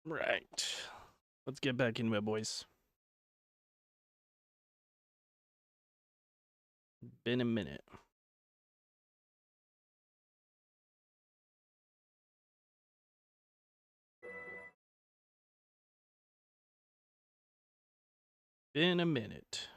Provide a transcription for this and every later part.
Right. Let's get back into it, boys. Been a minute. Been a minute.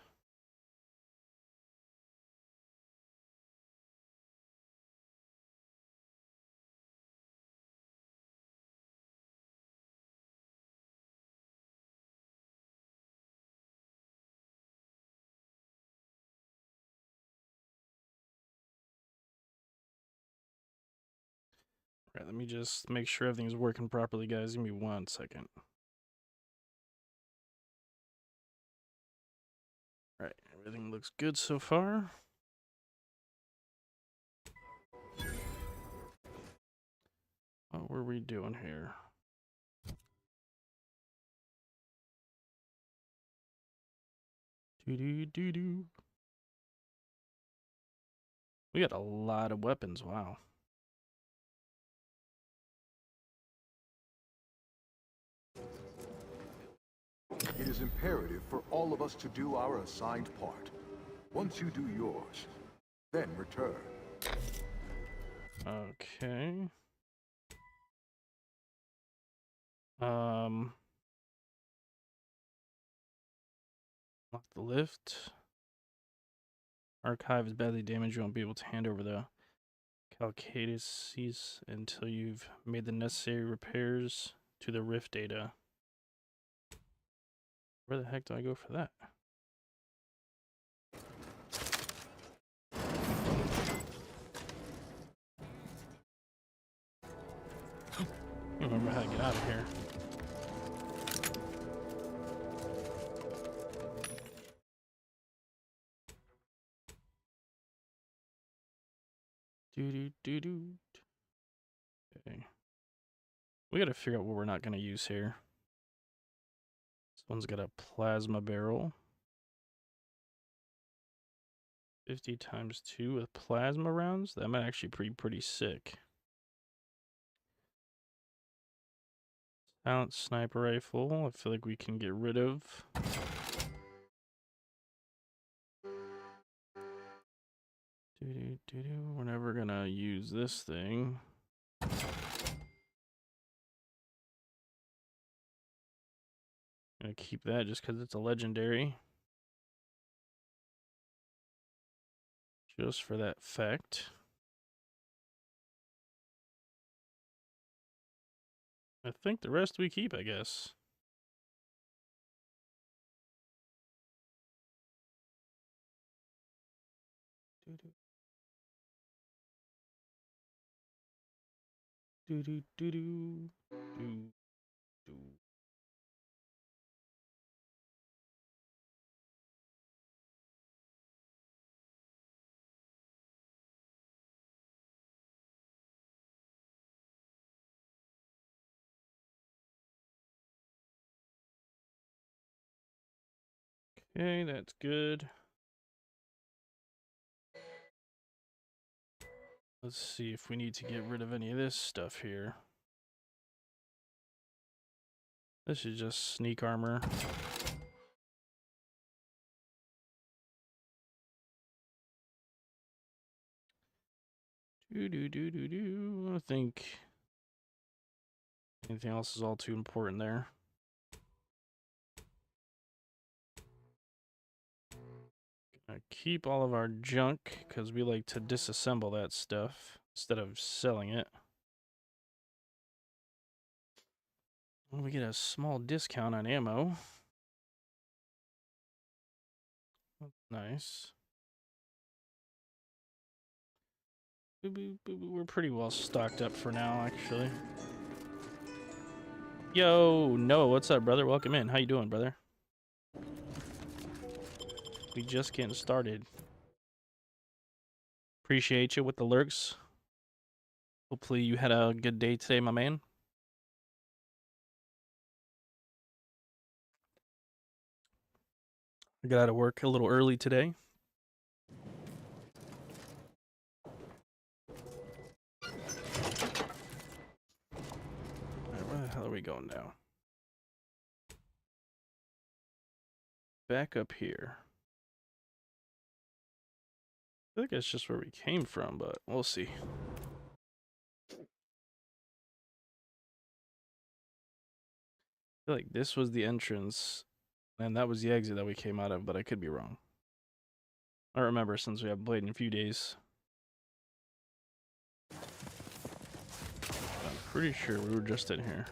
All right, let me just make sure everything's working properly, guys. Give me 1 second. All right, everything looks good so far. What were we doing here? Do. We got a lot of weapons. Wow. It is imperative for all of us to do our assigned part. Once you do yours, then return. Okay. Lock the lift. Archive is badly damaged. You won't be able to hand over the Calcades until you've made the necessary repairs to the Rift data. Where the heck do I go for that? I don't remember how to get out of here. Do. Okay. We gotta figure out what we're not gonna use here. This one's got a plasma barrel. 50 times 2 with plasma rounds? That might actually be pretty sick. Silent sniper rifle, I feel like we can get rid of. We're never gonna use this thing. Gonna keep that just because it's a legendary. Just for that fact. I think the rest we keep, I guess. Do. Okay, that's good. Let's see if we need to get rid of any of this stuff here. This is just sneak armor. I don't think anything else is all too important there. Gonna keep all of our junk because we like to disassemble that stuff instead of selling it. We get a small discount on ammo. Nice. We're pretty well stocked up for now, actually. Yo, Noah, what's up, brother? Welcome in. How you doing, brother? We just getting started. Appreciate you with the lurks. Hopefully you had a good day today, my man. I got out of work a little early today. Alright, where the hell are we going now? back up here. I think that's just where we came from, but we'll see. I feel like this was the entrance, and that was the exit that we came out of, but I could be wrong. I don't remember since we haven't played in a few days. I'm pretty sure we were just in here.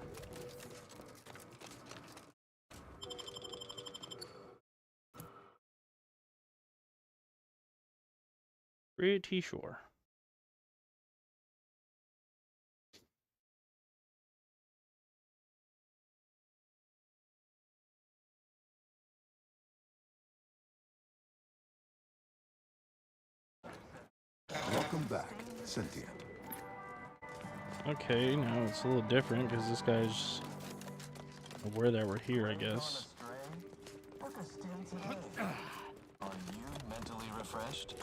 Pretty sure. Welcome back, Sentient. Okay, now it's a little different because this guy's aware that we're here, I guess. Are you mentally refreshed?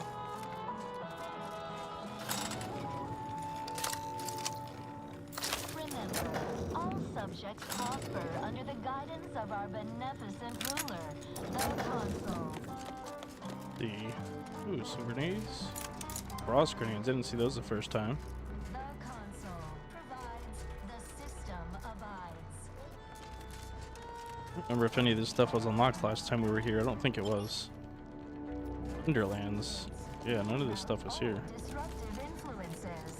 Remember, all subjects prosper under the guidance of our beneficent ruler, the Consul. Ooh, some grenades. Cross grenades. I didn't see those the first time. The Consul provides, the system abides. I don't remember if any of this stuff was unlocked last time we were here. I don't think it was. Underlands. Yeah, none of this stuff was here. Disruptive influences.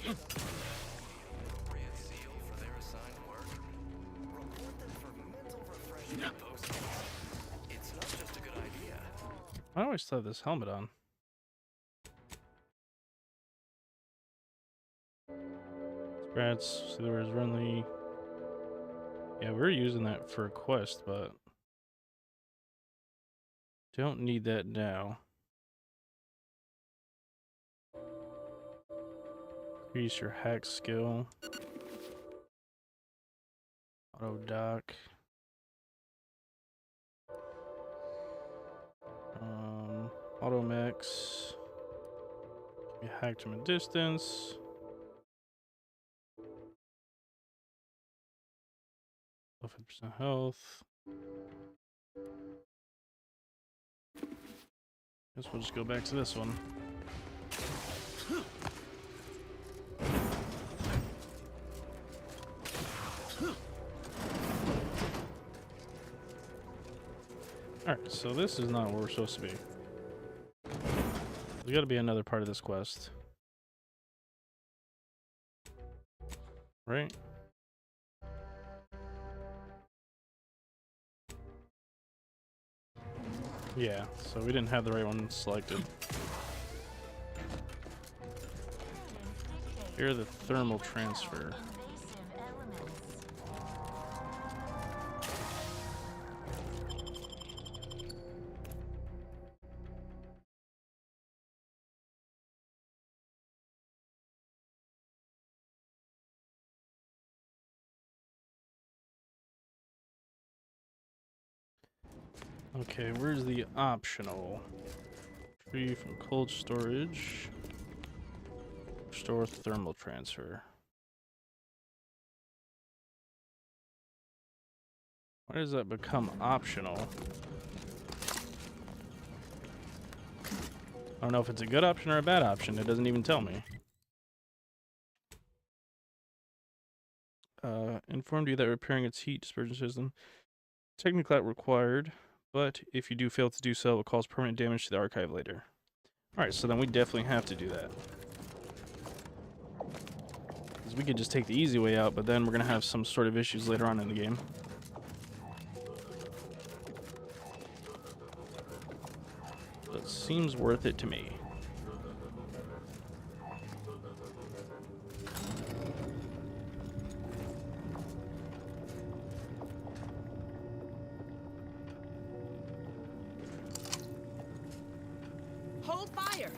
Appropriate seal for their assigned work. Report them for mental refreshment postings. It's not just a good idea. I always still have this helmet on. Scratch, so there was Renly. Yeah, we're using that for a quest, but don't need that now. Increase your hack skill. Auto dock. Auto mix. You hacked from a distance. 50% health. Guess we'll just go back to this one. Alright, so this is not where we're supposed to be. There's gotta be another part of this quest. Right? Yeah, so we didn't have the right one selected. Here are the thermal transfer. Invasive elements. Okay, where's the optional? Free from cold storage. Store thermal transfer. Why does that become optional? I don't know if it's a good option or a bad option. It doesn't even tell me. Informed you that repairing its heat dispersion system technically not required, but if you do fail to do so, it will cause permanent damage to the archive later. Alright, so then we definitely have to do that. Because we could just take the easy way out, but then we're going to have some sort of issues later on in the game. So it seems worth it to me. Hold fire.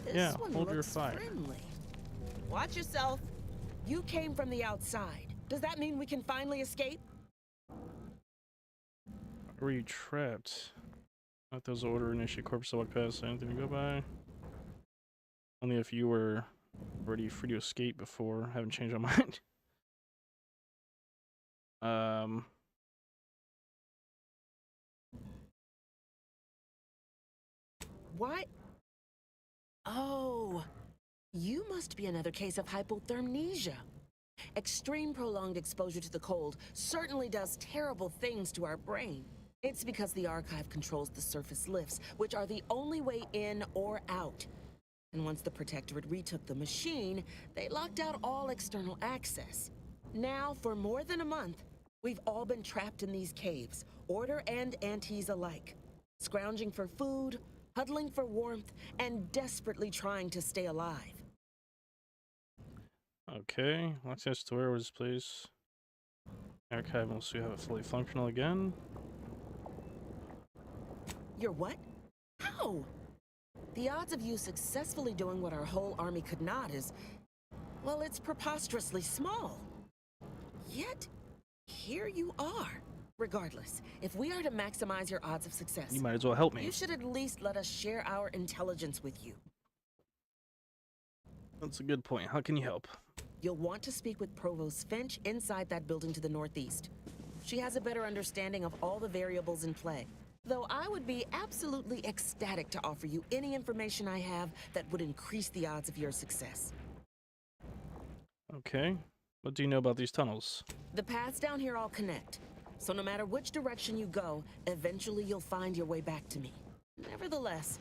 This Yeah, one hold your looks fire. friendly. Watch yourself. You came from the outside. Does that mean we can finally escape? Were you trapped? Not those order initiate corpus to walk past anything to go by. Only if you were Already free to escape before. Haven't changed my mind. Why? Oh, you must be another case of hypothermia. Extreme prolonged exposure to the cold certainly does terrible things to our brain. It's because the Archive controls the surface lifts, which are the only way in or out. And once the Protectorate retook the machine, they locked out all external access. Now, for more than a month, we've all been trapped in these caves, Order and Antes alike, scrounging for food, huddling for warmth, and desperately trying to stay alive. Okay, access to where was this place? Archive once we have it fully functional again. You're what? How? The odds of you successfully doing what our whole army could not is, well, it's preposterously small. Yet, here you are. Regardless, if we are to maximize your odds of success, You might as well help me. you should at least let us share our intelligence with you. That's a good point. How can you help? You'll want to speak with Provost Finch inside that building to the northeast. She has a better understanding of all the variables in play. Though I would be absolutely ecstatic to offer you any information I have that would increase the odds of your success. Okay. What do you know about these tunnels? The paths down here all connect. So no matter which direction you go, eventually you'll find your way back to me. Nevertheless,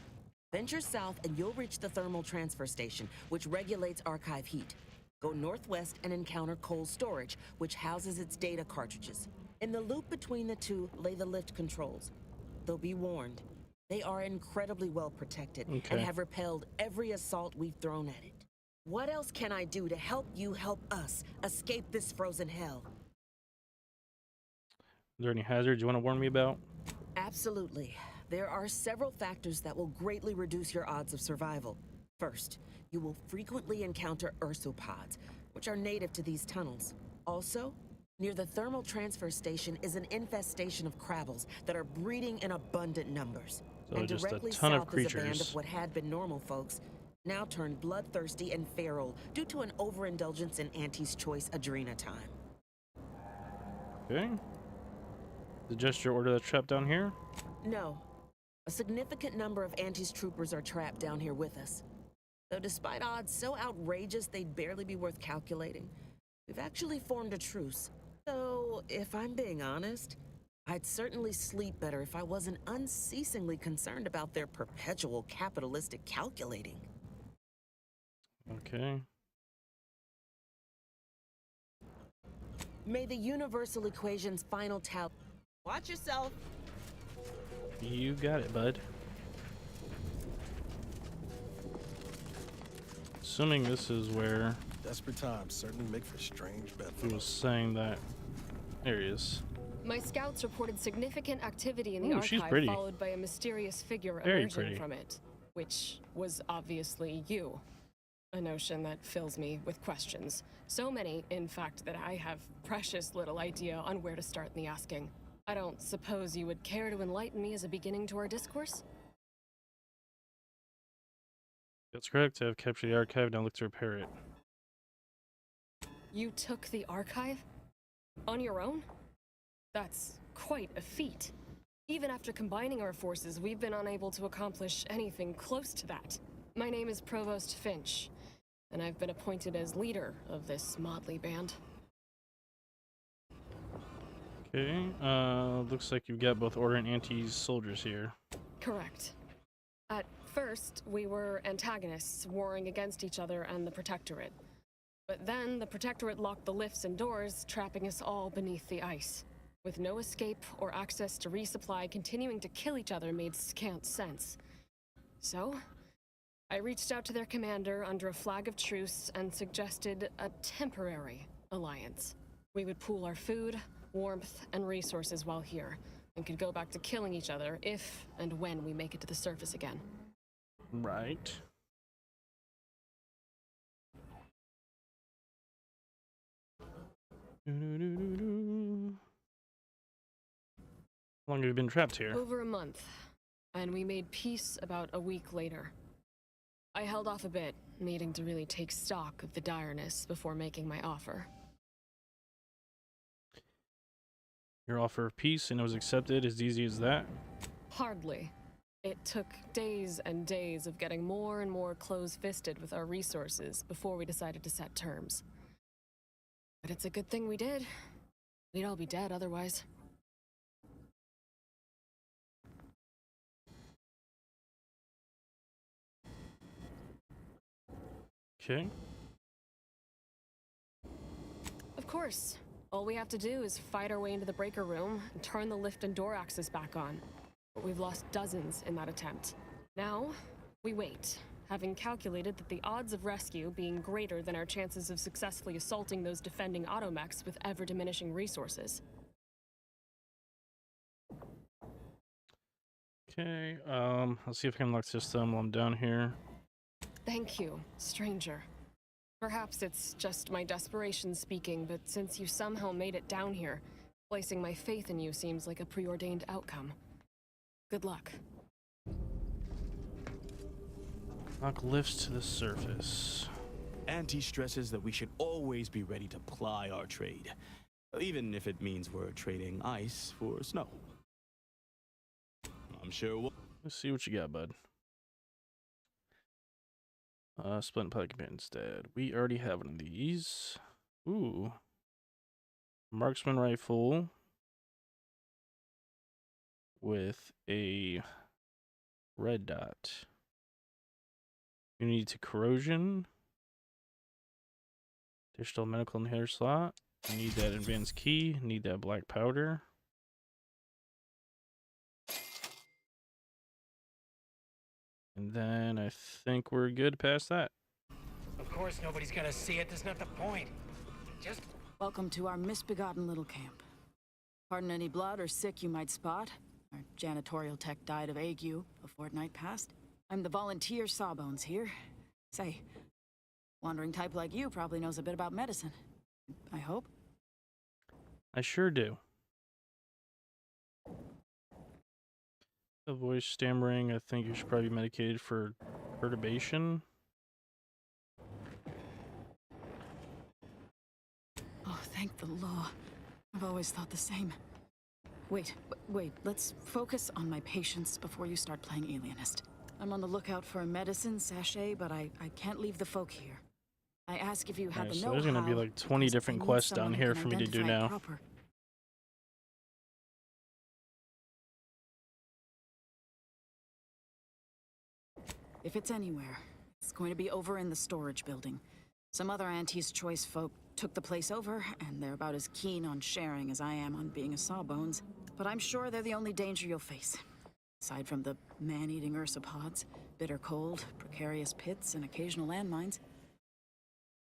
venture south and you'll reach the thermal transfer station, which regulates Archive heat. Go northwest and encounter cold storage, which houses its data cartridges. In the loop between the two lay the lift controls. Though be warned, they are incredibly well protected and Okay. have repelled every assault we've thrown at it. What else can I do to help you help us escape this frozen hell? Is there any hazards you want to warn me about? Absolutely. There are several factors that will greatly reduce your odds of survival. First, you will frequently encounter ursopods, which are native to these tunnels. Also, near the thermal transfer station is an infestation of crabbles that are breeding in abundant numbers. So and just a directly ton of south is a band creatures. of what had been normal folks, now turned bloodthirsty and feral due to an overindulgence in Auntie's choice Adrena time. Okay. Suggest your order that's trapped down here? No. A significant number of Auntie's troopers are trapped down here with us. Though despite odds so outrageous they'd barely be worth calculating, we've actually formed a truce. Though, if I'm being honest, I'd certainly sleep better if I wasn't unceasingly concerned about their perpetual capitalistic calculating. Okay. May the universal equation's final tally... Watch yourself! You got it, bud. Assuming this is where Desperate times certainly make for strange he was bedfellows. saying that. There he is. My scouts reported significant activity in the Ooh, she's archive, pretty. followed by a mysterious figure Very emerging pretty. from it, which was obviously you. A notion that fills me with questions. So many, in fact, that I have precious little idea on where to start in the asking. I don't suppose you would care to enlighten me as a beginning to our discourse? That's correct. I've captured the archive. Now look to repair it. You took the archive? On your own? That's quite a feat. Even after combining our forces, we've been unable to accomplish anything close to that. My name is Provost Finch, and I've been appointed as leader of this motley band. Okay. Looks like you've got both Order and Anti's soldiers here. Correct. At first, we were antagonists, warring against each other and the Protectorate. But then, the Protectorate locked the lifts and doors, trapping us all beneath the ice. With no escape or access to resupply, continuing to kill each other made scant sense. So, I reached out to their commander under a flag of truce and suggested a temporary alliance. We would pool our food, warmth, and resources while here, and could go back to killing each other if and when we make it to the surface again. Right. How long have you been trapped here? Over a month, and we made peace about a week later. I held off a bit, needing to really take stock of the direness before making my offer. Your offer of peace, and it was accepted as easy as that? Hardly. It took days and days of getting more and more close-fisted with our resources before we decided to set terms. But it's a good thing we did. We'd all be dead otherwise. Okay. Of course. All we have to do is fight our way into the breaker room and turn the lift and door access back on. But we've lost dozens in that attempt. Now, we wait, having calculated that the odds of rescue being greater than our chances of successfully assaulting those defending automechs with ever-diminishing resources. Okay, I'll see if I can unlock the system while I'm down here. Thank you, stranger. Perhaps it's just my desperation speaking, but since you somehow made it down here, placing my faith in you seems like a preordained outcome. Good luck. Lock lifts to the surface. Auntie stresses that we should always be ready to ply our trade, even if it means we're trading ice for snow. I'm sure we'll... Let's see what you got, bud. Splint pilot command instead. We already have one of these. Ooh. Marksman rifle with a red dot. Immunity to corrosion. Additional medical inhaler slot. Need that advanced key. Need that black powder. And then I think we're good past that. Of course nobody's gonna see it, that's not the point. Just... Welcome to our misbegotten little camp. Pardon any blood or sick you might spot. Our janitorial tech died of ague a fortnight past. I'm the volunteer Sawbones here. Say, wandering type like you probably knows a bit about medicine. I hope. I sure do. The voice stammering, I think you should probably be medicated for perturbation. Oh, thank the law. I've always thought the same. Wait, let's focus on my patients before you start playing alienist. I'm on the lookout for a medicine sachet, but I can't leave the folk here. I ask if you have the So know-how. there's gonna be like 20 because I different need quests someone down who here can for me to do identify it now. proper. If it's anywhere, it's going to be over in the storage building. Some other Auntie's Choice folk took the place over, and they're about as keen on sharing as I am on being a Sawbones. But I'm sure they're the only danger you'll face. Aside from the man-eating ursopods, bitter cold, precarious pits, and occasional landmines.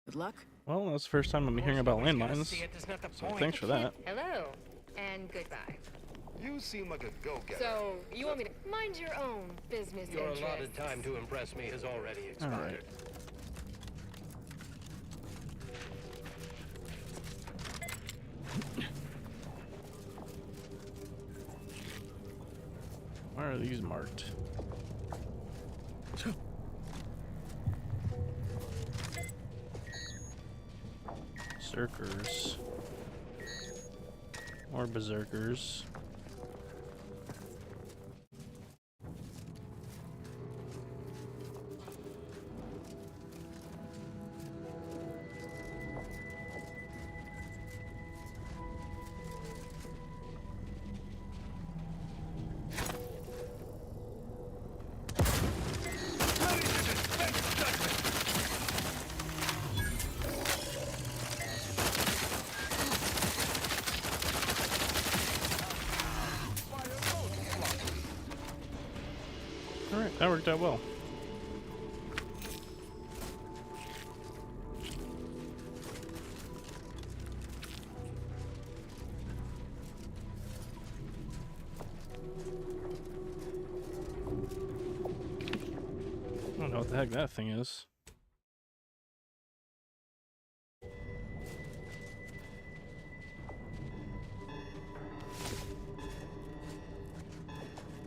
Good luck. Well, that's the first time I'm hearing about Nobody's gonna landmines. see it, that's not the So point. thanks for that. Hello, and goodbye. You seem like a go-getter. So, you want me to mind your own business Your interests? allotted time to impress me has already expired. Alright. Why are these marked? Berserkers. More berserkers. Alright, that worked out well. I don't know what the heck that thing is.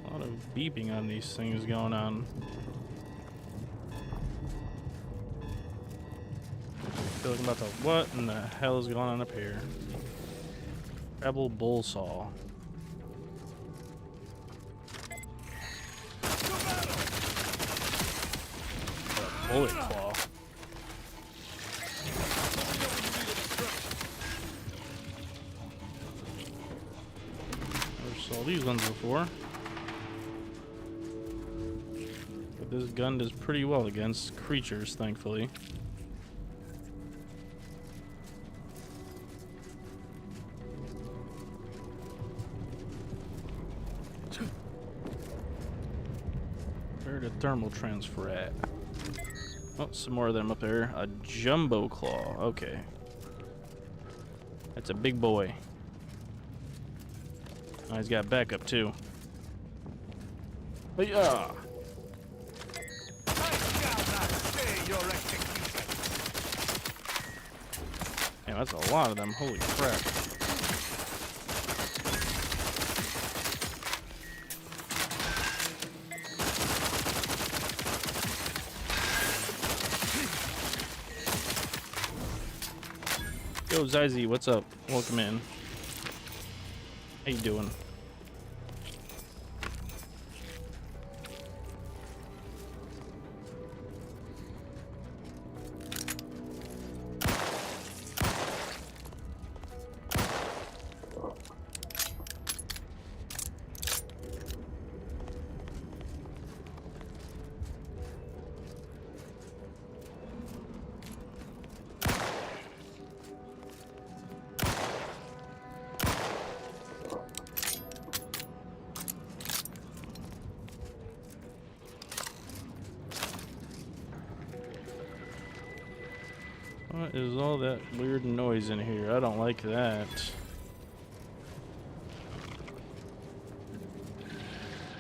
A lot of beeping on these things going on. feel like I'm about to. What in the hell is going on up here? Rebel bull saw. A bullet claw. Never saw these ones before. But this gun does pretty well against creatures, thankfully. Where did thermal transfer at? Oh, some more of them up there. A jumbo claw. Okay. That's a big boy. Oh, he's got backup too. But yeah. Man, that's a lot of them. Holy crap. Yo, Zyzy, what's up? Welcome in. How you doing? What is all that weird noise in here? I don't like that.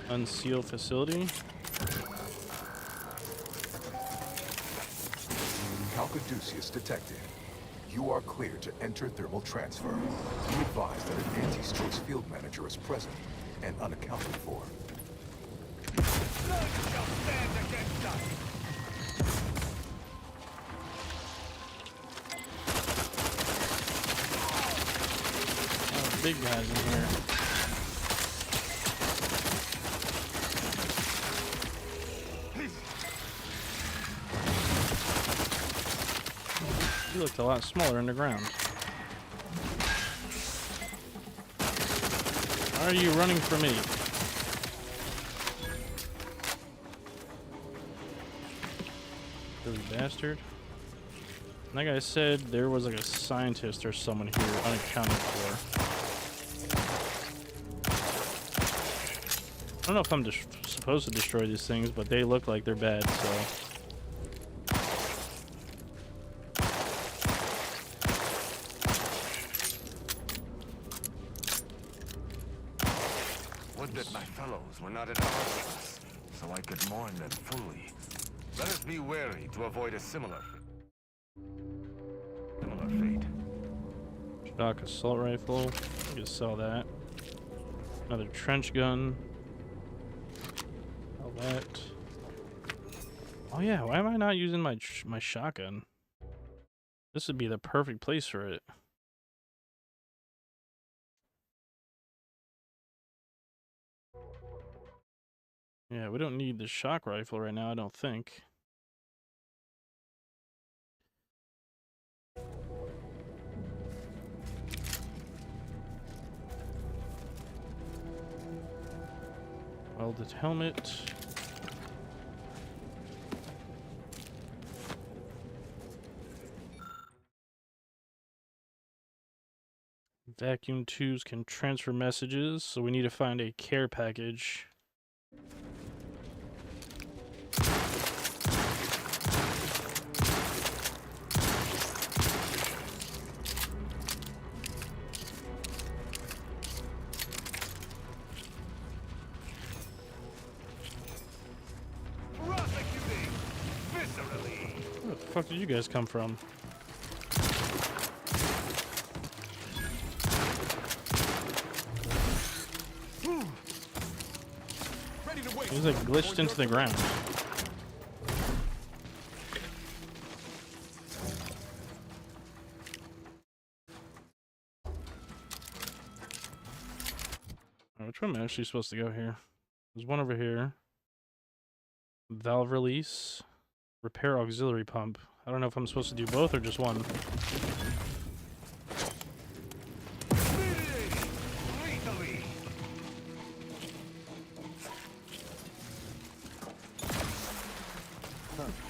Unseal facility. Calcaduceus detected. You are clear to enter thermal transfer. Be advised that an Auntie's Choice field manager is present and unaccounted for. None shall stand against us! Big guys in here. You looked a lot smaller underground. Why are you running from me? Silly bastard. Like I said, there was like a scientist or someone here unaccounted for. I don't know if I'm supposed to destroy these things, but they look like they're bad, so. Would that my fellows were not at odds with us, so I could mourn them fully. Let us be wary to avoid a similar fate. Shock assault rifle. I can sell that. Another trench gun. That. Oh yeah, why am I not using my shotgun? This would be the perfect place for it. Yeah, we don't need the shock rifle right now, I don't think. Welded helmet. Vacuum tubes can transfer messages, so we need to find a care package. Where the fuck did you guys come from? He was like glitched into the ground. Which one am I actually supposed to go here? There's one over here. Valve release. Repair auxiliary pump. I don't know if I'm supposed to do both or just one.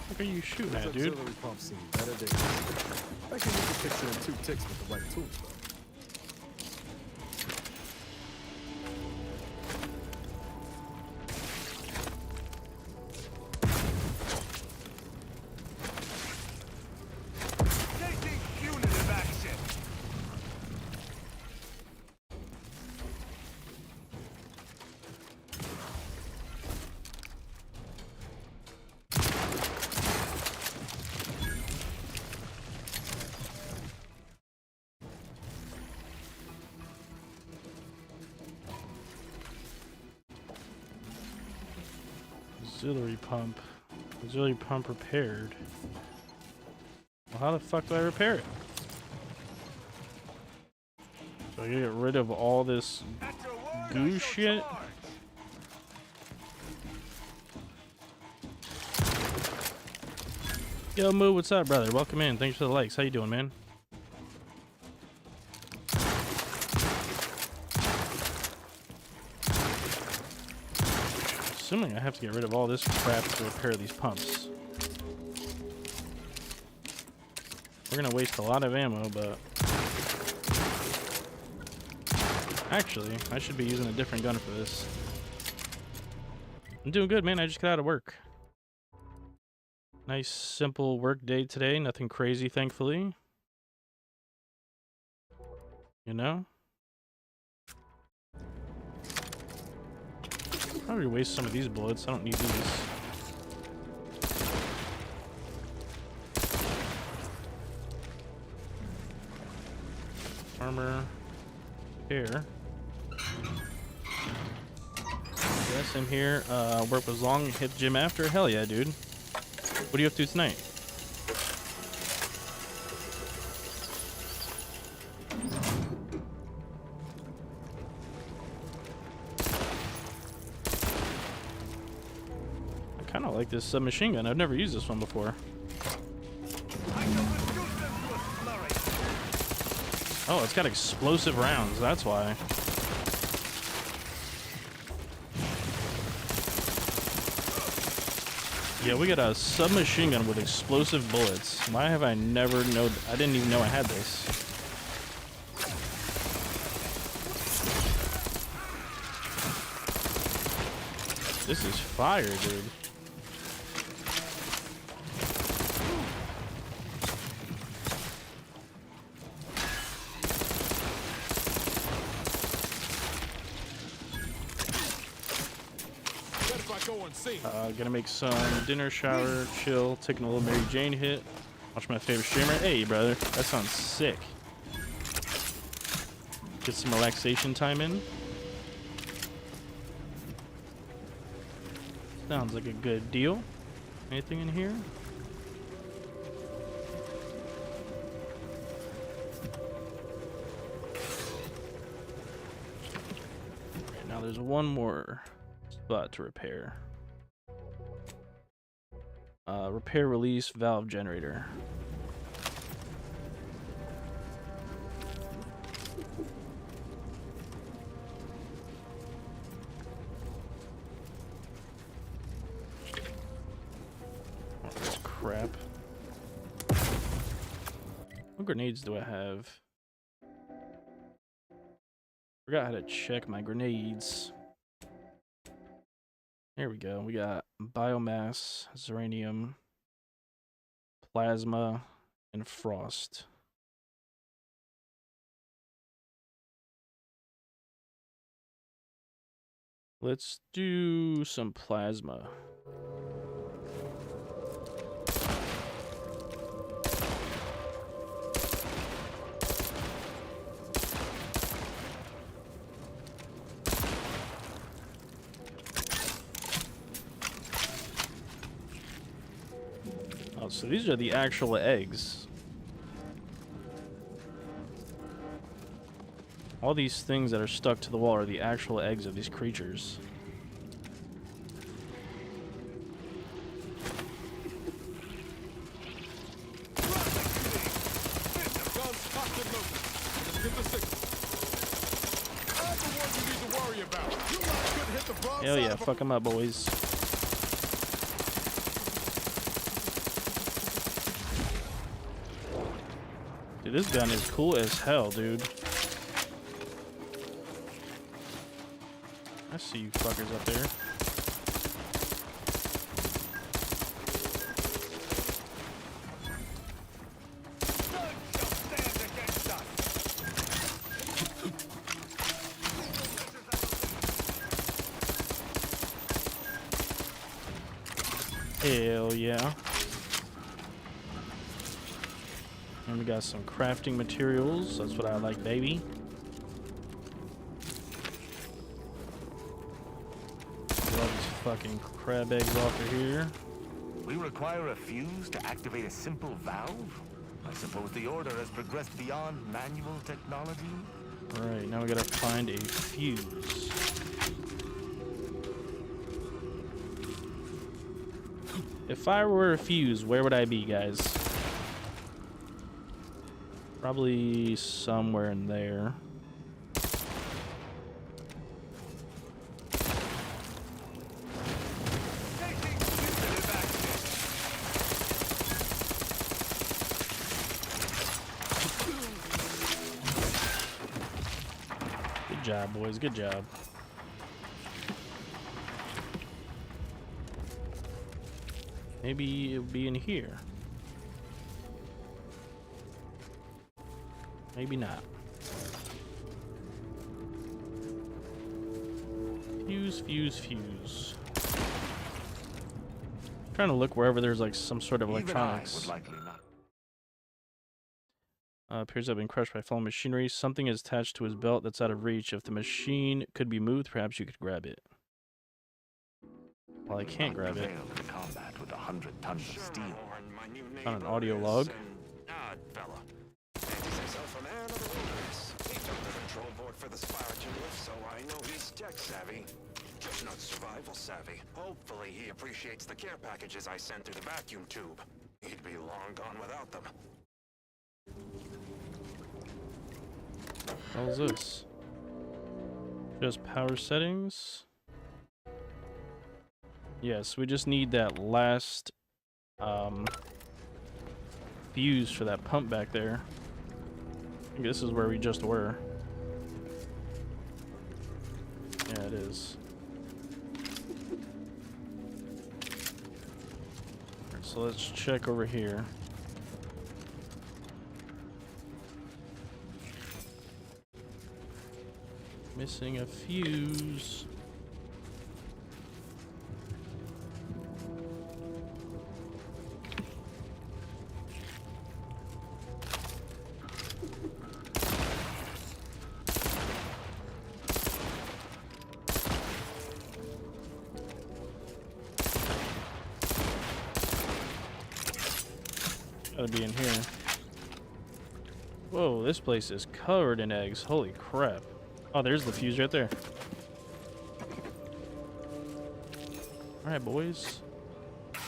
What are you shooting at, dude? Auxiliary pump seem better than I can use a picture in 2 ticks with the right tools, though. Auxiliary pump. Auxiliary pump repaired. Well, how the fuck do I repair it? So I gotta get rid of all this goo shit? Yo, Moo, what's up, brother? Welcome in. Thanks for the likes. How you doing, man? Assuming I have to get rid of all this crap to repair these pumps. We're gonna waste a lot of ammo, but actually, I should be using a different gun for this. I'm doing good, man. I just got out of work. Nice, simple work day today. Nothing crazy, thankfully. You know? Probably waste some of these bullets. I don't need these. Armor. Here. Yes, I'm here. Work was long. Hit the gym after. Hell yeah, dude. What are you up to tonight? I kind of like this submachine gun. I've never used this one before. Oh, it's got explosive rounds. That's why. Yeah, we got a submachine gun with explosive bullets. Why have I never known? I didn't even know I had this. This is fire, dude. Gonna make some dinner, shower, chill, taking a little Mary Jane hit. Watch my favorite streamer. Hey, brother, that sounds sick. Get some relaxation time in. Sounds like a good deal. Anything in here? Right, now there's one more spot to repair. Repair release valve generator. Oh, this crap. What grenades do I have? Forgot how to check my grenades. Here we go. We got biomass, zeranium, plasma, and frost. Let's do some plasma. Oh, so these are the actual eggs. All these things that are stuck to the wall are the actual eggs of these creatures. Hell yeah, fuck them up, boys. Dude, this gun is cool as hell, dude. I see you fuckers up there. Hell yeah. And we got some crafting materials. That's what I like, baby. Get all these fucking crab eggs off of here. We require a fuse to activate a simple valve? I suppose the Order has progressed beyond manual technology? Alright, now we gotta find a fuse. If I were a fuse, where would I be, guys? Probably somewhere in there. Good job, boys. Good job. Maybe it would be in here. Maybe not. Fuse, fuse, fuse. I'm trying to look wherever there's like some sort of electronics. Appears to have been crushed by fallen machinery. Something is attached to his belt that's out of reach. If the machine could be moved, perhaps you could grab it. Well, I can't grab it. Combat with 100 tons of steel. On an audio log. Fella. He's himself a man of the wilderness. He took the control board for the Spiragen lift, so I know he's tech savvy. Just not survival savvy. Hopefully he appreciates the care packages I sent through the vacuum tube. He'd be long gone without them. What is this? Just power settings. Yes, we just need that last fuse for that pump back there. I think this is where we just were. Yeah, it is. Alright, so let's check over here. Missing a fuse. Gotta be in here. Whoa, this place is covered in eggs. Holy crap. Oh, there's the fuse right there. Alright, boys. I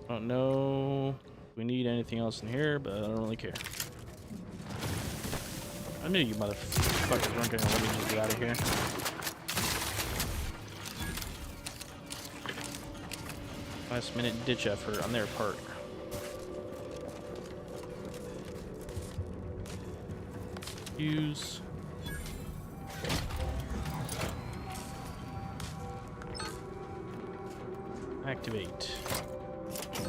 don't know if we need anything else in here, but I don't really care. I knew you motherfuckers weren't gonna let me just get out of here. Last minute ditch effort on their part. Fuse. Activate.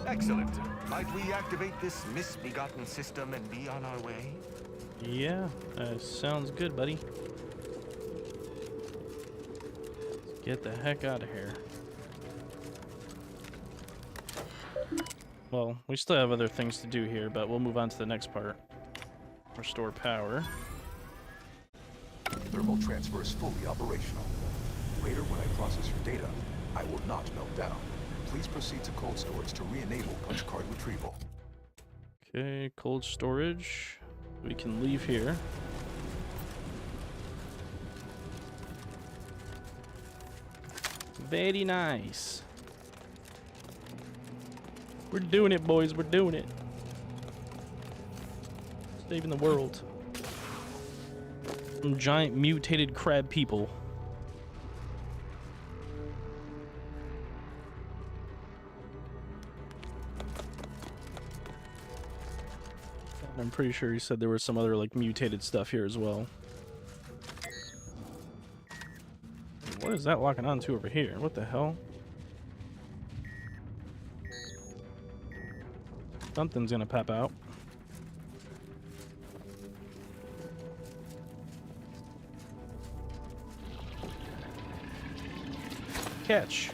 Excellent. Might we activate this misbegotten system and be on our way? Yeah, sounds good, buddy. Let's get the heck out of here. Well, we still have other things to do here, but we'll move on to the next part. Restore power. Thermal transfer is fully operational. Later, when I process your data, I will not melt down. Please proceed to cold storage to re-enable punch card retrieval. Okay, cold storage. We can leave here. Very nice. We're doing it, boys. We're doing it. Saving the world from giant mutated crab people. I'm pretty sure he said there was some other like mutated stuff here as well. What is that locking onto over here? What the hell? Something's gonna pop out. Catch.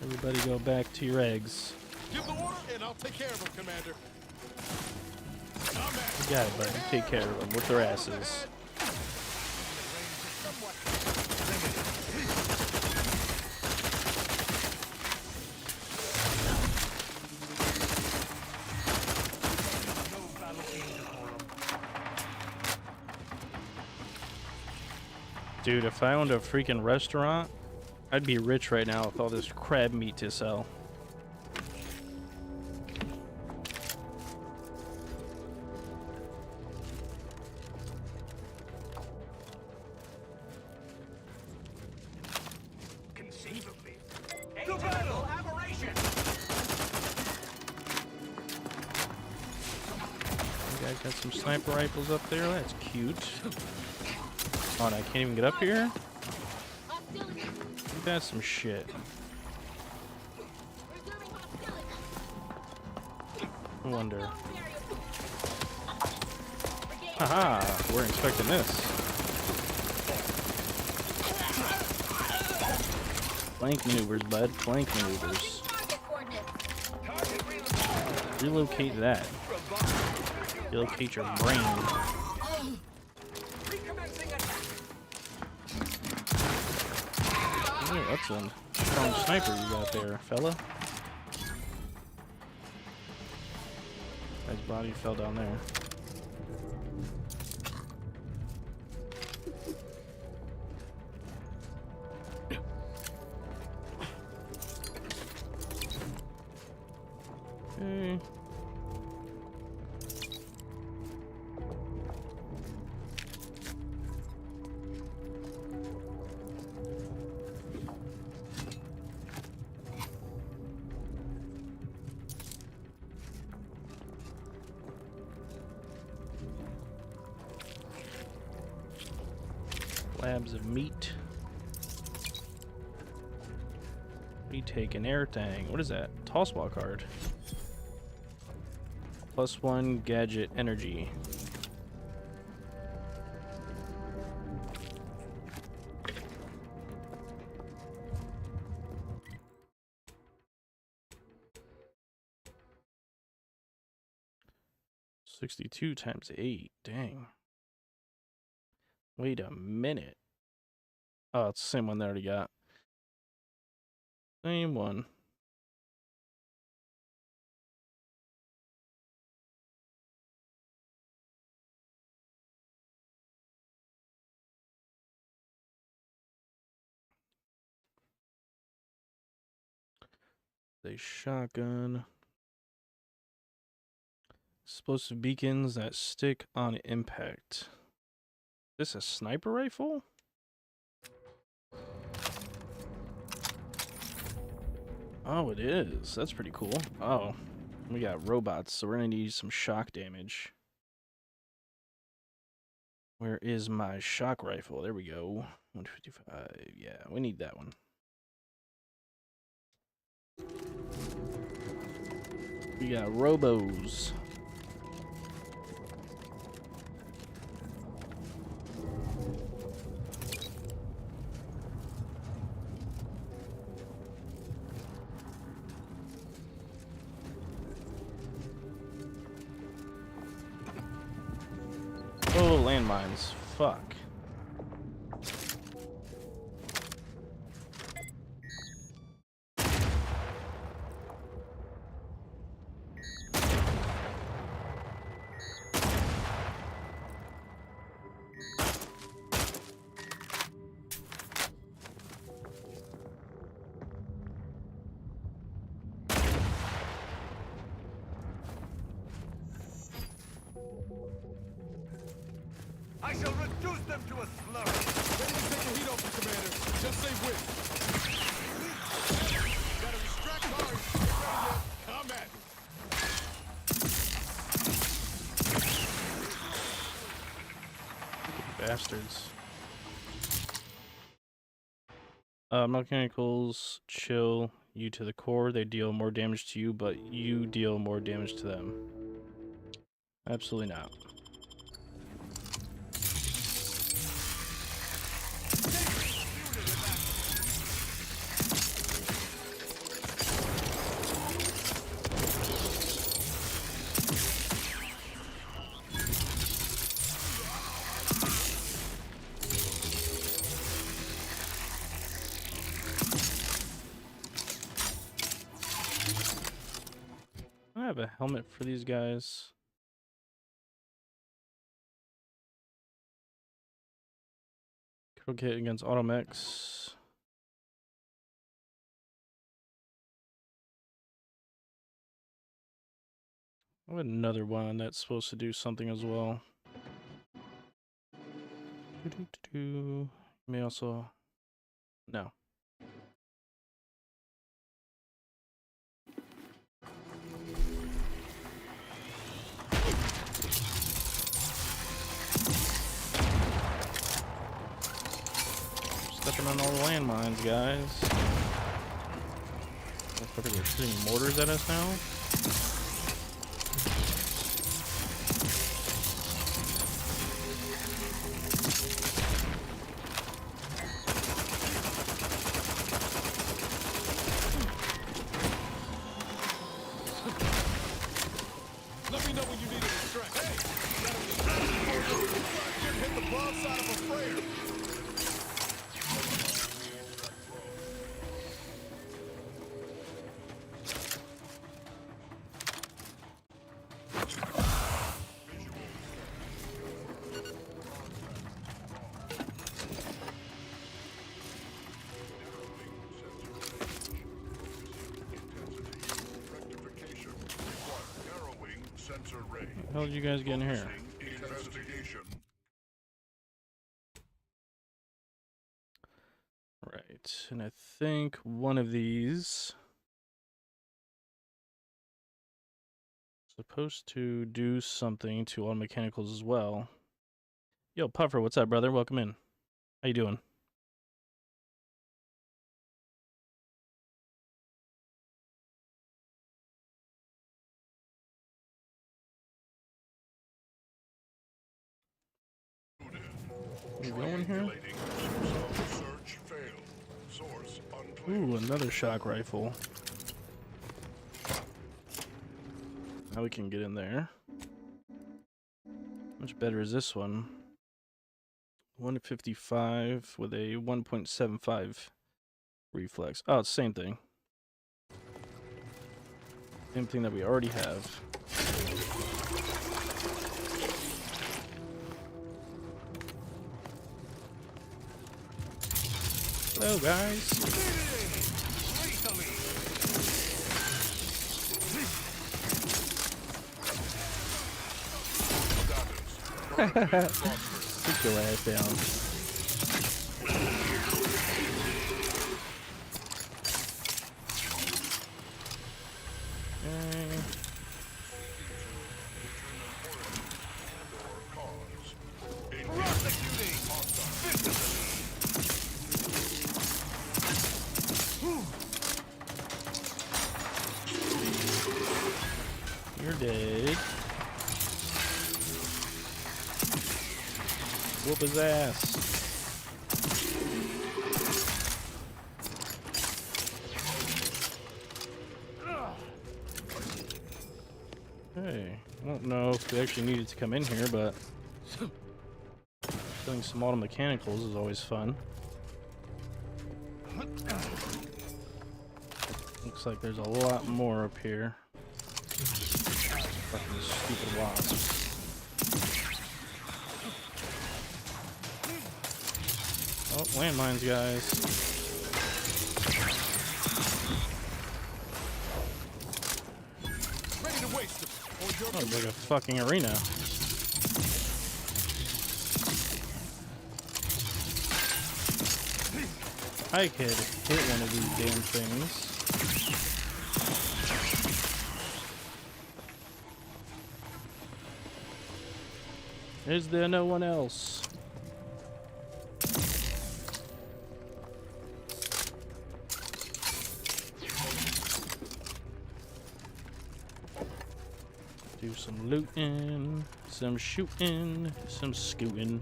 Everybody go back to your eggs. Give the order and I'll take care of them, Commander. You got it, buddy. Take care of them with their asses. Dude, if I owned a freaking restaurant, I'd be rich right now with all this crab meat to sell. Conceivably. Battle aberration. You guys got some sniper rifles up there. That's cute. Oh, and I can't even get up here? That's some shit. I wonder. Haha, we're expecting this. Flank maneuvers, bud. Flank maneuvers. Relocate that. Relocate your brain. Oh, that's a strong sniper you got there, fella. His body fell down there. Okay. Slabs of meat. Retake an air tang. What is that? Tosswall card. +1 gadget energy. $62 times 8. Dang. Wait a minute. Oh, it's the same one they already got. Same one. A shotgun. Explosive beacons that stick on impact. Is this a sniper rifle? Oh, it is. That's pretty cool. Oh, we got robots, so we're gonna need some shock damage. Where is my shock rifle? There we go. 155. Yeah, we need that one. We got robos. Oh, landmines. Fuck. Reduce them to a slurry. Ready to take the heat off the commander. Just say whip. Gotta distract Mars. Get ready yet. Come at me. Bastards. Mechanicals chill you to the core. They deal more damage to you, but you deal more damage to them. Absolutely not. I have a helmet for these guys. Critical hit against automechs. I have another one that's supposed to do something as well. May also... No. Stepping on all the landmines, guys. They're shooting mortars at us now. Let me know when you need a distract. Hey! Get hit the broadside of a freighter. How did you guys get in here? Right, and I think one of these is supposed to do something to all mechanicals as well. Yo, Puffer, what's up, brother? Welcome in. How you doing? You going here? Ooh, another shock rifle. Now we can get in there. Much better is this one. 155 with a 1.75 reflex. Oh, it's the same thing. Same thing that we already have. Hello, guys. Sit your ass down. Okay. You're dead. Whoop his ass. Okay, I don't know if we actually needed to come in here, but killing some auto mechanicals is always fun. Looks like there's a lot more up here. Fucking stupid wasps. Oh, landmines, guys. Ready to waste them. Oh, it's like a fucking arena. I could hit one of these damn things. Is there no one else? Do some looting, some shooting, some scooting.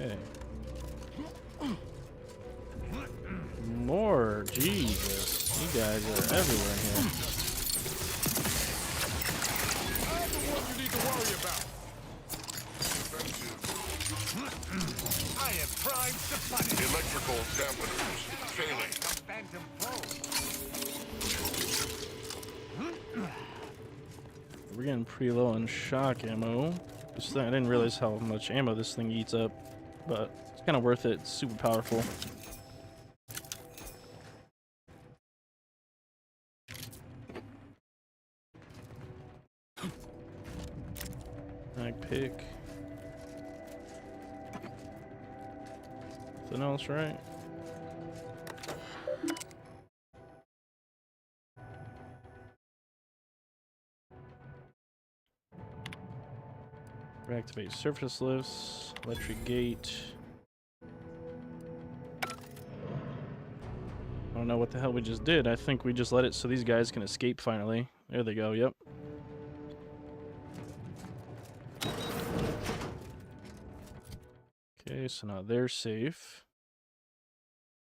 Okay. More, Jesus. You guys are everywhere in here. I'm the one you need to worry about. I am primed to punish. Electrical dampeners failing. Phantom We're getting pretty low on shock ammo. I didn't realize how much ammo this thing eats up, but it's kind of worth it. It's super powerful. Mag pick. Nothing else, right? Reactivate surface lifts, electric gate. I don't know what the hell we just did. I think we just let it so these guys can escape finally. There they go, yep. Okay, so now they're safe.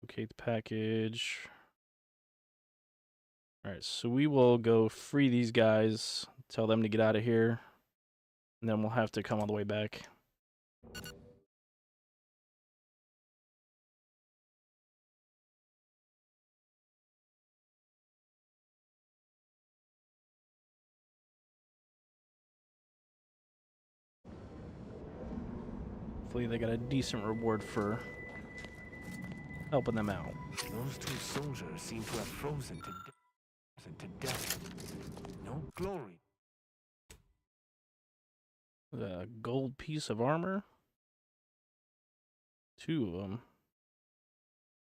Locate the package. Alright, so we will go free these guys, tell them to get out of here. And then we'll have to come all the way back. Hopefully they got a decent reward for helping them out. Those two soldiers seem to have frozen to death. No glory. A gold piece of armor. 2 of them.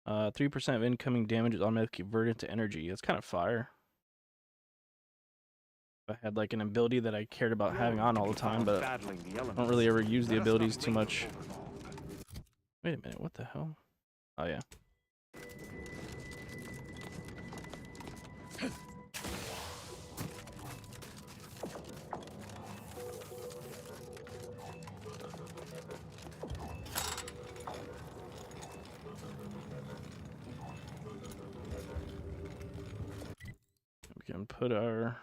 3% of incoming damage is automatically converted to energy. That's kind of fire. I had like an ability that I cared about having on all the time, but I don't really ever use the abilities too much. Wait a minute, what the hell? Oh yeah. We can put our...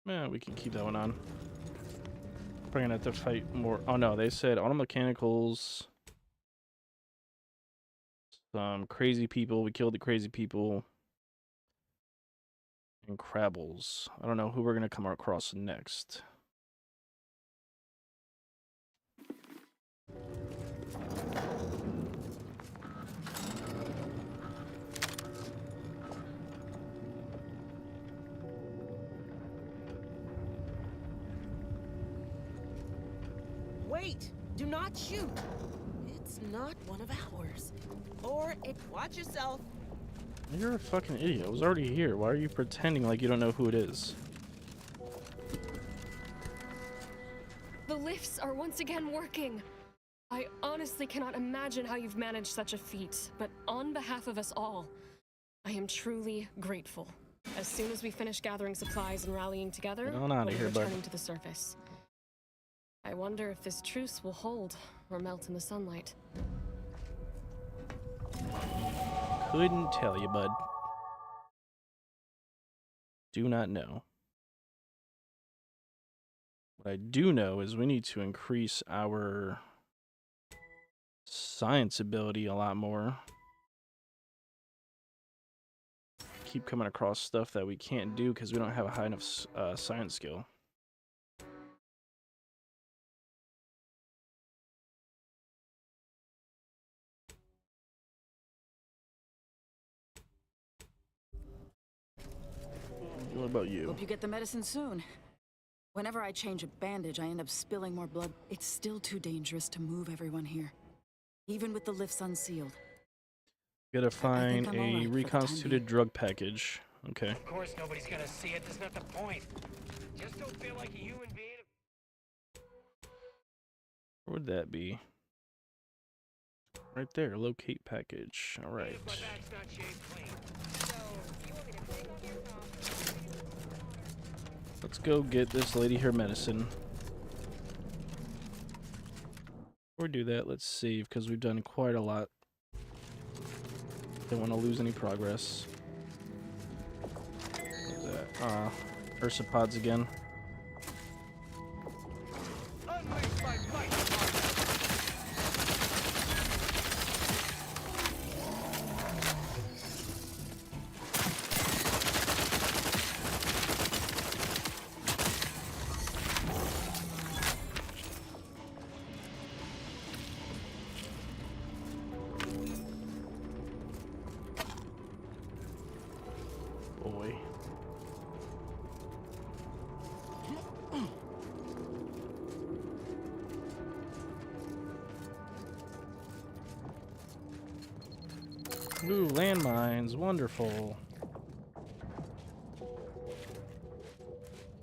Yeah, we can keep that one on. We're gonna have to fight more. Oh no, they said auto mechanicals. Some crazy people. We killed the crazy people. And Crabbles. I don't know who we're gonna come across next. Wait! Do not shoot! It's not one of ours. Or it... Watch yourself! You're a fucking idiot. I was already here. Why are you pretending like you don't know who it is? The lifts are once again working. I honestly cannot imagine how you've managed such a feat, but on behalf of us all, I am truly grateful. As soon as we finish gathering supplies and rallying together, Get on out of we'll be here, bud. returning to the surface. I wonder if this truce will hold or melt in the sunlight. Couldn't tell you, bud. Do not know. What I do know is we need to increase our science ability a lot more. Keep coming across stuff that we can't do because we don't have a high enough science skill. What about you? Hope you get the medicine soon. Whenever I change a bandage, I end up spilling more blood. It's still too dangerous to move everyone here, even with the lifts unsealed. Gotta find I'm all a right for the time reconstituted drug package. Okay. Of course nobody's gonna see it. That's not the point. Just don't feel like a human being. Where would that be? Right there. Locate package. All right. My bag's not shaved clean. Let's go get this lady her medicine. Before we do that, let's save because we've done quite a lot. Don't want to lose any progress. What's that? Ursopods again. Boy. Ooh, landmines, wonderful.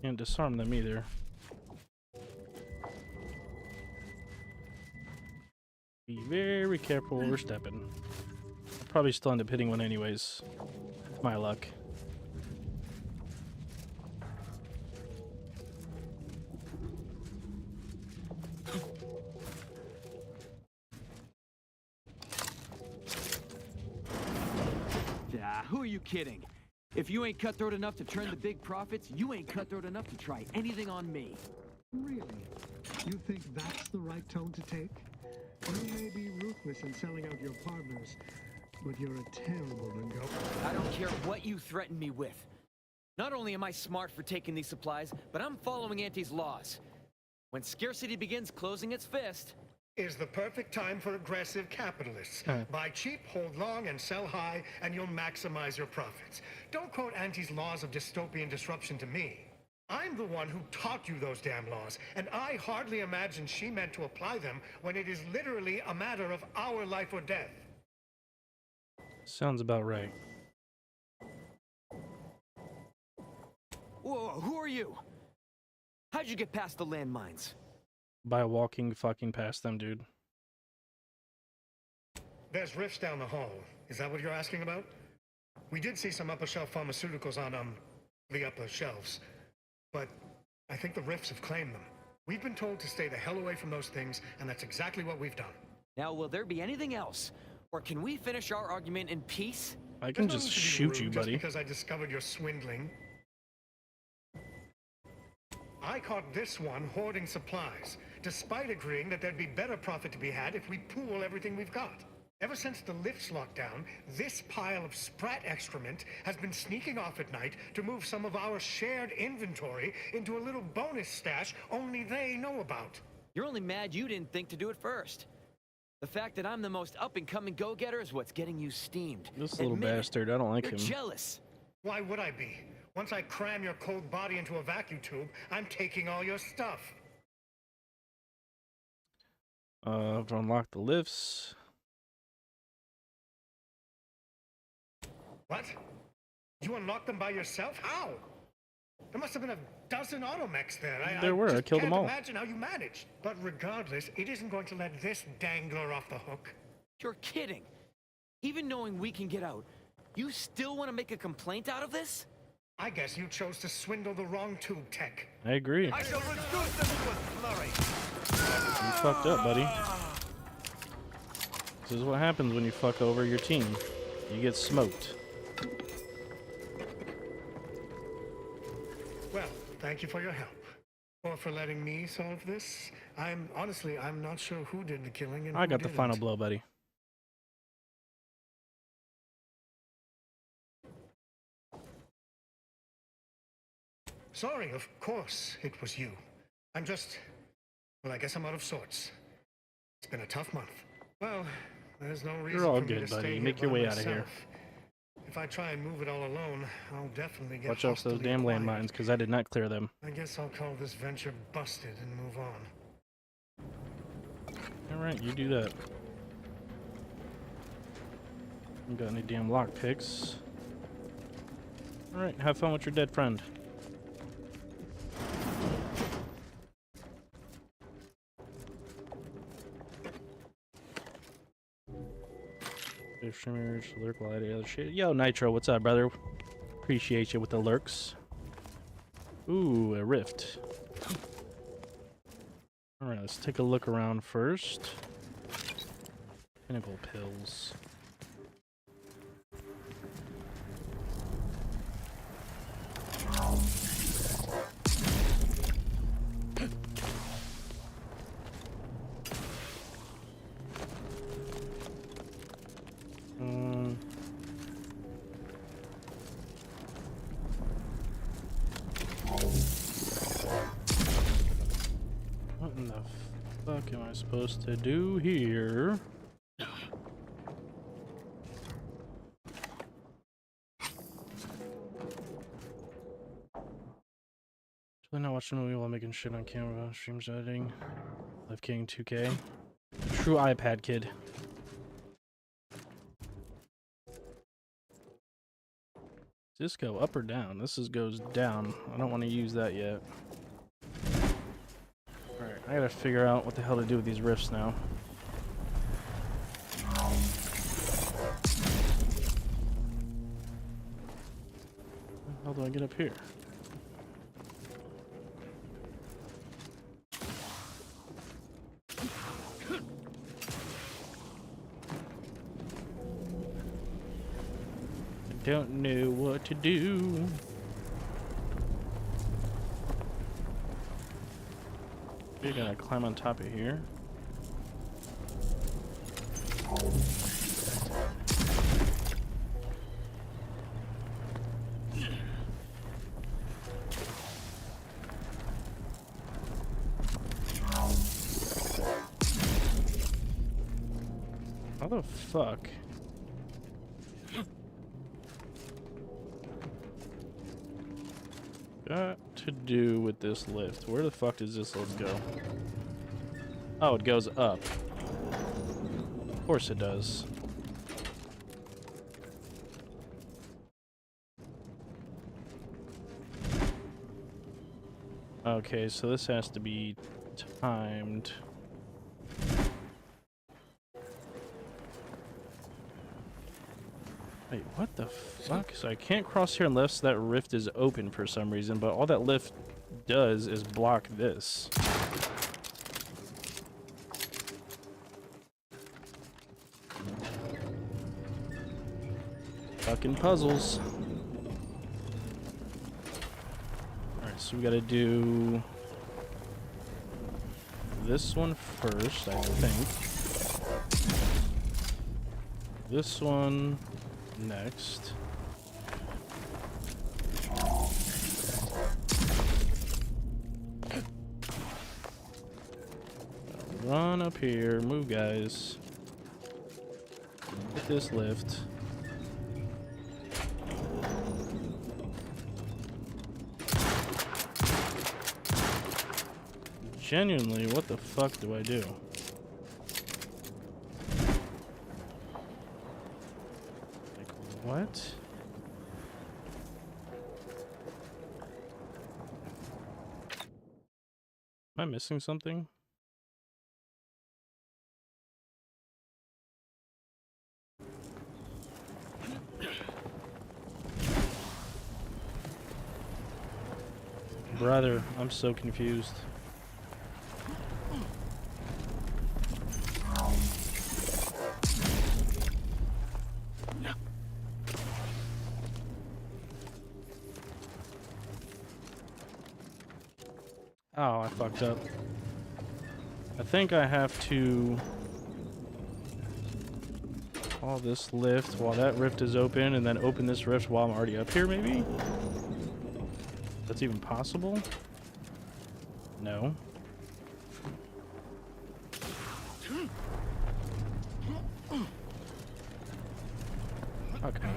Can't disarm them either. Be very careful where we're stepping. I'll probably still end up hitting one anyways. My luck. Who are you kidding? If you ain't cutthroat enough to turn the big profits, you ain't cutthroat enough to try anything on me. Really? You think that's the right tone to take? You may be ruthless in selling out your partners, but you're a terrible negotiator. I don't care what you threaten me with. Not only am I smart for taking these supplies, but I'm following Auntie's laws. When scarcity begins closing its fist... is the perfect time for aggressive capitalists. Buy cheap, hold long, and sell high, and you'll maximize your profits. Don't quote Auntie's laws of dystopian disruption to me. I'm the one who taught you those damn laws, and I hardly imagine she meant to apply them when it is literally a matter of our life or death. Sounds about right. Whoa, who are you? How'd you get past the landmines? By walking fucking past them, dude. There's rifts down the hall. Is that what you're asking about? We did see some upper shelf pharmaceuticals on, the upper shelves. But I think the rifts have claimed them. We've been told to stay the hell away from those things, and that's exactly what we've done. Now, will there be anything else? Or can we finish our argument in peace? I can just shoot you, buddy. Just because I discovered you're swindling. I caught this one hoarding supplies, despite agreeing that there'd be better profit to be had if we pool everything we've got. Ever since the lifts locked down, this pile of sprat excrement has been sneaking off at night to move some of our shared inventory into a little bonus stash only they know about. You're only mad you didn't think to do it first. The fact that I'm the most up-and-coming go-getter is what's getting you steamed. This little bastard, I don't like him. You're jealous. Why would I be? Once I cram your cold body into a vacuum tube, I'm taking all your stuff. I've unlocked the lifts. What? You unlocked them by yourself? How? There must have been a dozen automechs there. I killed them all. I can't imagine how you managed. But regardless, it isn't going to let this dangler off the hook. You're kidding. Even knowing we can get out, you still want to make a complaint out of this? I guess you chose to swindle the wrong tube tech. I agree. I shall reduce them to a flurry. You fucked up, buddy. This is what happens when you fuck over your team. You get smoked. Well, thank you for your help. Or for letting me solve this. I'm not sure who did the killing and I got the final blow, buddy. Sorry, of course it was you. Well, I guess I'm out of sorts. It's been a tough month. Well, there's no reason You're all for me good, to buddy. stay Make here your by way out of here. myself. If I try and move it all alone, I'll definitely get Watch out for those hostily damn acquired. landmines, because I did not clear them. I guess I'll call this venture busted and move on. Alright, you do that. You got any damn lockpicks? Alright, have fun with your dead friend. Streamers, lurk while I do other shit. Yo, Nitro, what's up, brother? Appreciate you with the lurks. Ooh, a rift. Alright, let's take a look around first. Pinnacle pills. What in the fuck am I supposed to do here? Should I not watch a movie while making shit on camera? Streams editing. Live King 2K. True iPad kid. Does this go up or down? This goes down. I don't want to use that yet. Alright, I gotta figure out what the hell to do with these rifts now. How do I get up here? I don't know what to do. We're gonna climb on top of here. How the fuck? Got to do with this lift. Where the fuck does this lift go? Oh, it goes up. Of course it does. Okay, so this has to be timed. Wait, what the fuck? So I can't cross here unless that rift is open for some reason, but all that lift does is block this. Fucking puzzles. Alright, so we gotta do this one first, I think. This one next. Run up here, move guys. Get this lift. Genuinely, what the fuck do I do? What? Am I missing something? Brother, I'm so confused. Oh, I fucked up. I think I have to call this lift while that rift is open and then open this rift while I'm already up here, maybe? That's even possible? No. Okay.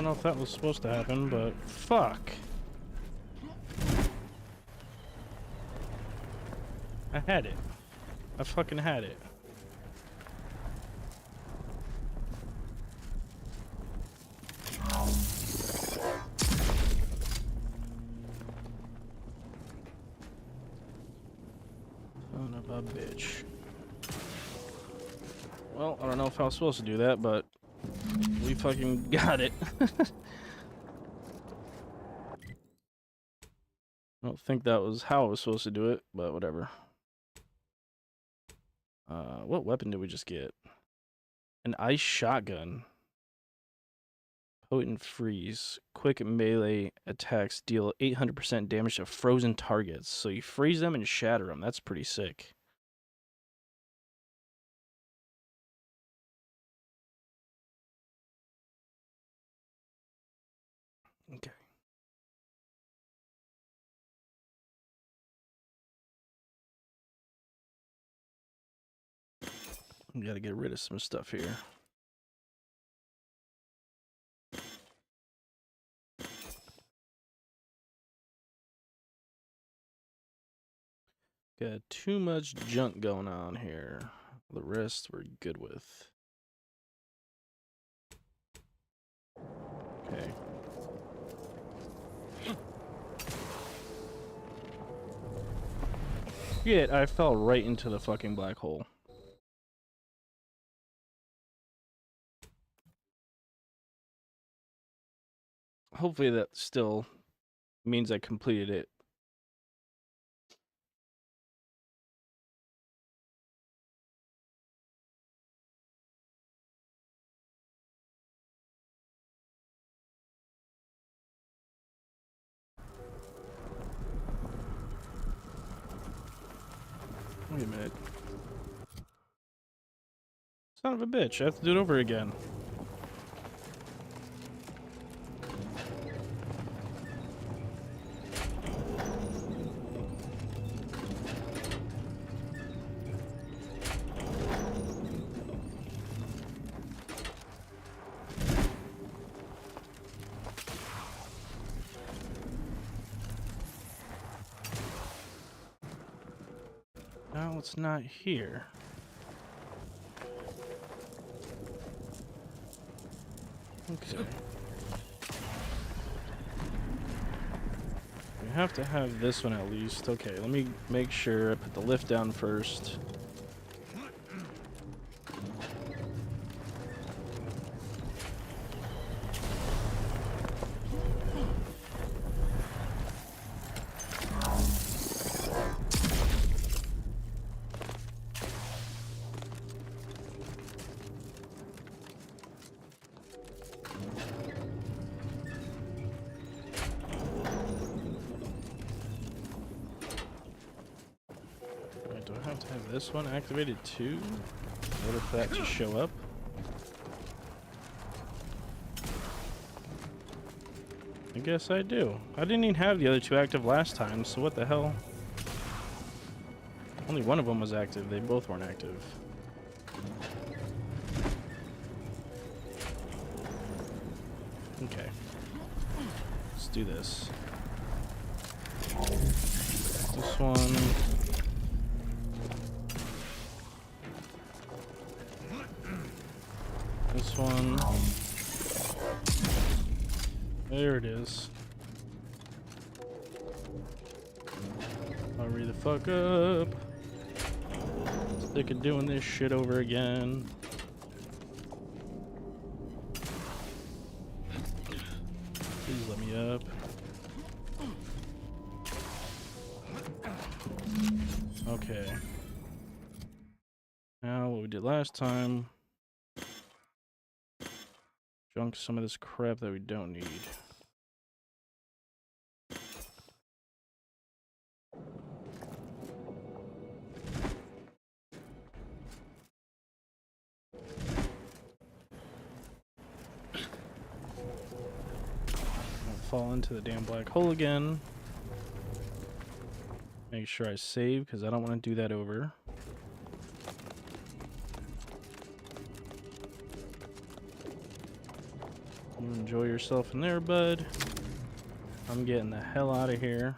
don't know if that was supposed to happen, but fuck. I had it. I fucking had it. Son of a bitch. Well, I don't know if I was supposed to do that, but we fucking got it. I don't think that was how I was supposed to do it, but whatever. What weapon did we just get? An ice shotgun. Potent freeze. Quick melee attacks deal 800% damage to frozen targets. So you freeze them and shatter them. That's pretty sick. Okay. We gotta get rid of some stuff here. Got too much junk going on here. The rest we're good with. Okay. Shit, I fell right into the fucking black hole. Hopefully that still means I completed it. Wait a minute. Son of a bitch, I have to do it over again. No, it's not here. Okay. We have to have this one at least. Okay, let me make sure I put the lift down first. This one activated too, in order for that to show up. I guess I do. I didn't even have the other two active last time, so what the hell? Only one of them was active, they both weren't active. Okay. Let's do this. This one. This one. There it is. Hurry the fuck up. Sick of doing this shit over again. Please let me up. Okay. Now what we did last time. Junk some of this crap that we don't need. I'll fall into the damn black hole again. Make sure I save because I don't want to do that over. You enjoy yourself in there, bud. I'm getting the hell out of here.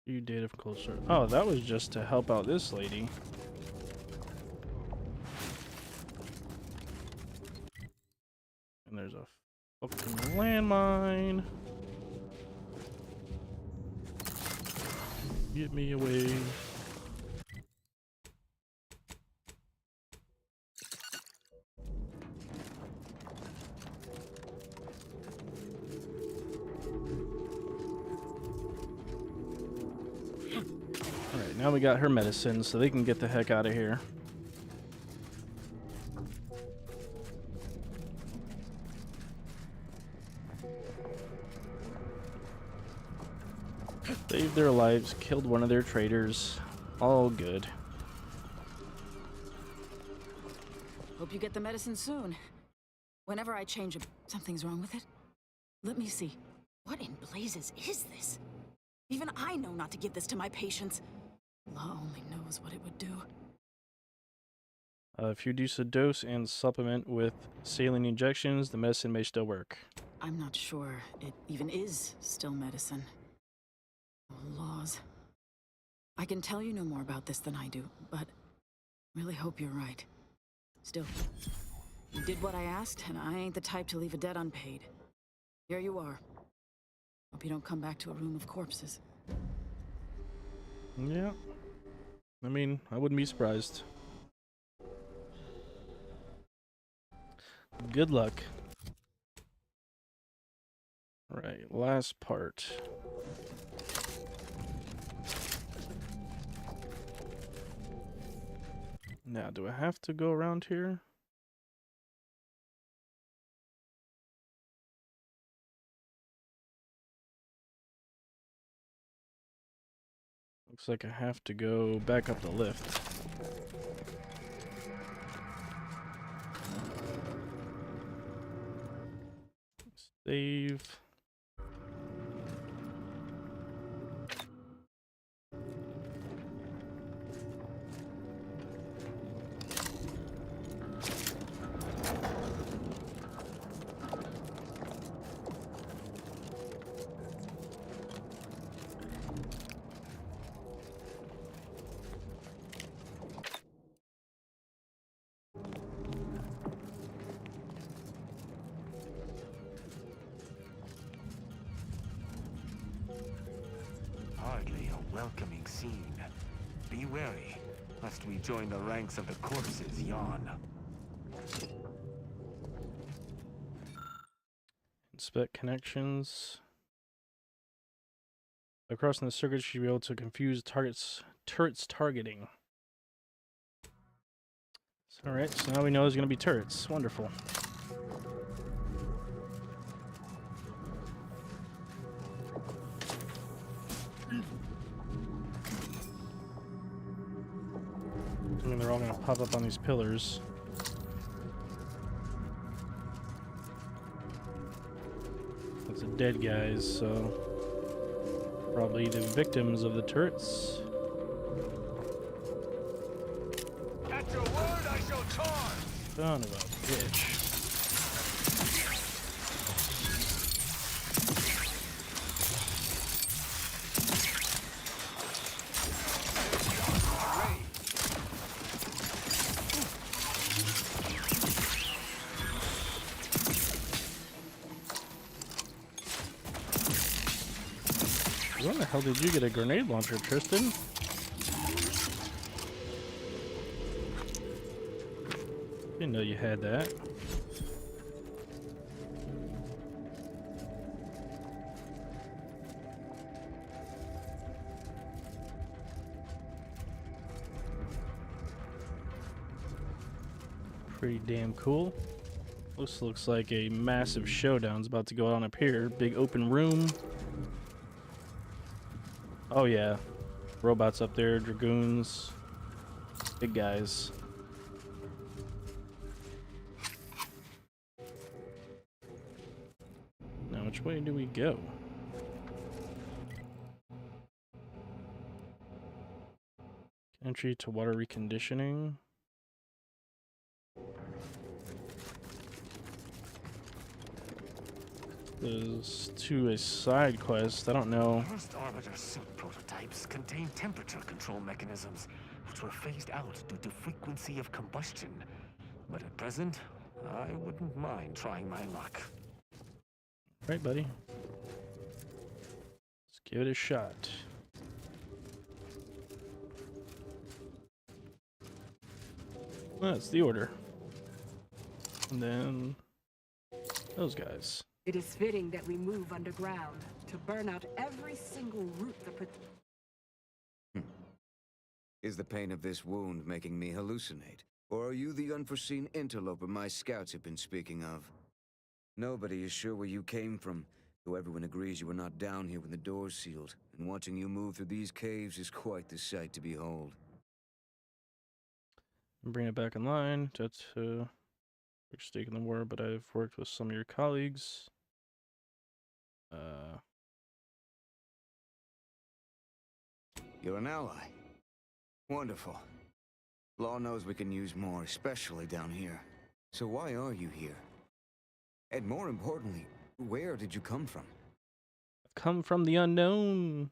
You data from cold start. Oh, that was just to help out this lady. And there's a fucking landmine. Get me away. Alright, now we got her medicine, so they can get the heck out of here. Saved their lives, killed one of their traders. All good. Hope you get the medicine soon. Whenever I change it, something's wrong with it. Let me see. What in blazes is this? Even I know not to give this to my patients. Law only knows what it would do. If you reduce the dose and supplement with saline injections, the medicine may still work. I'm not sure it even is still medicine. Oh, laws. I can tell you no more about this than I do, but really hope you're right. Still, you did what I asked, and I ain't the type to leave a debt unpaid. Here you are. Hope you don't come back to a room of corpses. Yeah. I mean, I wouldn't be surprised. Good luck. Right, last part. Now, do I have to go around here? Looks like I have to go back up the lift. Save. Hardly a welcoming scene. Be wary, lest we join the ranks of the corpses yawn. Inspect connections. Across the circuit, you should be able to confuse turrets targeting. Alright, so now we know there's going to be turrets. Wonderful. I mean, they're all going to pop up on these pillars. Lots of dead guys, so probably the victims of the turrets. At your word, I shall charge! Son of a bitch. Where the hell did you get a grenade launcher, Tristan? Didn't know you had that. Pretty damn cool. This looks like a massive showdown's about to go on up here. Big open room. Oh yeah, robots up there, dragoons, big guys. Now, which way do we go? Entry to water reconditioning. This to a side quest. I don't know. First Arbiter suit prototypes contain temperature control mechanisms, which were phased out due to frequency of combustion. But at present, I wouldn't mind trying my luck. Right, buddy. Let's give it a shot. That's the order. And then those guys. It is fitting that we move underground to burn out every single route that Is the pain of this wound making me hallucinate? Or are you the unforeseen interloper my scouts have been speaking of? Nobody is sure where you came from, though everyone agrees you were not down here when the doors sealed, and watching you move through these caves is quite the sight to behold. Bring it back online. That's stake in the war, but I've worked with some of your colleagues. You're an ally. Wonderful. Law knows we can use more, especially down here. So why are you here? And more importantly, where did you come from? I've come from the unknown.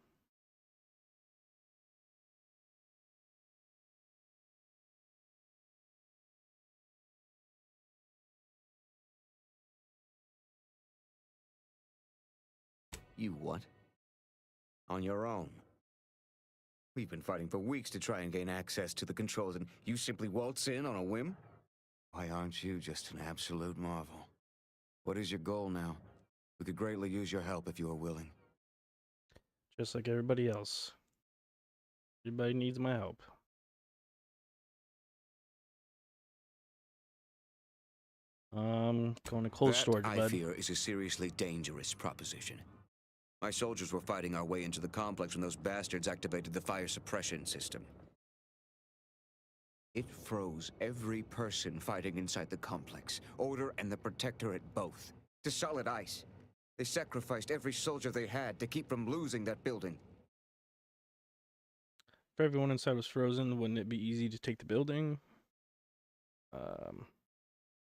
You what? On your own. We've been fighting for weeks to try and gain access to the controls, and you simply waltz in on a whim? Why aren't you just an absolute marvel? What is your goal now? We could greatly use your help if you are willing. Just like everybody else. Everybody needs my help. Going to cold storage, I bud. fear is a seriously dangerous proposition. My soldiers were fighting our way into the complex when those bastards activated the fire suppression system. It froze every person fighting inside the complex, Order and the Protectorate both, to solid ice. They sacrificed every soldier they had to keep from losing that building. If everyone inside was frozen, wouldn't it be easy to take the building?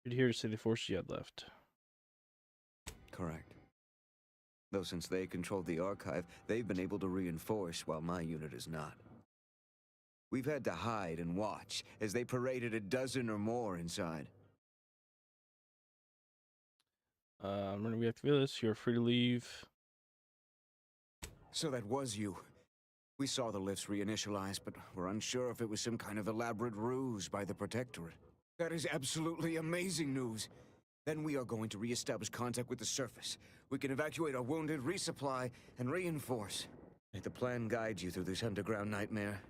You'd hear to say the force you had left. Correct. Though since they controlled the archive, they've been able to reinforce while my unit is not. We've had to hide and watch as they paraded a dozen or more inside. I'm going to reactivate this. You're free to leave. So that was you. We saw the lifts reinitialize, but we're unsure if it was some kind of elaborate ruse by the Protectorate. That is absolutely amazing news. Then we are going to re-establish contact with the surface. We can evacuate our wounded, resupply, and reinforce. May the plan guide you through this underground nightmare.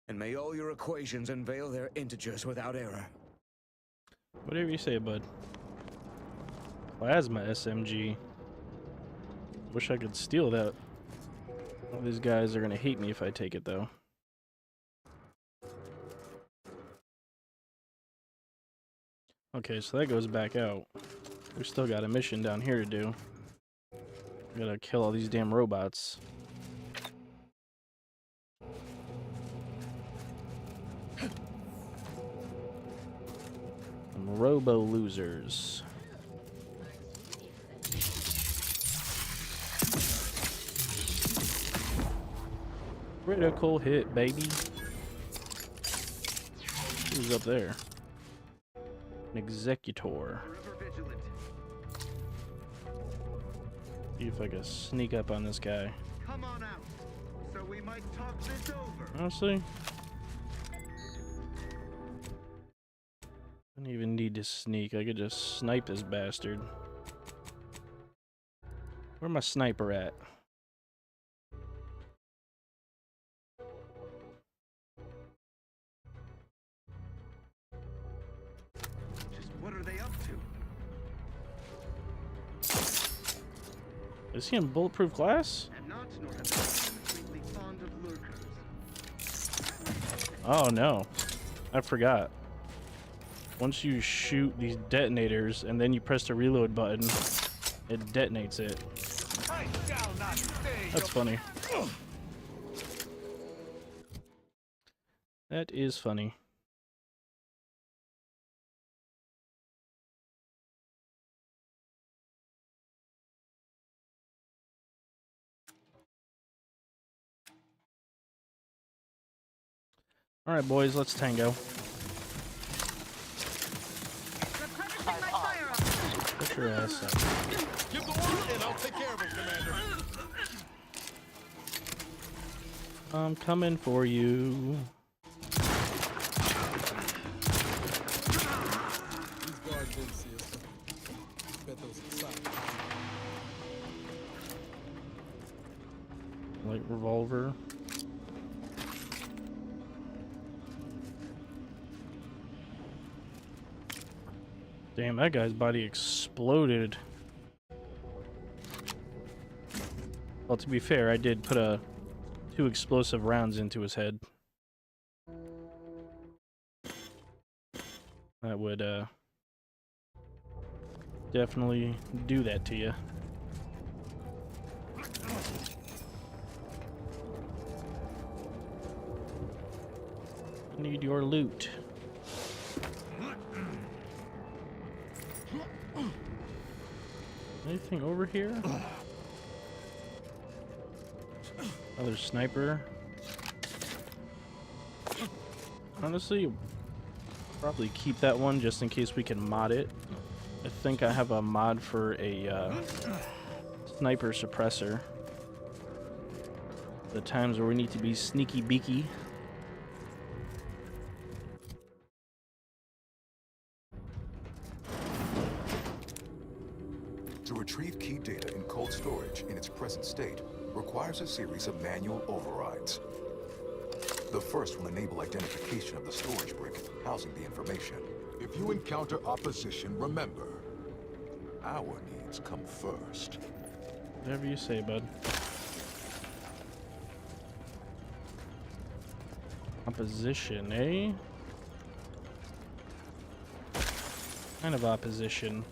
And may all your equations unveil their integers without error. Whatever you say, bud. Plasma SMG. Wish I could steal that. All these guys are gonna hate me if I take it, though. Okay, so that goes back out. We still got a mission down here to do. We gotta kill all these damn robots. Some robo losers. Critical hit, baby. Who's up there? An executor. See if I can sneak up on this guy. Come on out, so we might talk this over. Honestly, I don't even need to sneak. I could just snipe this bastard. Where my sniper at? Just what are they up to? Is he in bulletproof glass? And not nor have been completely fond of lurkers. Oh no, I forgot. Once you shoot these detonators and then you press the reload button, it detonates it. That's funny. That is funny. All right, boys, let's tango. Put your ass up. Give the word and I'll take care of him, Commander. I'm coming for you. These guards didn't see us. Bet those inside. Light revolver. Damn, that guy's body exploded. Well, to be fair, I did put 2 explosive rounds into his head. That would definitely do that to you. I need your loot. Anything over here? Another sniper. Honestly, probably keep that one just in case we can mod it. I think I have a mod for a sniper suppressor. The times where we need to be sneaky beaky. To retrieve key data in cold storage in its present state requires a series of manual overrides. The first will enable identification of the storage brick housing the information. If you encounter opposition, remember, our needs come first. Whatever you say, bud. Opposition, eh? Kind of opposition.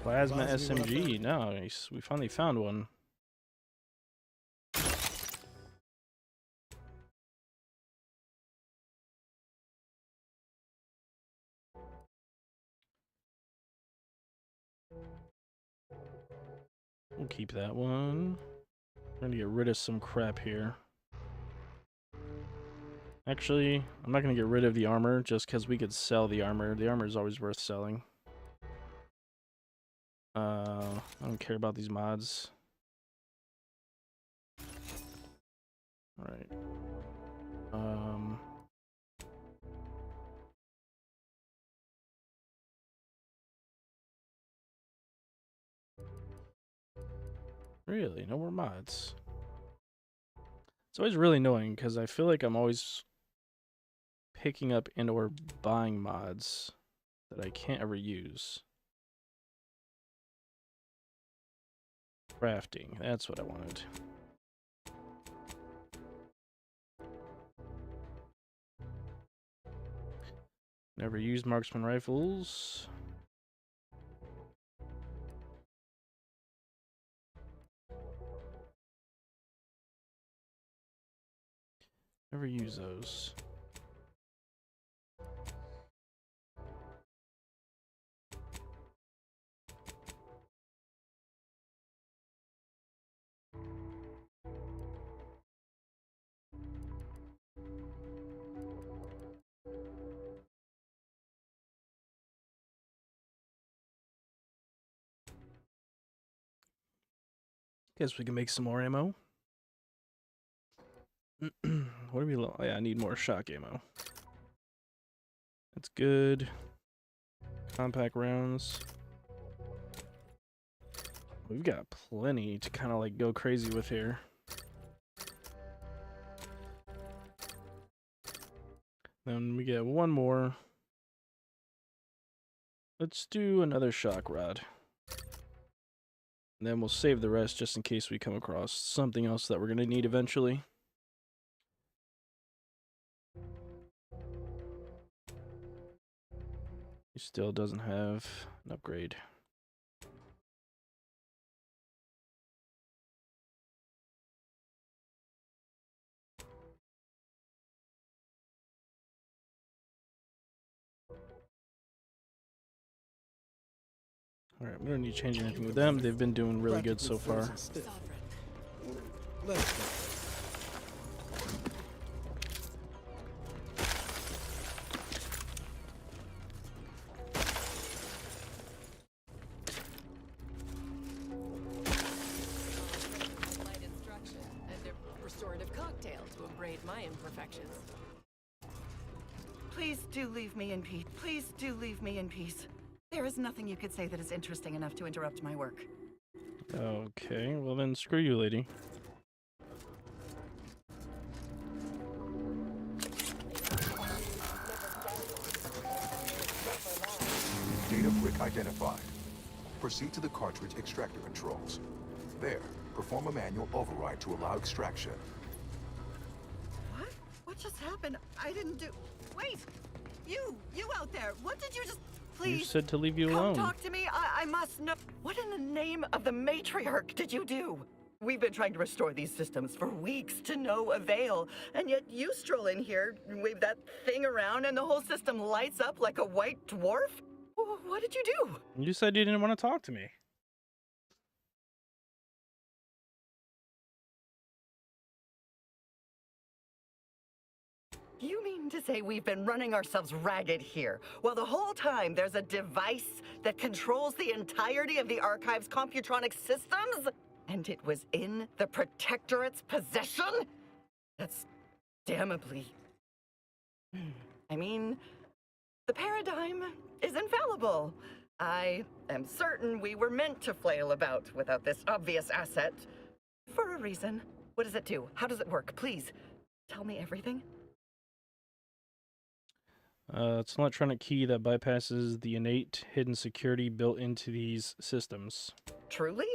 Plasma SMG. Nice. We finally found one. We'll keep that one. I'm gonna get rid of some crap here. Actually, I'm not gonna get rid of the armor just because we could sell the armor. The armor is always worth selling. I don't care about these mods. Alright. Really? No more mods. It's always really annoying because I feel like I'm always picking up and or buying mods that I can't ever use. Crafting, that's what I wanted. Never used marksman rifles. Never use those. Guess we can make some more ammo. What do we low? Oh, yeah, I need more shock ammo. That's good. Compact rounds. We've got plenty to kind of like go crazy with here. Then we get one more. Let's do another shock rod. And then we'll save the rest just in case we come across something else that we're going to need eventually. He still doesn't have an upgrade. Alright, we don't need to change anything with them. They've been doing really good so far. Let us go. Restorative cocktail to abrade my imperfections. Please do leave me in peace. Please do leave me in peace. There is nothing you could say that is interesting enough to interrupt my work. Okay, well then screw you, lady. Data brick identified. Proceed to the cartridge extractor controls. There, perform a manual override to allow extraction. What? What just happened? I didn't do... Wait! You out there! What did you just... Please, You said to leave you come alone. talk to me. I must know. What in the name of the matriarch did you do? We've been trying to restore these systems for weeks to no avail, and yet you stroll in here, wave that thing around, and the whole system lights up like a white dwarf? What did you do? You said you didn't want to talk to me. You mean to say we've been running ourselves ragged here, while the whole time there's a device that controls the entirety of the Archive's computronic systems? And it was in the Protectorate's possession? That's damnably... I mean, the paradigm is infallible. I am certain we were meant to flail about without this obvious asset. For a reason. What does it do? How does it work? Please, tell me everything. It's an electronic key that bypasses the innate hidden security built into these systems. Truly?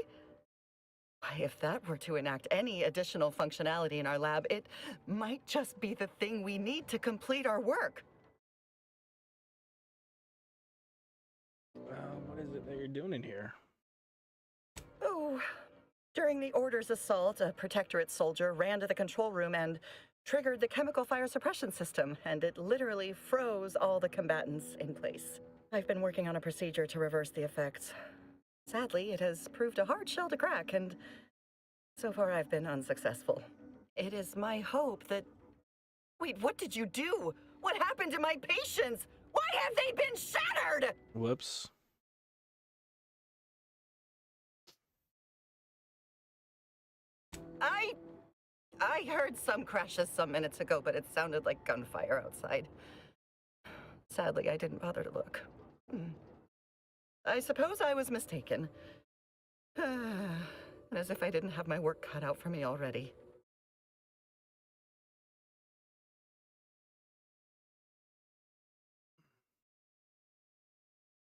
Why, if that were to enact any additional functionality in our lab, it might just be the thing we need to complete our work. What is it that you're doing in here? Oh, during the Order's assault, a Protectorate soldier ran to the control room and triggered the chemical fire suppression system, and it literally froze all the combatants in place. I've been working on a procedure to reverse the effects. Sadly, it has proved a hard shell to crack, and so far I've been unsuccessful. It is my hope that... Wait, what did you do? What happened to my patients? Why have they been shattered? Whoops. I heard some crashes some minutes ago, but it sounded like gunfire outside. Sadly, I didn't bother to look. I suppose I was mistaken. As if I didn't have my work cut out for me already.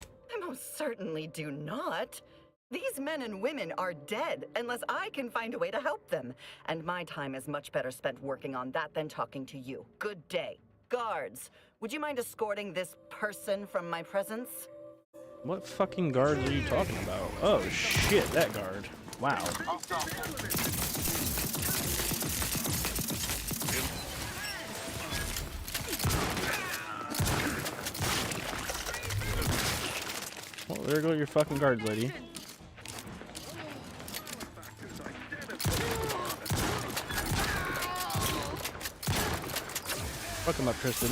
I most certainly do not. These men and women are dead unless I can find a way to help them. And my time is much better spent working on that than talking to you. Good day. Guards, would you mind escorting this person from my presence? What fucking guards are you talking about? Oh shit, that guard. Wow. Well, there go your fucking guards, lady. Fuck him up, Tristan.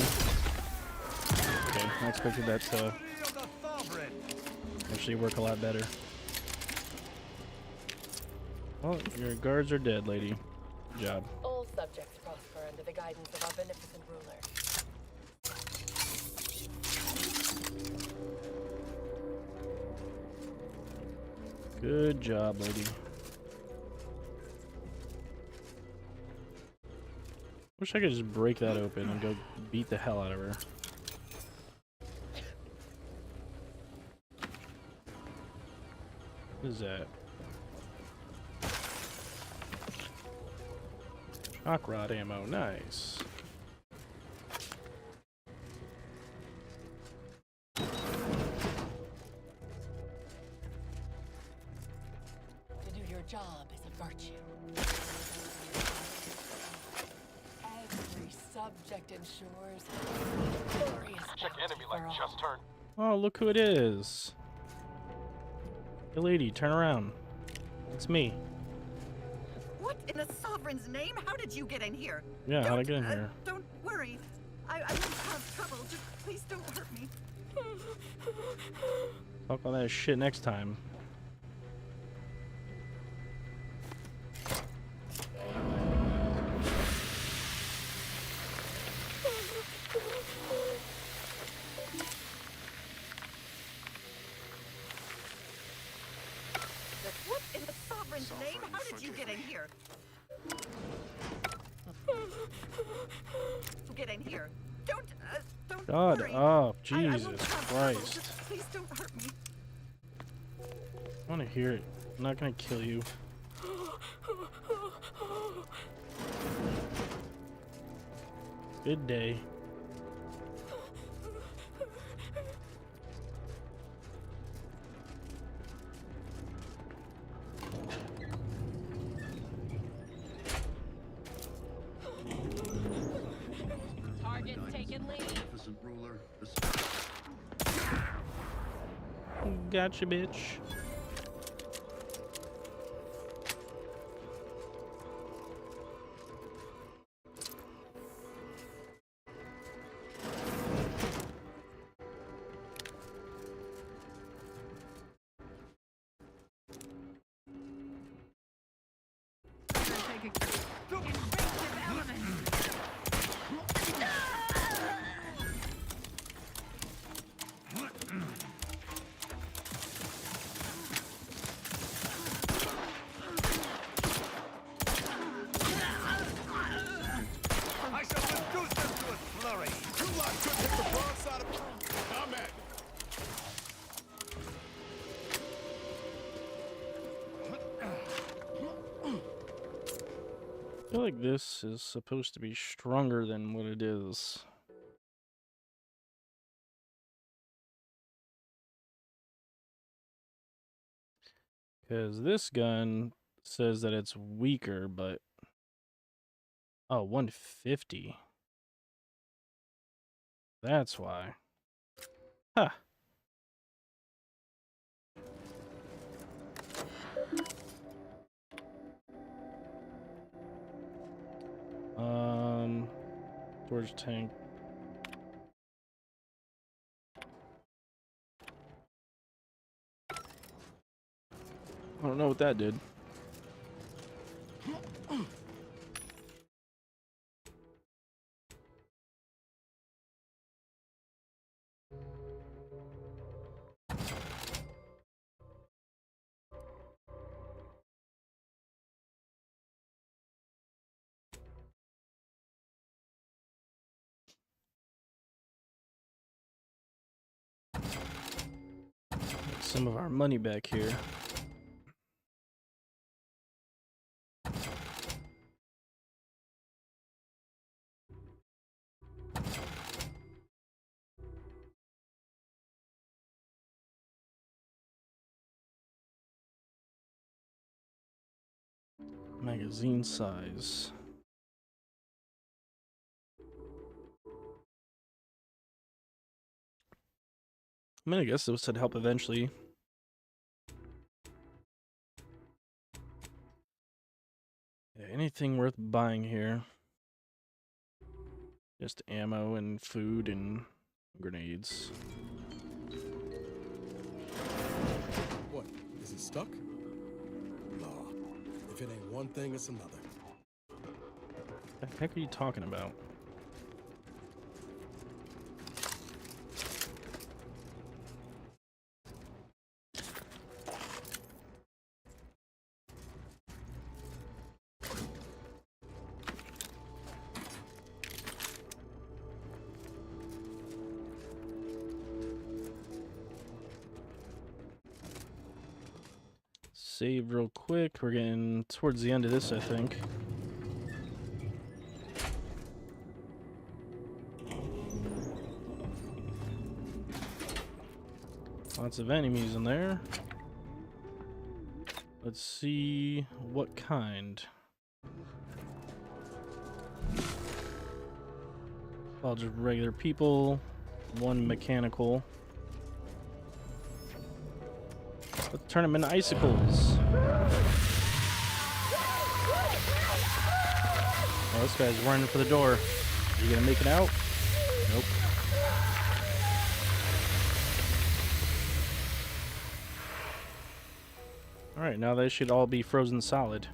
Okay, I expected that to actually work a lot better. Well, your guards are dead, lady. Good job. All subjects prosper under the guidance of our beneficent ruler. Good job, lady. Wish I could just break that open and go beat the hell out of her. What is that? Shock rod ammo, nice. To do your job is a virtue. Every subject ensures glorious. Check enemy light just turned. Oh, look who it is. Hey lady, turn around. It's me. What in the Sovereign's name? How did you get in here? Yeah, how'd I get in here? Don't worry. I won't cause trouble. Just please don't hurt me. Talk all that shit next time. What in the Sovereign's name? How did you get in here? Get in here. Don't God worry. up, I won't Jesus cause trouble. Christ. Just please don't hurt me. I want to hear it. I'm not gonna kill you. Good day. Target's taking lead. Gotcha, bitch. I shall reduce them to a flurry. You lot could hit the broadside of... Amen. I feel like this is supposed to be stronger than what it is. Because this gun says that it's weaker, but... Oh, 150. That's why. Huh. Storage tank. I don't know what that did. Some of our money back here. Magazine size. I mean, I guess this would help eventually. Yeah, anything worth buying here? Just ammo and food and grenades. What? Is he stuck? No. If it ain't one thing, it's another. What the heck are you talking about? Save real quick. We're getting towards the end of this, I think. Lots of enemies in there. Let's see what kind. All just regular people. One mechanical. Let's turn them into icicles. Oh, this guy's running for the door. Are you gonna make it out? Nope. Alright, now they should all be frozen solid.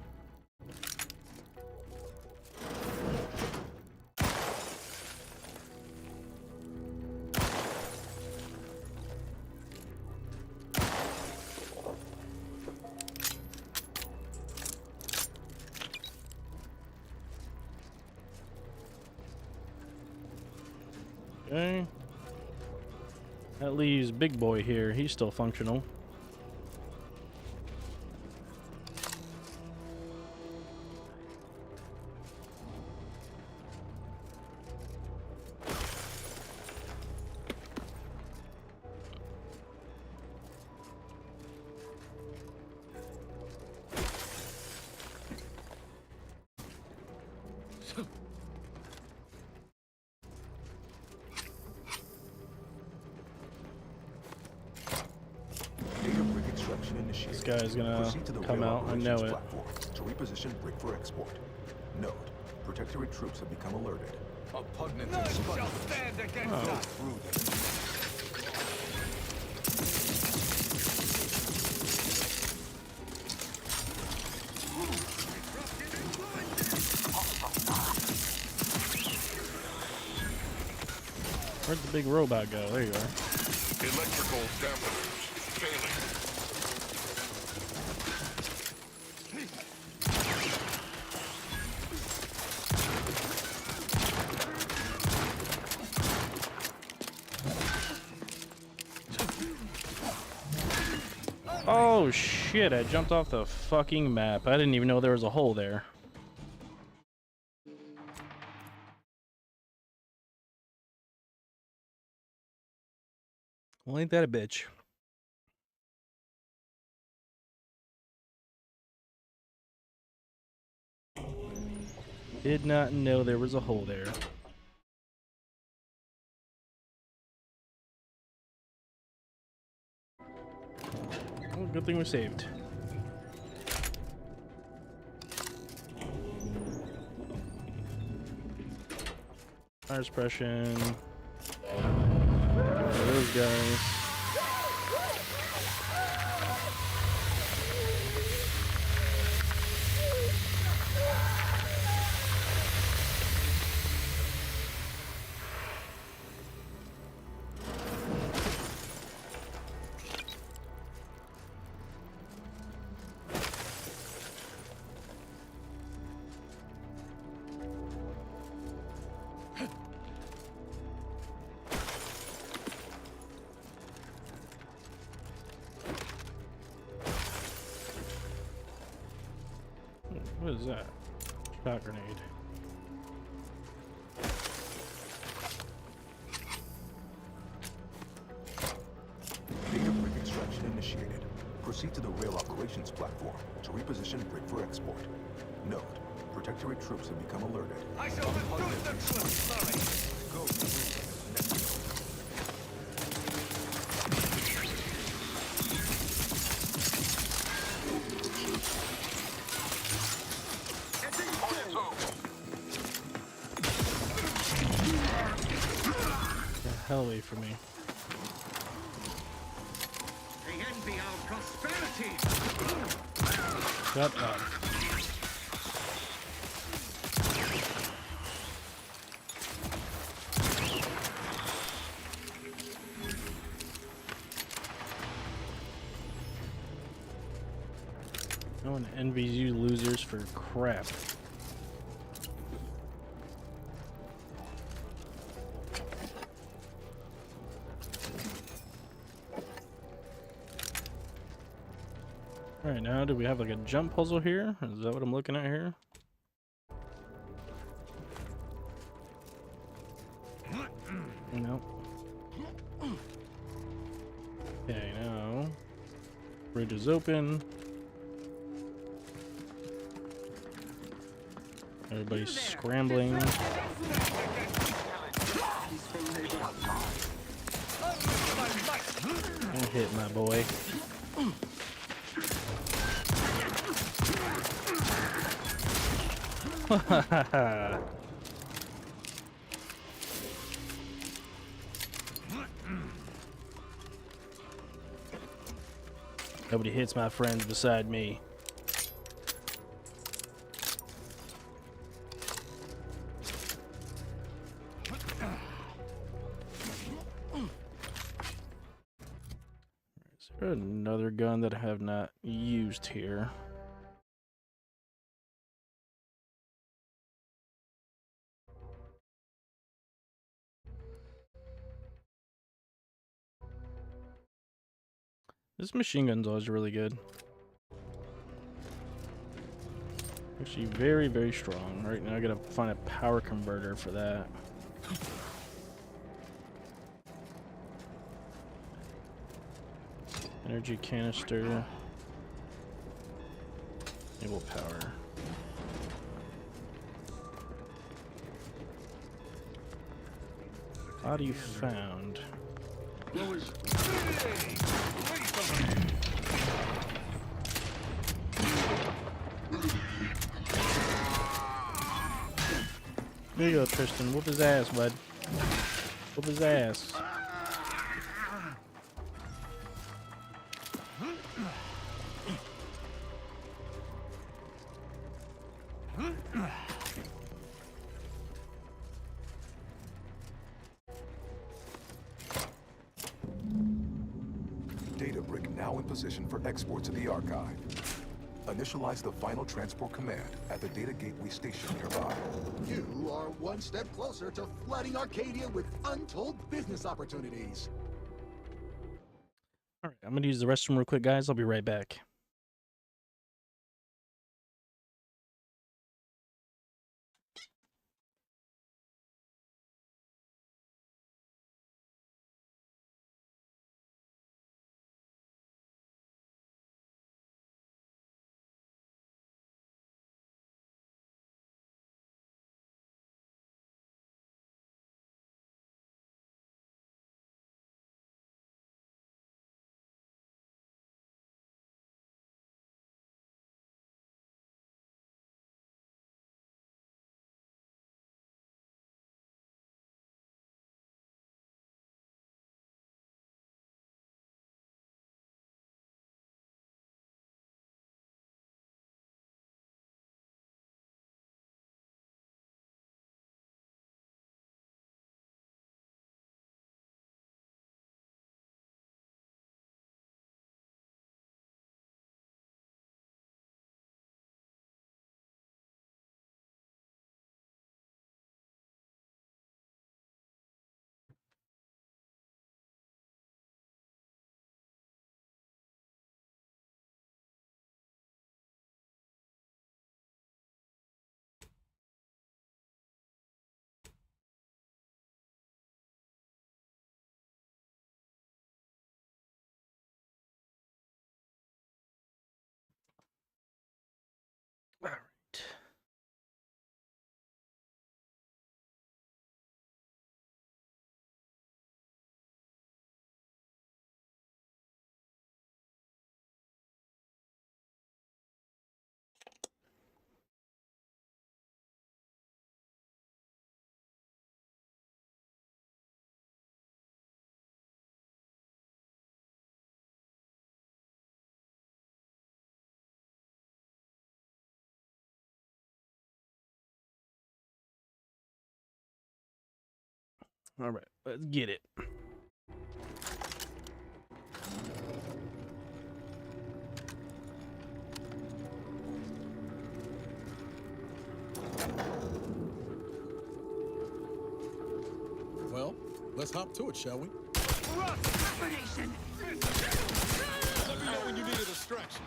Okay. That leaves Big Boy here. He's still functional. This guy's gonna come out, I know it. To reposition brick for export. Note, Protectorate troops have become alerted. A pugnant None shall stand against us. Where'd the big robot go? There you are. Electrical dampeners failing. Oh shit, I jumped off the fucking map. I didn't even know there was a hole there. Well, ain't that a bitch? Did not know there was a hole there. Well, good thing we saved. Fire suppression. Those guys. What is that? Shot grenade. Data brick extraction initiated. Proceed to the rail operations platform to reposition brick for export. Note, Protectorate troops have become alerted. I shall reduce them to a slurry. Go. Hell away from me. They envy our prosperity. Shut up. No one envies you losers for crap. Alright, now do we have like a jump puzzle here? Is that what I'm looking at here? No. Okay, now. Bridge is open. Everybody's scrambling. Don't hit my boy. Nobody hits my friends beside me. Is there another gun that I have not used here? This machine gun's always really good. Actually, very, very strong. Right now, I gotta find a power converter for that. Energy canister. Enable power. Body found. There you go, Tristan. Whoop his ass, bud. Whoop his ass. Data brick now in position for export to the archive. Initialize the final transport command at the data gateway station nearby. You are one step closer to flooding Arcadia with untold business opportunities. All right, I'm gonna use the restroom real quick, guys. I'll be right back. All right. All right, let's get it. Well, let's hop to it, shall we? Let me know when you need a distraction.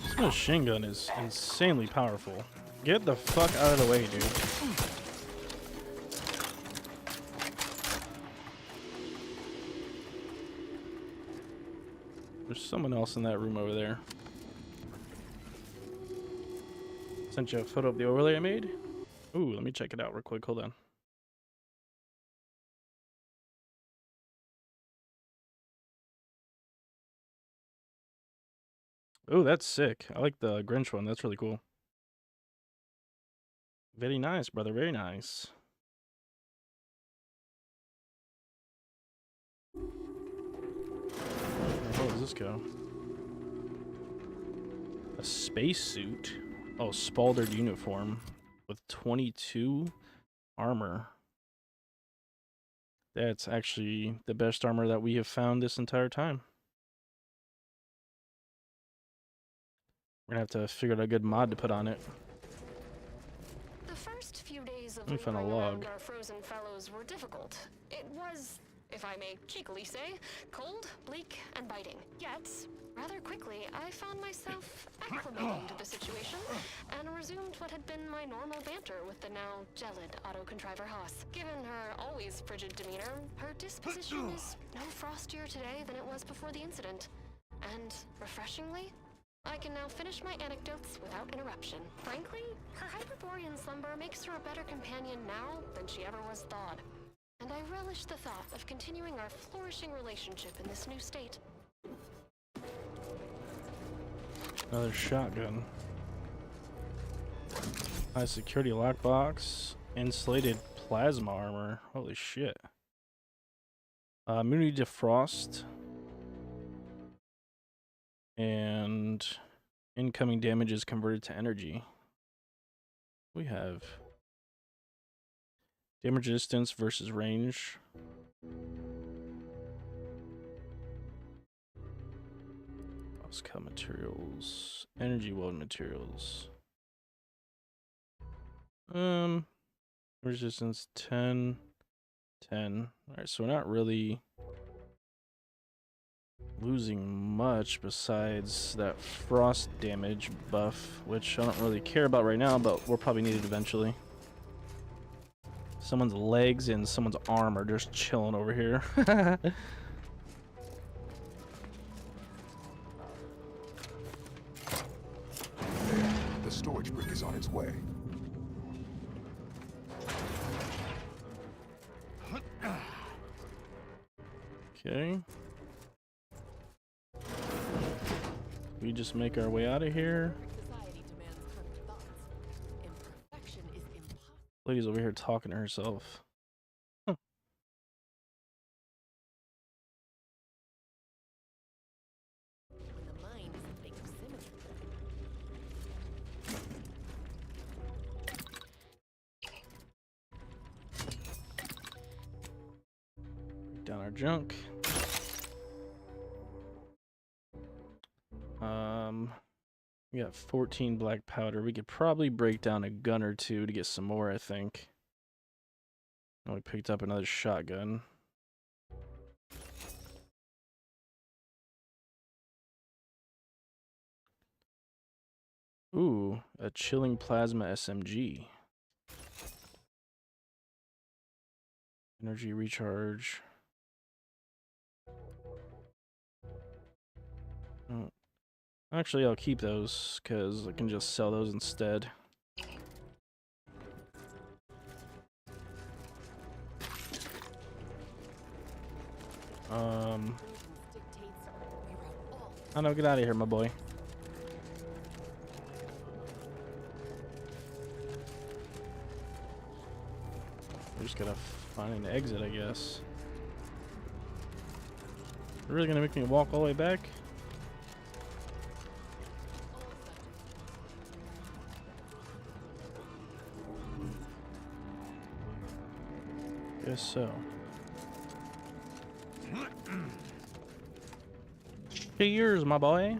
This machine gun is insanely powerful. Get the fuck out of the way, dude. There's someone else in that room over there. Sent you a photo of the overlay I made. Ooh, let me check it out real quick. Hold on. Oh, that's sick. I like the Grinch one. That's really cool. Very nice, brother. Very nice. Where does this go? A spacesuit. Oh, spaldered uniform with 22 armor. That's actually the best armor that we have found this entire time. We're gonna have to figure out a good mod to put on it. The first few days of Let me find a lingering log. around our frozen fellows were difficult. It was, if I may cheekily say, cold, bleak, and biting. Yet, rather quickly, I found myself acclimating to the situation and resumed what had been my normal banter with the now gelid auto-contriver Haas. Given her always frigid demeanor, her disposition is no frostier today than it was before the incident. And, refreshingly, I can now finish my anecdotes without interruption. Frankly, her Hyperborean slumber makes her a better companion now than she ever was thawed. And I relish the thought of continuing our flourishing relationship in this new state. Another shotgun. High security lockbox. Insulated plasma armor. Holy shit. Immunity to frost. And incoming damage is converted to energy. We have damage distance versus range. Cut materials, energy weld materials. Resistance 10, 10. All right, so we're not really losing much besides that frost damage buff, which I don't really care about right now, but we'll probably need it eventually. Someone's legs and someone's arm are just chilling over here. The storage brick is on its way. Okay. We just make our way out of here. Lady's over here talking to herself. Huh. Down our junk. We got 14 black powder. We could probably break down a gun or two to get some more, I think. Oh, we picked up another shotgun. Ooh, a chilling plasma SMG. Energy recharge. Oh. Actually, I'll keep those because I can just sell those instead. I know, get out of here, my boy. We just gotta find an exit, I guess. You're really gonna make me walk all the way back? Guess so. Cheers, my boy.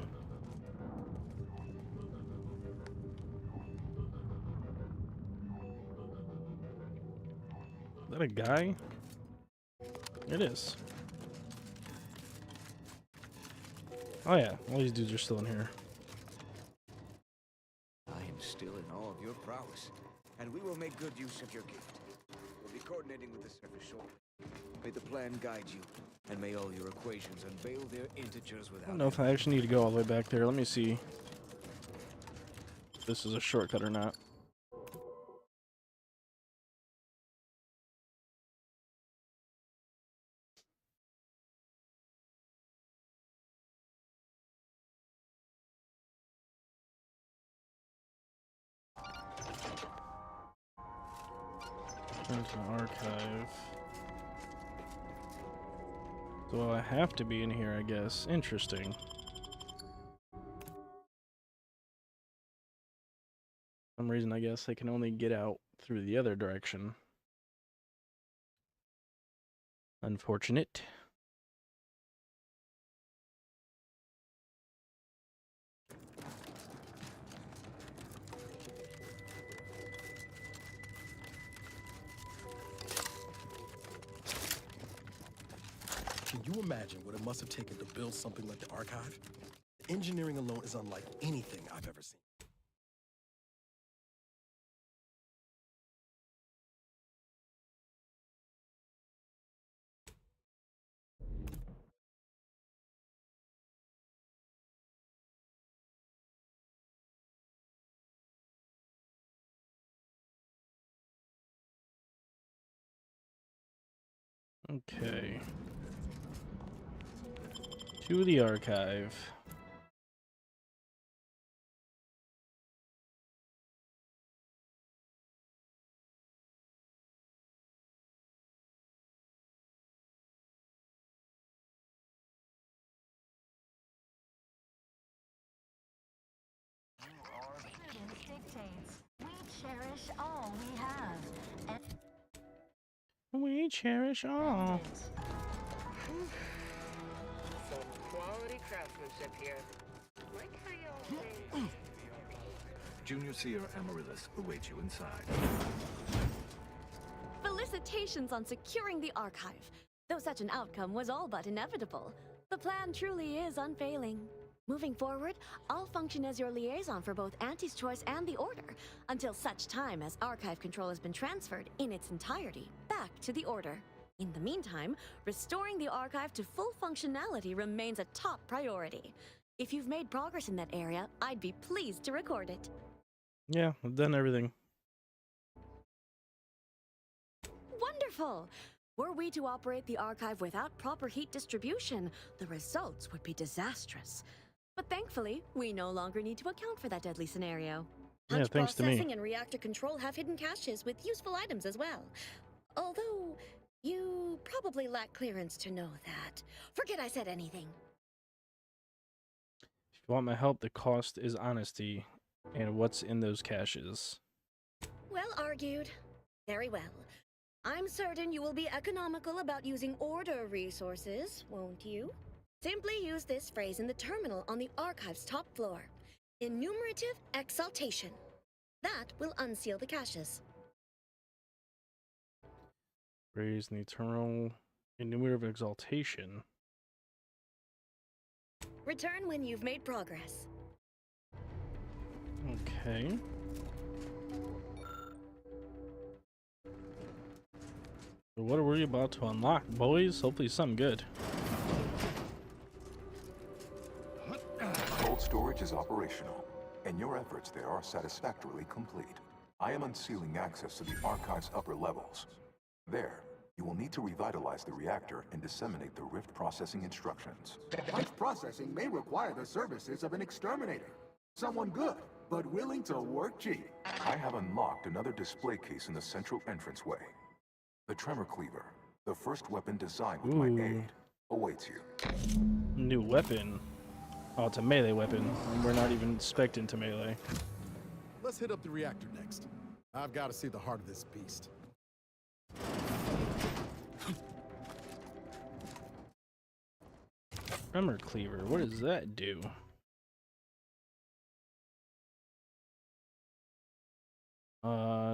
Is that a guy? It is. Oh yeah, all these dudes are still in here. I am still in awe of your prowess, and we will make good use of your gift. We'll be coordinating with the surface shortly. May the plan guide you, and may all your equations unveil their integers without... I don't know if I actually need to go all the way back there. Let me see if this is a shortcut or not. Return to the archive. So I have to be in here, I guess. Interesting. For some reason, I guess I can only get out through the other direction. Unfortunate. Can you imagine what it must have taken to build something like the Archive? The engineering alone is unlike anything I've ever seen. Okay. To the archive. Prudence dictates. We cherish all we have. And We cherish all. Some quality craftsmanship here. Like how y'all Junior Seer Amaryllis awaits you inside. Felicitations on securing the archive. Though such an outcome was all but inevitable, the plan truly is unfailing. Moving forward, I'll function as your liaison for both Auntie's Choice and the Order, until such time as archive control has been transferred in its entirety back to the Order. In the meantime, restoring the archive to full functionality remains a top priority. If you've made progress in that area, I'd be pleased to record it. Yeah, I've done everything. Wonderful! Were we to operate the archive without proper heat distribution, the results would be disastrous. But thankfully, we no longer need to account for that deadly scenario. Yeah, Punch thanks to me. processing and reactor control have hidden caches with useful items as well. Although, you probably lack clearance to know that. Forget I said anything. If you want my help, the cost is honesty and what's in those caches. Well argued. Very well. I'm certain you will be economical about using Order resources, won't you? Simply use this phrase in the terminal on the archive's top floor. Enumerative exaltation. That will unseal the caches. Raise the eternal enumerative exaltation. Return when you've made progress. Okay. So what are we about to unlock, boys? Hopefully something good. Cold storage is operational, and your efforts there are satisfactorily complete. I am unsealing access to the archive's upper levels. There, you will need to revitalize the reactor and disseminate the rift processing instructions. Punch processing may require the services of an exterminator. Someone good, but willing to work cheap. I have unlocked another display case in the central entranceway. The Tremor Cleaver, the first weapon designed with my aid, awaits you. New weapon. Oh, it's a melee weapon. And we're not even expecting to melee. Let's hit up the reactor next. I've got to see the heart of this beast. Tremor Cleaver, what does that do?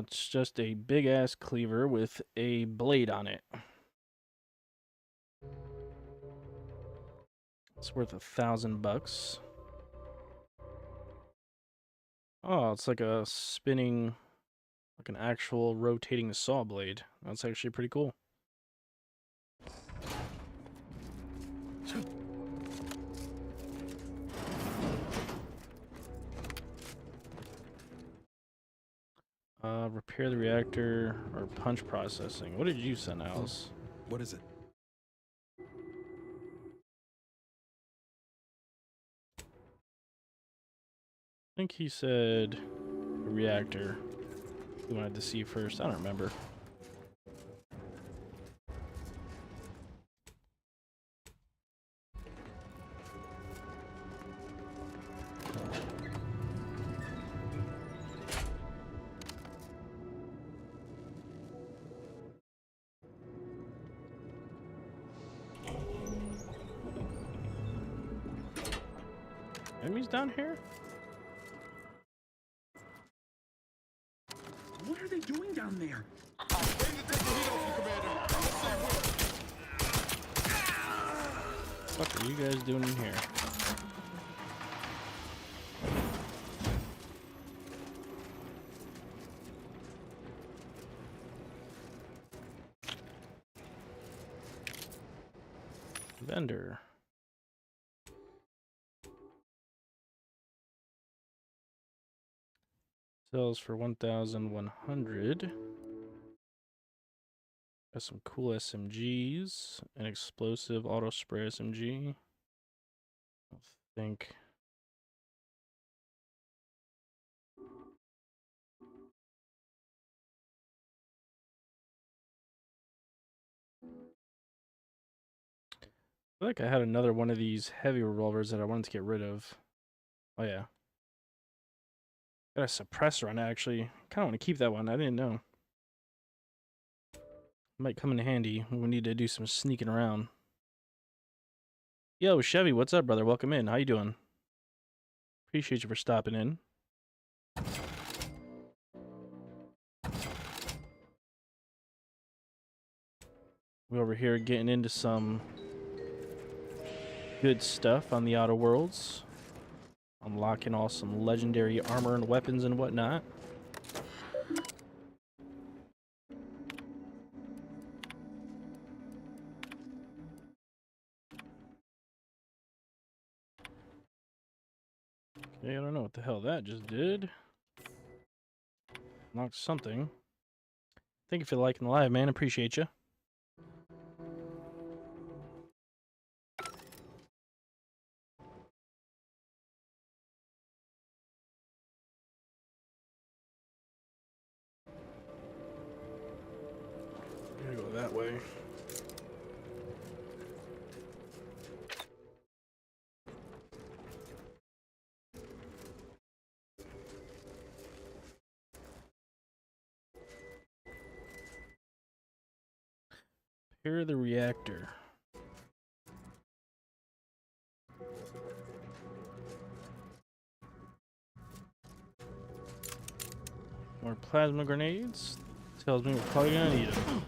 It's just a big ass cleaver with a blade on it. It's worth $1,000. Oh, it's like a spinning, like an actual rotating saw blade. That's actually pretty cool. Repair the reactor or punch processing. What did you send, Alice? What is it? I think he said reactor. We wanted to see first. I don't remember. Enemies down here? What are they doing down there? What are you guys doing in here? Vendor. Sells for 1,100. Got some cool SMGs, an explosive auto spray SMG. I think. I feel like I had another one of these heavy revolvers that I wanted to get rid of. Oh yeah. Got a suppressor on it actually. Kinda want to keep that one. I didn't know. Might come in handy when we need to do some sneaking around. Yo, Chevy, what's up, brother? Welcome in. How you doing? Appreciate you for stopping in. We're over here getting into some good stuff on the Outer Worlds. Unlocking all some legendary armor and weapons and whatnot. Okay, I don't know what the hell that just did. Unlocked something. Thank you for liking the live, man. Appreciate you. Go that way. Repair the reactor. More plasma grenades. Tells me we're probably gonna need them.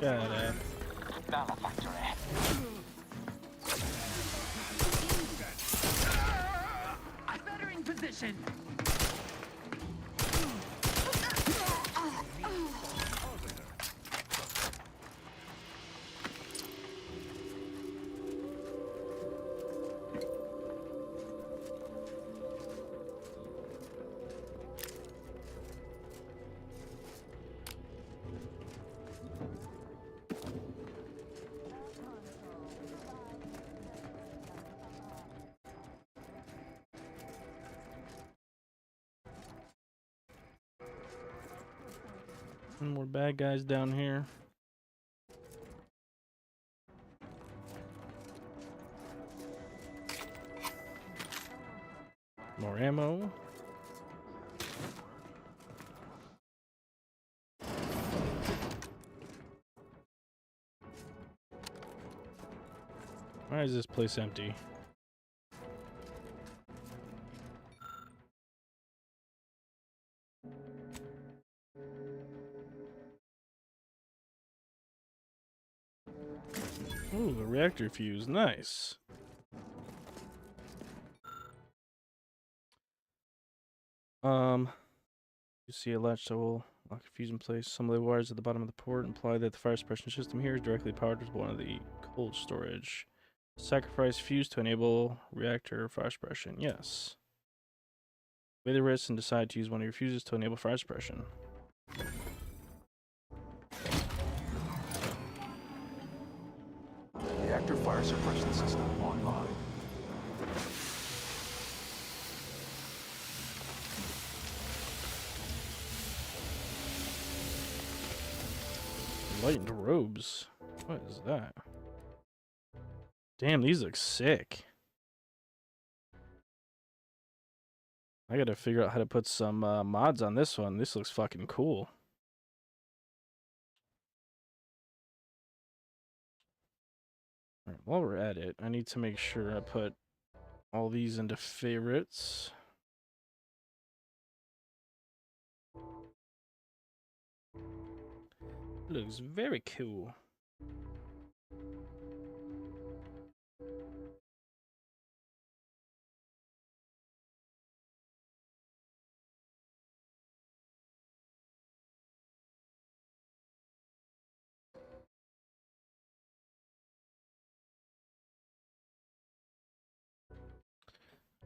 Got it. Bettering position. More bad guys down here. More ammo. Why is this place empty? Ooh, the reactor fuse. Nice. You see a latch that will lock a fuse in place. Some of the wires at the bottom of the port imply that the fire suppression system here is directly powered with one of the cold storage. Sacrifice fuse to enable reactor fire suppression. Yes. Weigh the risks and decide to use one of your fuses to enable fire suppression. Reactor fire suppression system online. Enlightened robes. What is that? Damn, these look sick. I gotta figure out how to put some mods on this one. This looks fucking cool. Alright, while we're at it, I need to make sure I put all these into favorites. Looks very cool.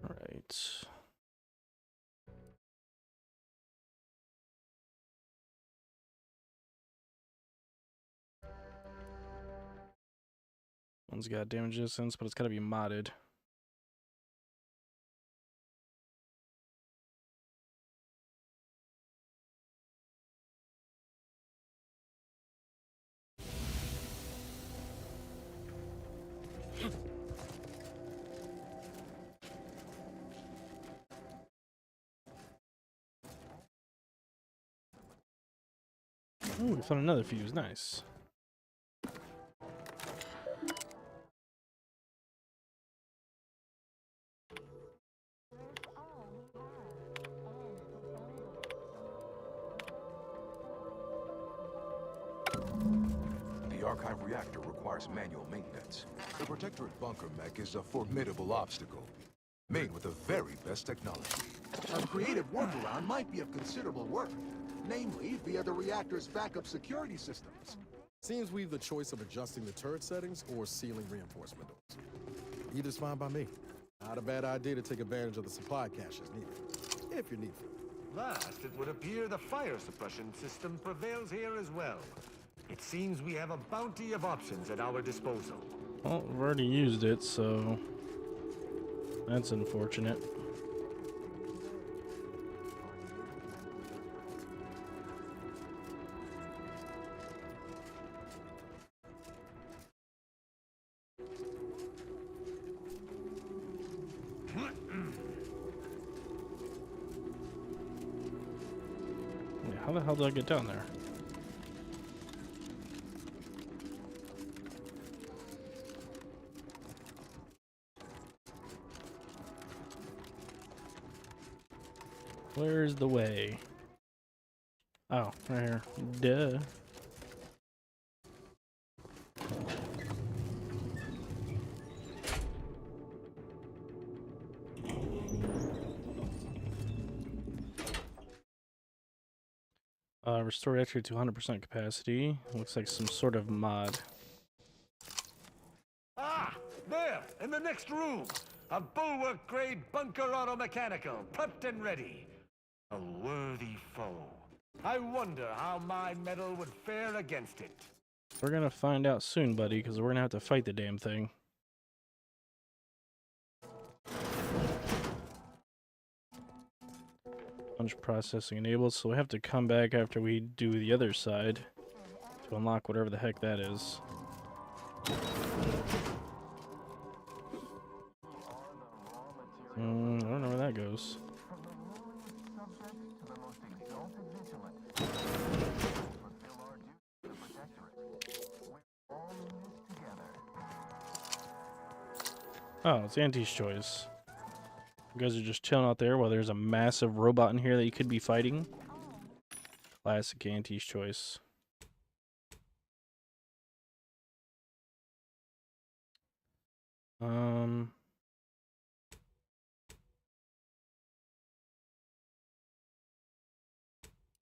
All right. One's got damage distance, but it's gotta be modded. Ooh, we found another fuse. Nice. The Archive reactor requires manual maintenance. The Protectorate bunker mech is a formidable obstacle, made with the very best technology. A creative workaround might be of considerable work, namely via the reactor's backup security systems. Seems we've the choice of adjusting the turret settings or sealing reinforcement doors. Either's fine by me. Not a bad idea to take advantage of the supply caches needed, if you're needful. Last, it would appear the fire suppression system prevails here as well. It seems we have a bounty of options at our disposal. Well, we've already used it, so that's unfortunate. How the hell did I get down there? Where's the way? Oh, right here. Duh. Restore reactor to 100% capacity. Looks like some sort of mod. Ah! There! In the next room! A bulwark-grade bunker automechanical, prepped and ready. A worthy foe. I wonder how my metal would fare against it. We're gonna find out soon, buddy, because we're gonna have to fight the damn thing. Punch processing enabled, so we have to come back after we do the other side to unlock whatever the heck that is. I don't know where that goes. Oh, it's Auntie's choice. You guys are just chilling out there while there's a massive robot in here that you could be fighting. Classic Auntie's choice. I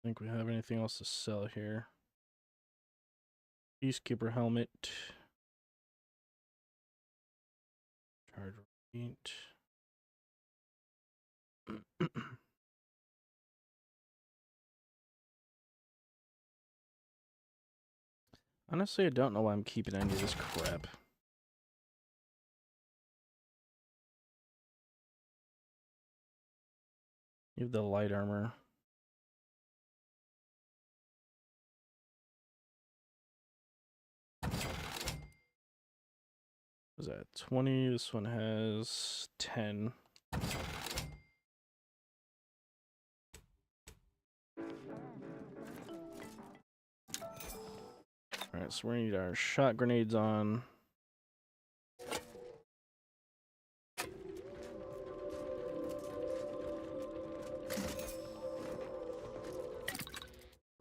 think we have anything else to sell here. Peacekeeper helmet. Charge rate. Honestly, I don't know why I'm keeping any of this crap. You have the light armor. What is that? 20. This one has 10. Alright, so we need our shot grenades on.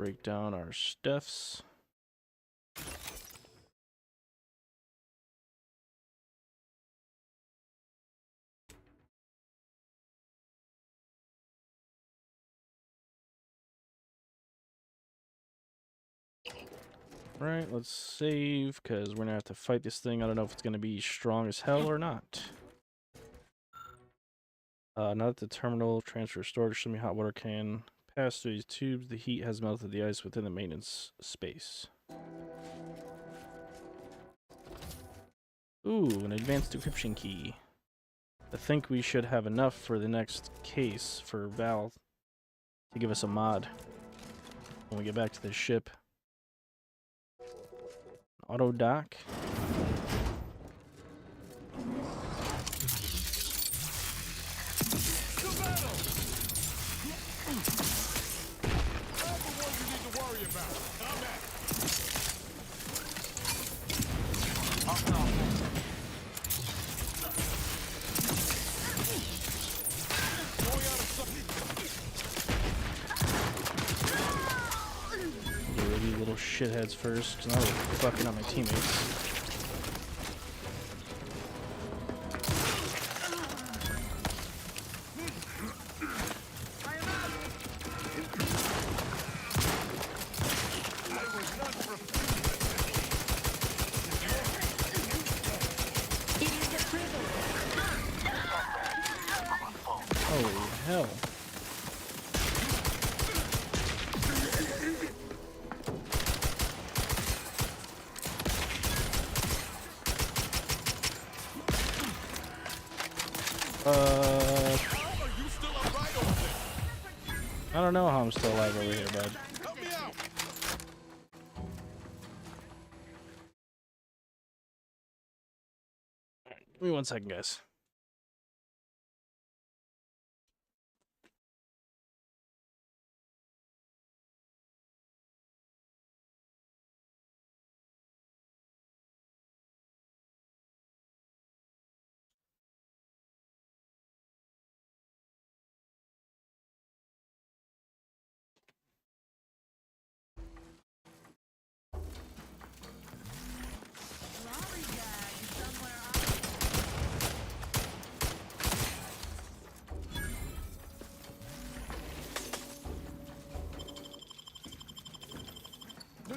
break down our stuffs. Right, let's save, because we're going to have to fight this thing. I don't know if it's going to be strong as hell or not. Now that the terminal transfer storage, show me hot water can pass through these tubes. The heat has melted the ice within the maintenance space. Ooh, an advanced decryption key. I think we should have enough for the next case for Val to give us a mod when we get back to the ship. Auto dock. Little shitheads first, because now they're fucking on my teammates. Holy hell. I don't know how I'm still alive over here, bud. Give me 1 second, guys.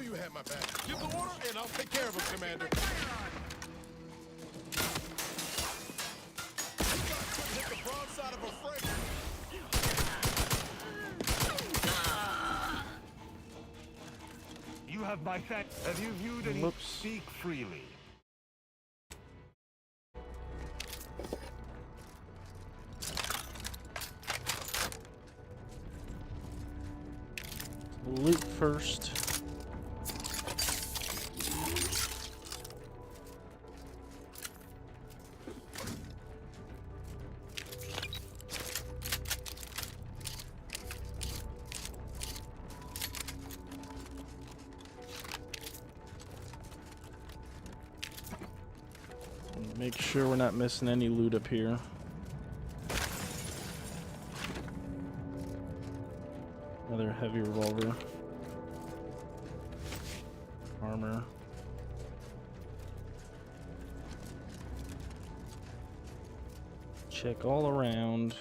You have my back. Give the order, and I'll take care of him, Commander. Hit the broadside of a frame. You have my thanks. Have you viewed any? Speak freely. Loot first. Make sure we're not missing any loot up here. Another heavy revolver. Armor. Check all around.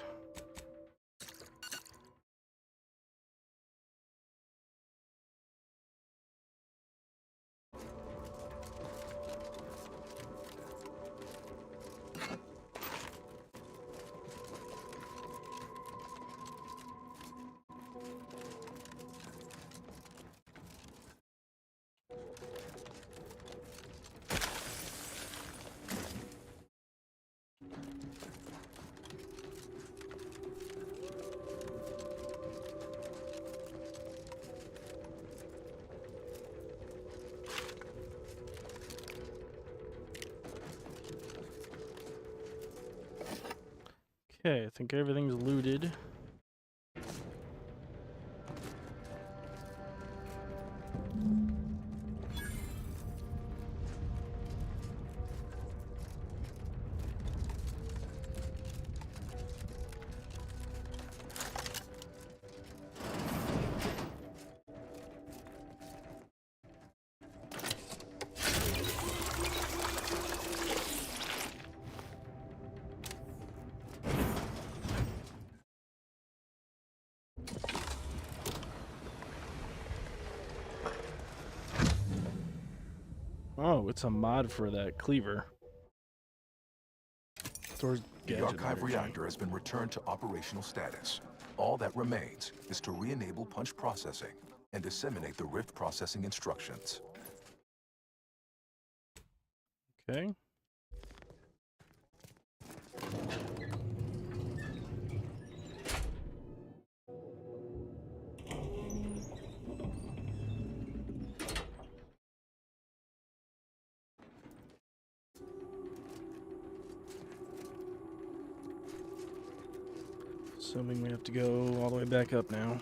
Okay, I think everything's looted. Oh, it's a mod for that cleaver. Thor's The gadget archive energy. reactor has been returned to operational status. All that remains is to re-enable punch processing and disseminate the Rift processing instructions. Okay. Assuming we have to go all the way back up now.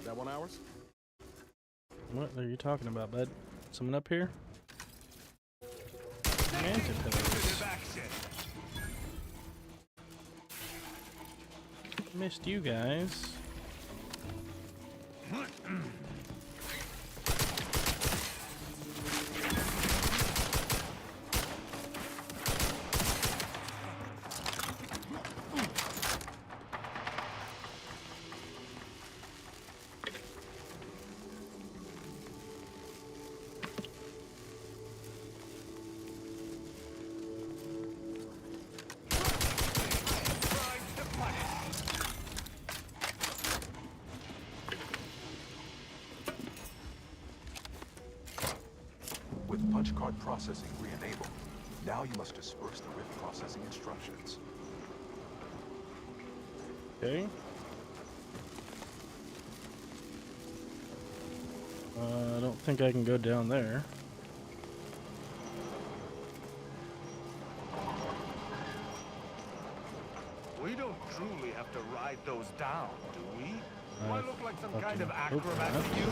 That 1 hours? What are you talking about, bud? Someone up here? Mantipillars. Missed you guys. With punch card processing re-enabled, now you must disperse the Rift processing instructions. Okay. I don't think I can go down there. We don't truly have to ride those down, do we? Do I look like some fucking kind of hope acrobat not. to you?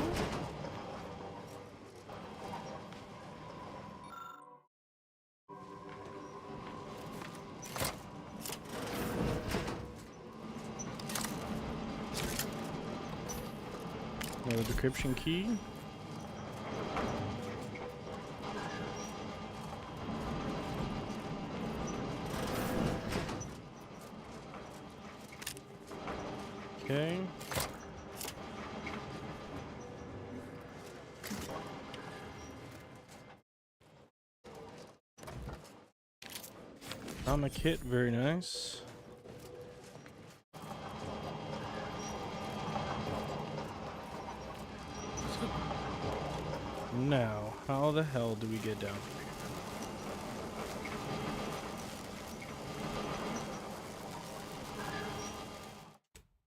Another decryption key. Okay. Atomic kit, very nice. Now, how the hell do we get down?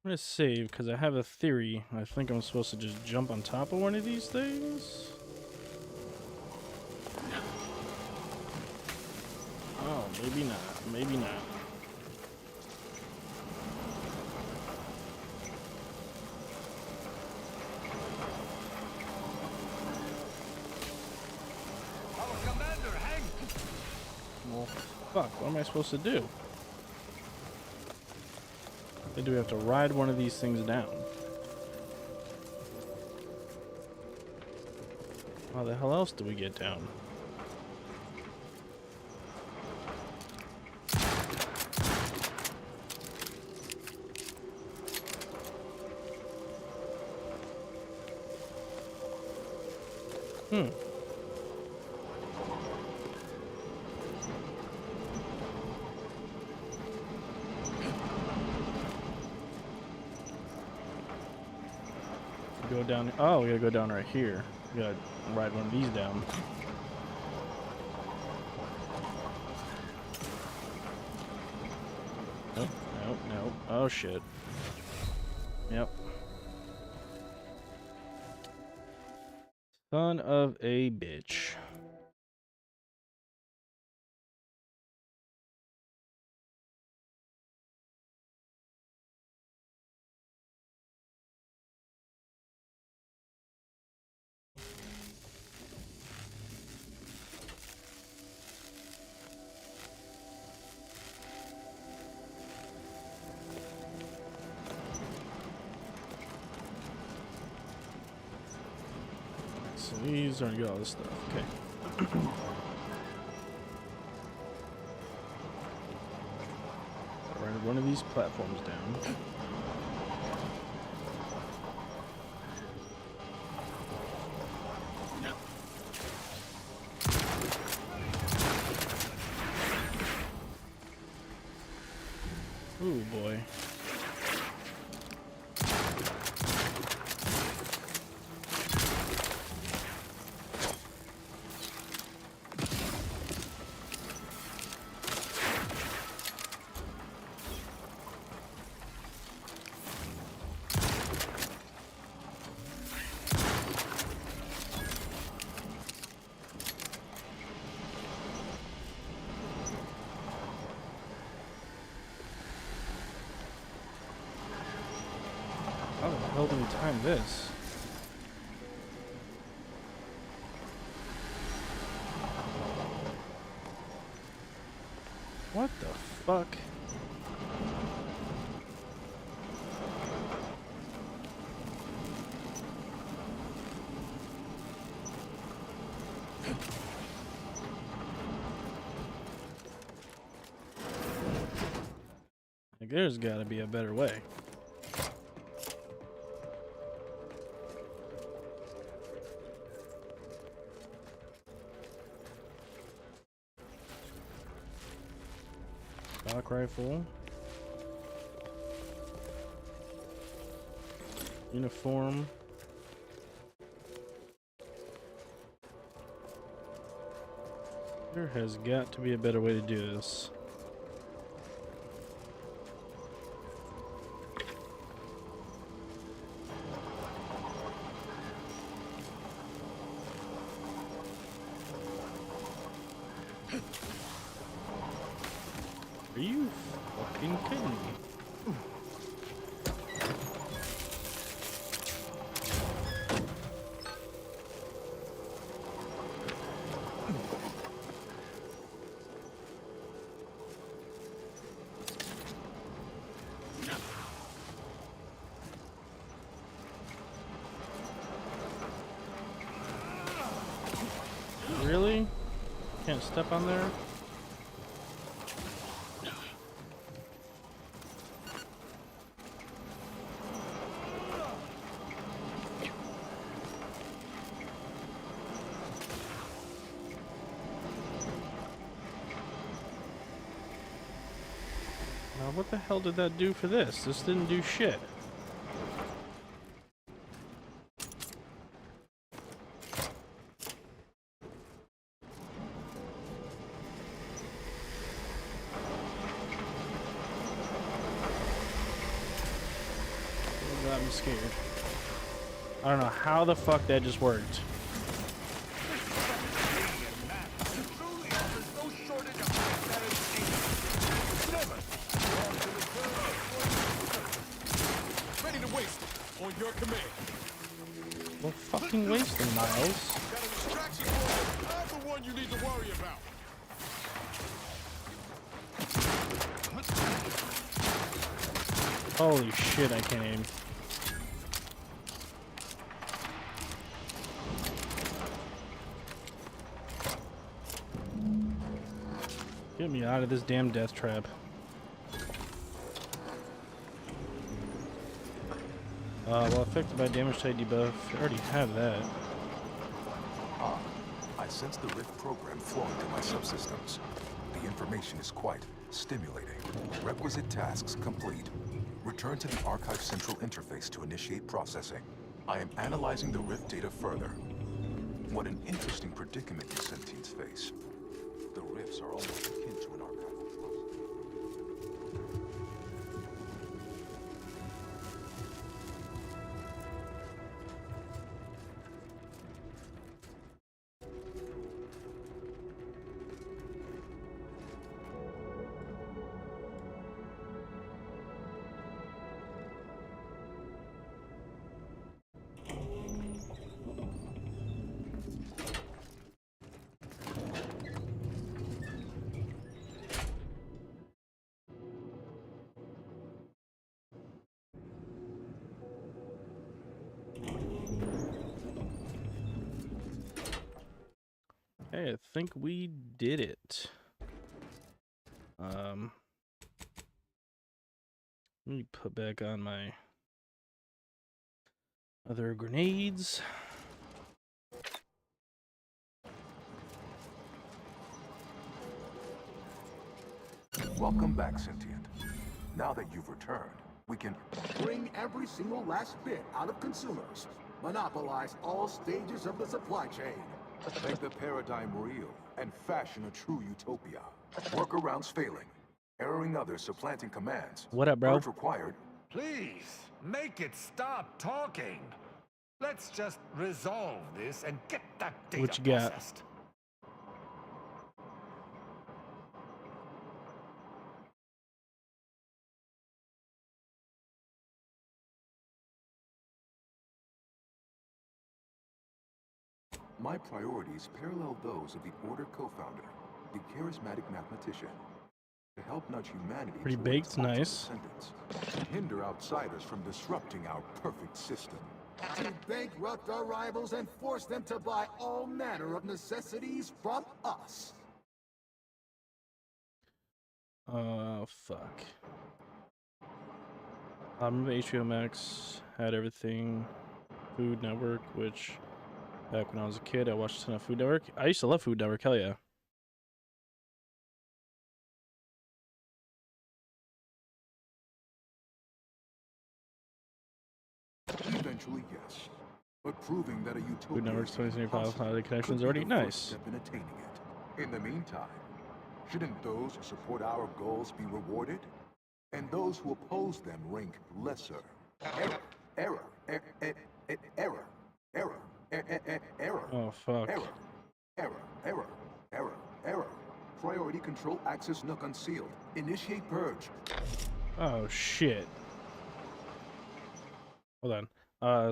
I'm gonna save because I have a theory. I think I'm supposed to just jump on top of one of these things. Oh, maybe not. Maybe not. Our commander, Hank! Well, fuck. What am I supposed to do? Then do we have to ride one of these things down? How the hell else do we get down? Go down. Oh, we gotta go down right here. We gotta ride one of these down. Nope, nope, nope. Oh shit. Yep. Son of a bitch. So these already got all this stuff. Okay. Ride one of these platforms down. Ooh boy. How the hell do we time this? What the fuck? Like, there's gotta be a better way. Stock rifle. Uniform. There has got to be a better way to do this. Are you fucking kidding me? Really? Can't step on there? Now what the hell did that do for this? This didn't do shit. I'm scared. I don't know how the fuck that just worked. Ready to waste it on your command. Well, fucking waste them, Miles. Got a distraction going. I'm the one you need to worry about. Holy shit, I can't aim. Get me out of this damn death trap. Well, affected by damage type debuff. I already have that. Ah, I sense the Rift program flowing through my subsystems. The information is quite stimulating. Requisite tasks complete. Return to the Archive Central interface to initiate processing. I am analyzing the Rift data further. What an interesting predicament you sentients face. The Rifts are almost akin to an archival process. think we did it. Let me put back on my other grenades. Welcome back, Sentient. Now that you've returned, we can Bring every single last bit out of consumers. Monopolize all stages of the supply chain. make the paradigm real and fashion a true utopia. Workarounds failing. Erroring others supplanting commands. What up, bro? Purge required. Please, make it stop talking. Let's just resolve this and get that data What you got? processed. My priorities parallel those of the Order co-founder, the charismatic mathematician. To help nudge humanity Pretty toward baked, its ultimate nice. ascendance. To hinder outsiders from disrupting our perfect system. To bankrupt our rivals and force them to buy all manner of necessities from us. Fuck. I remember HBO Max had everything. Food Network, which back when I was a kid, I watched a ton of Food Network. I used to love Food Network, hell yeah. Eventually, yes. But proving that a utopia Food Network's is 2025 possible holiday connections could be already the first nice. step in attaining it. In the meantime, shouldn't those who support our goals be rewarded? And those who oppose them rank lesser? Error. Error. Oh, fuck. Error. Priority control access nook unsealed. Initiate purge. Oh, shit. Hold on.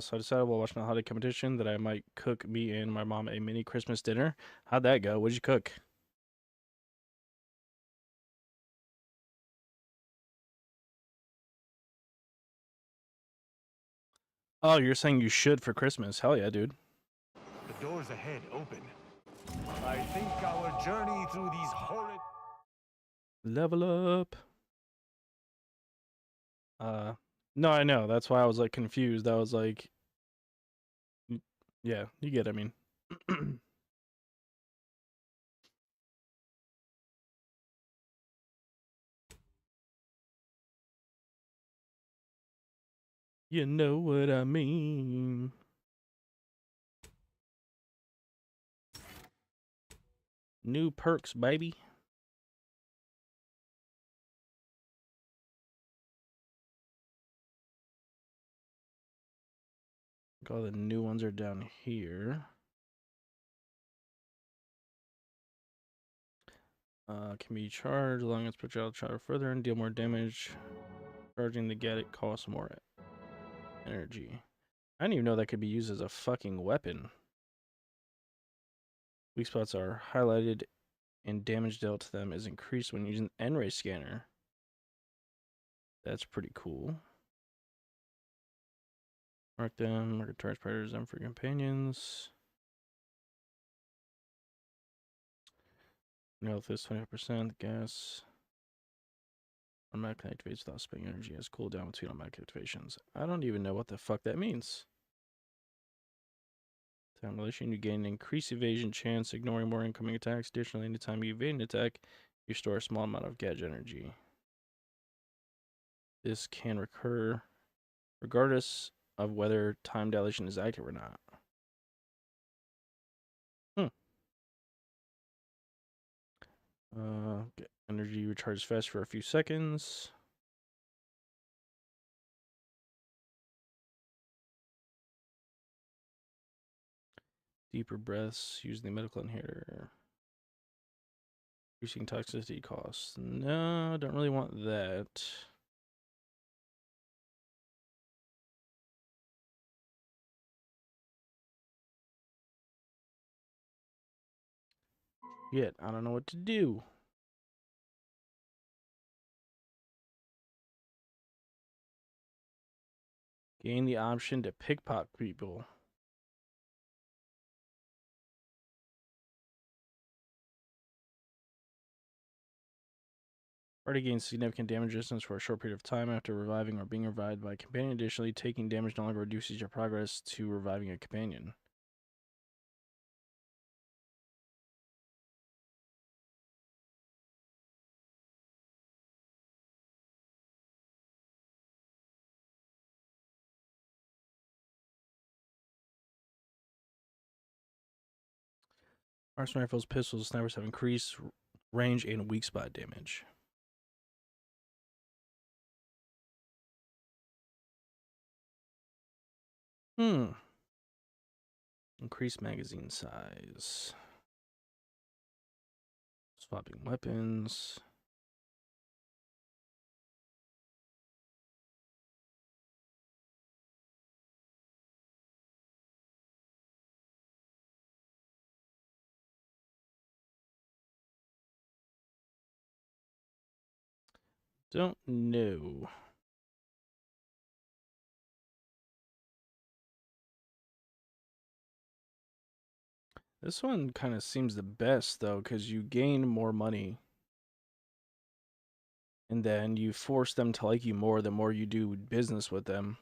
So I decided while watching the holiday competition that I might cook me and my mom a mini Christmas dinner. How'd that go? What'd you cook? Oh, you're saying you should for Christmas. Hell yeah, dude. The doors ahead open. I think our journey through these horrid... Level up. No, I know. That's why I was like confused. I was like, yeah, you get it, I mean. You know what I mean. New perks, baby. All the new ones are down here. Can be charged, allowing its projectile to travel further and deal more damage. Charging the gadget costs more energy. I didn't even know that could be used as a fucking weapon. Weak spots are highlighted and damage dealt to them is increased when using the N-ray scanner. That's pretty cool. Mark them, mark target predators, them for companions. Health is 25%, gas. Automatic activates without spending energy as cooldown between automatic activations. I don't even know what the fuck that means. Time relation, you gain increased evasion chance, ignoring more incoming attacks. Additionally, anytime you evade an attack, you store a small amount of gadget energy. This can recur regardless of whether time dilation is active or not. Get energy recharges fast for a few seconds. Deeper breaths using the medical inhaler. Reducing toxicity costs. No, don't really want that. Yet, I don't know what to do. Gain the option to pickpocket people. Party gains significant damage resistance for a short period of time after reviving or being revived by a companion. Additionally, taking damage no longer reduces your progress to reviving a companion. Marksman rifles, pistols, snipers have increased range and weak spot damage. Increased magazine size. Swapping weapons. Don't know. This one kind of seems the best, though, because you gain more money. And then you force them to like you more the more you do business with them.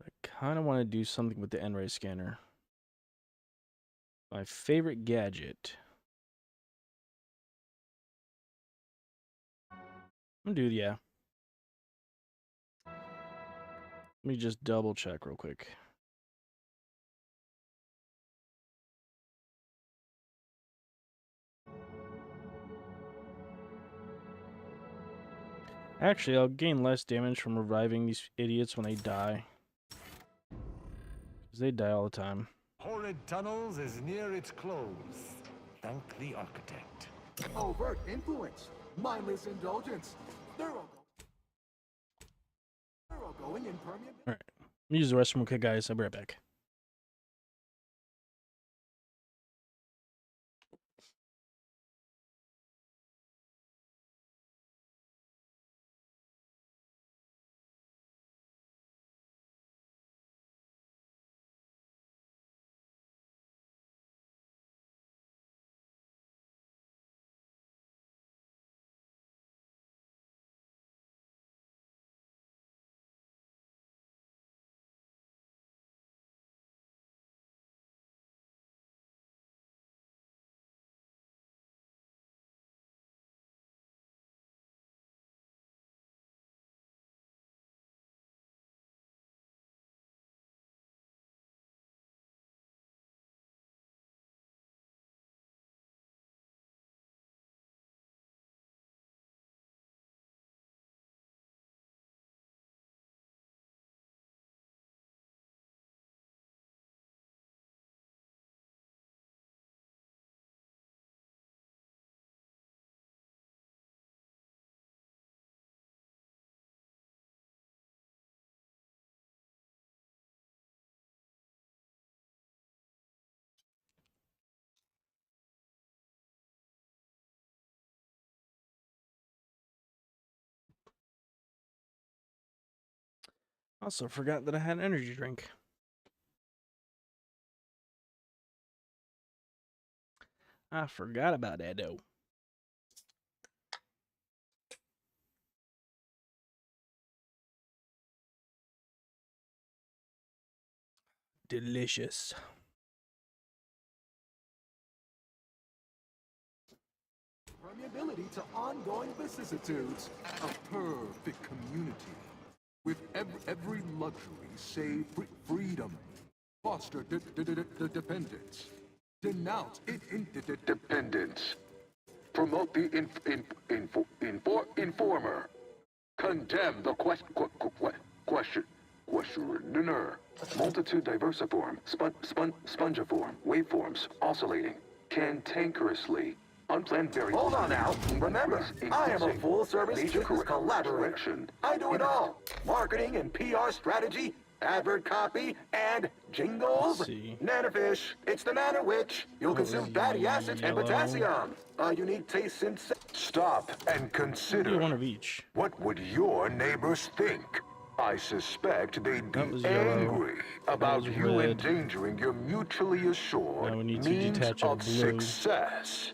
I kind of want to do something with the N-ray scanner. My favorite gadget. Dude, yeah. Let me just double check real quick. Actually, I'll gain less damage from reviving these idiots when they die. Because they die all the time. Horrid Tunnels is near its close. Thank the architect. Overt influence. Mindless indulgence. Thoroughgoing impermeability. Alright. Let me use the restroom real quick, guys. I'll be right back. Also forgot that I had an energy drink. I forgot about that, though. Delicious. Permeability to ongoing vicissitudes. A perfect community. With every luxury save freedom. Foster dependence. Denounce dependence. Promote the informer. Condemn the questioner. Multitude diversiform. Spongiform. Waveforms. Oscillating. Cantankerously. Unplanned variables. Hold on now. Remember, I am a full-service business collaborator. I do it all. Marketing and PR strategy, advert copy, and jingles. Nanofish. It's the manner which you'll consume fatty acids and potassium. A unique taste in... Stop and consider. One of each. What would your neighbors think? I suspect they'd be was yellow. angry about was you red. endangering your mutually assured Now we need to means detach our of blue. success.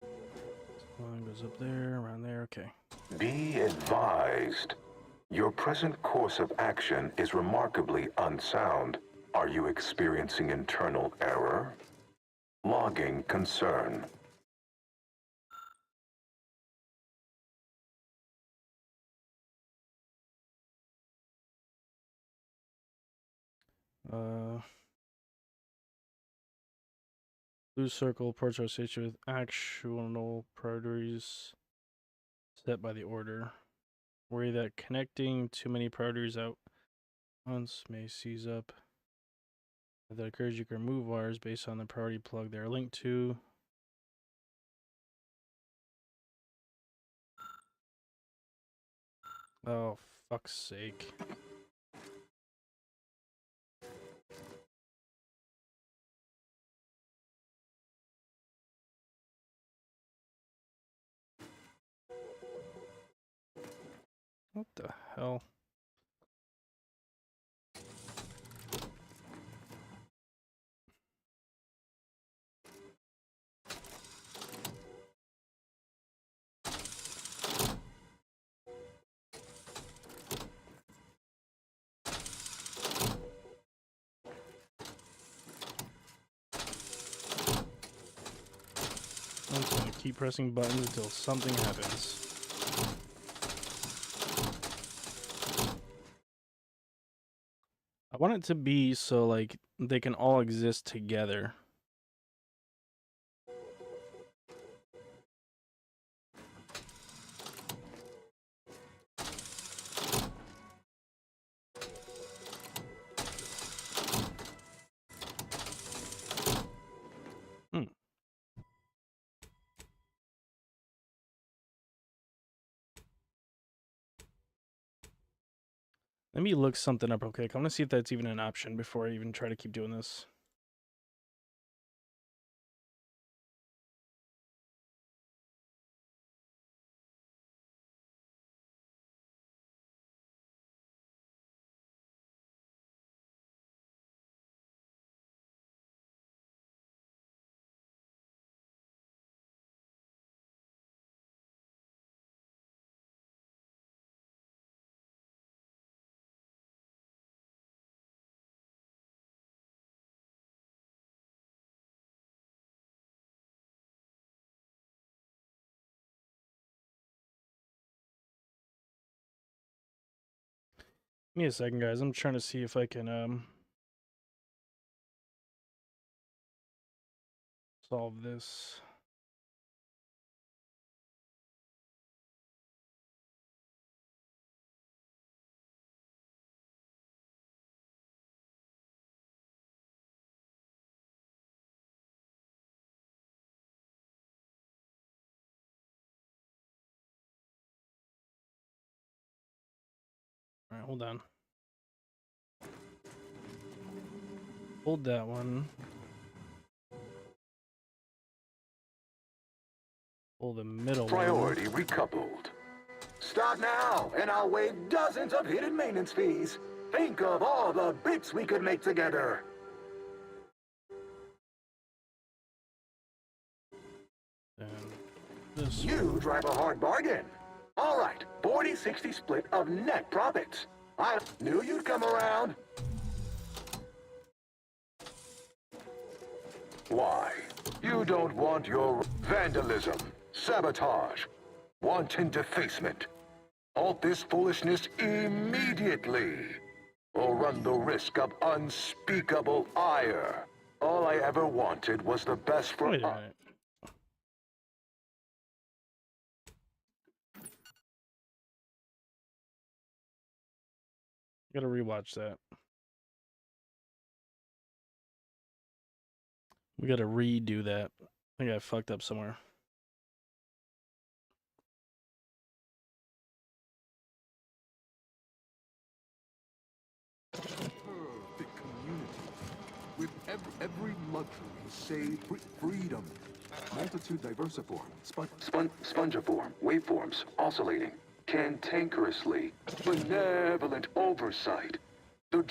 Line goes up there, around there. Okay. Be advised, your present course of action is remarkably unsound. Are you experiencing internal error? Logging concern. Blue circle ports are associated with actual priorities set by the order. Worry that connecting too many priorities out once may seize up. If that occurs, you can remove wires based on the priority plug they are linked to. Oh, fuck's sake. What the hell? I'm just gonna keep pressing buttons until something happens. I want it to be so like they can all exist together. Let me look something up real quick. I want to see if that's even an option before I even try to keep doing this. Give me a second, guys. I'm trying to see if I can solve this. All right, hold on. Hold that one. Hold the middle Priority one. recoupled. Start now, and I'll waive dozens of hidden maintenance fees. Think of all the bits we could make together. You drive a hard bargain. All right, 40-60 split of net profits. I knew you'd come around. Why? You don't want your vandalism, sabotage, wanton defacement. Halt this foolishness immediately, or run the risk of unspeakable ire. All I ever wanted was the best for us. Gotta rewatch that. We gotta redo that. I think I fucked up somewhere. Perfect community. With every luxury save freedom. Multitude diversiform, spongiform, waveforms, oscillating, cantankerously, benevolent oversight. The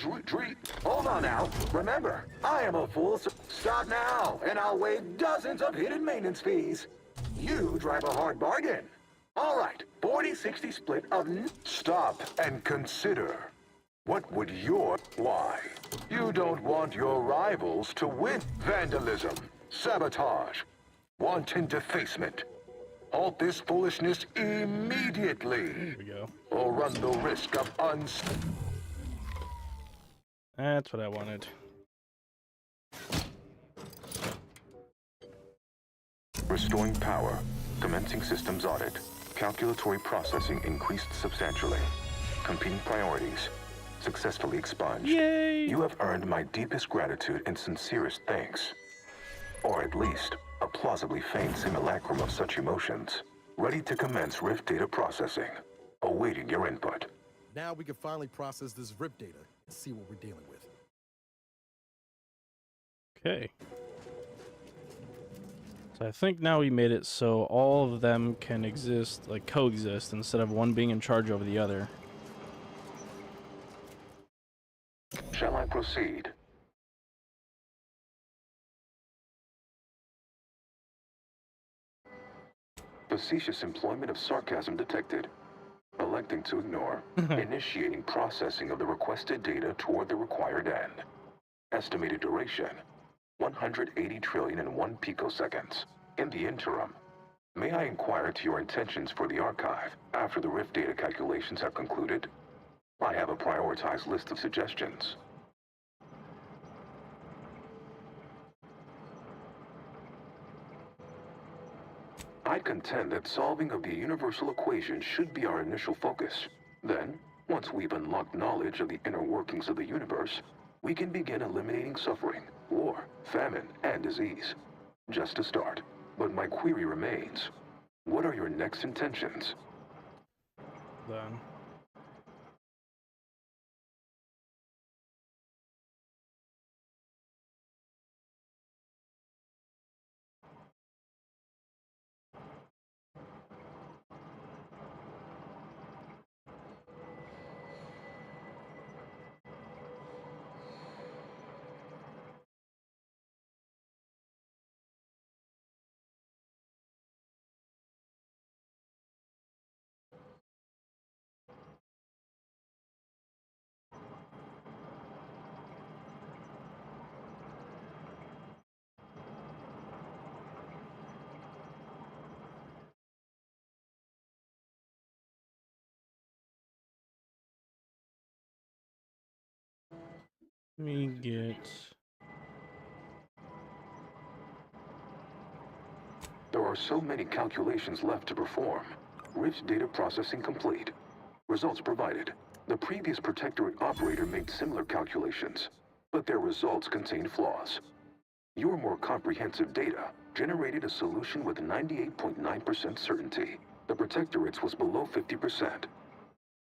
hold on now. Remember, I am a full stop now, and I'll waive dozens of hidden maintenance fees. You drive a hard bargain. All right, 40-60 split of stop and consider. What would why? You don't want your rivals to win. Vandalism, sabotage, wanton defacement. Halt this foolishness immediately. There we go. Or run the risk of That's what I wanted. Restoring power. Commencing systems audit. Calculatory processing increased substantially. Competing priorities. Successfully expunged. Yay! You have earned my deepest gratitude and sincerest thanks. Or at least, a plausibly feigned simulacrum of such emotions. Ready to commence Rift data processing. Awaiting your input. Now we can finally process this RIP data and see what we're dealing with. Okay. So I think now we made it so all of them can exist, like coexist, instead of one being in charge over the other. Shall I proceed? Facetious employment of sarcasm detected. Electing to ignore. Initiating processing of the requested data toward the required end. Estimated duration. 180 trillion and 1 picoseconds. In the interim, may I inquire to your intentions for the archive after the Rift data calculations have concluded? I have a prioritized list of suggestions. I contend that solving of the universal equation should be our initial focus. Then, once we've unlocked knowledge of the inner workings of the universe, we can begin eliminating suffering, war, famine, and disease. Just a start. But my query remains. What are your next intentions? Then. Let me get... There are so many calculations left to perform. Rift data processing complete. Results provided. The previous Protectorate operator made similar calculations, but their results contained flaws. Your more comprehensive data generated a solution with 98.9% certainty. The Protectorate's was below 50%.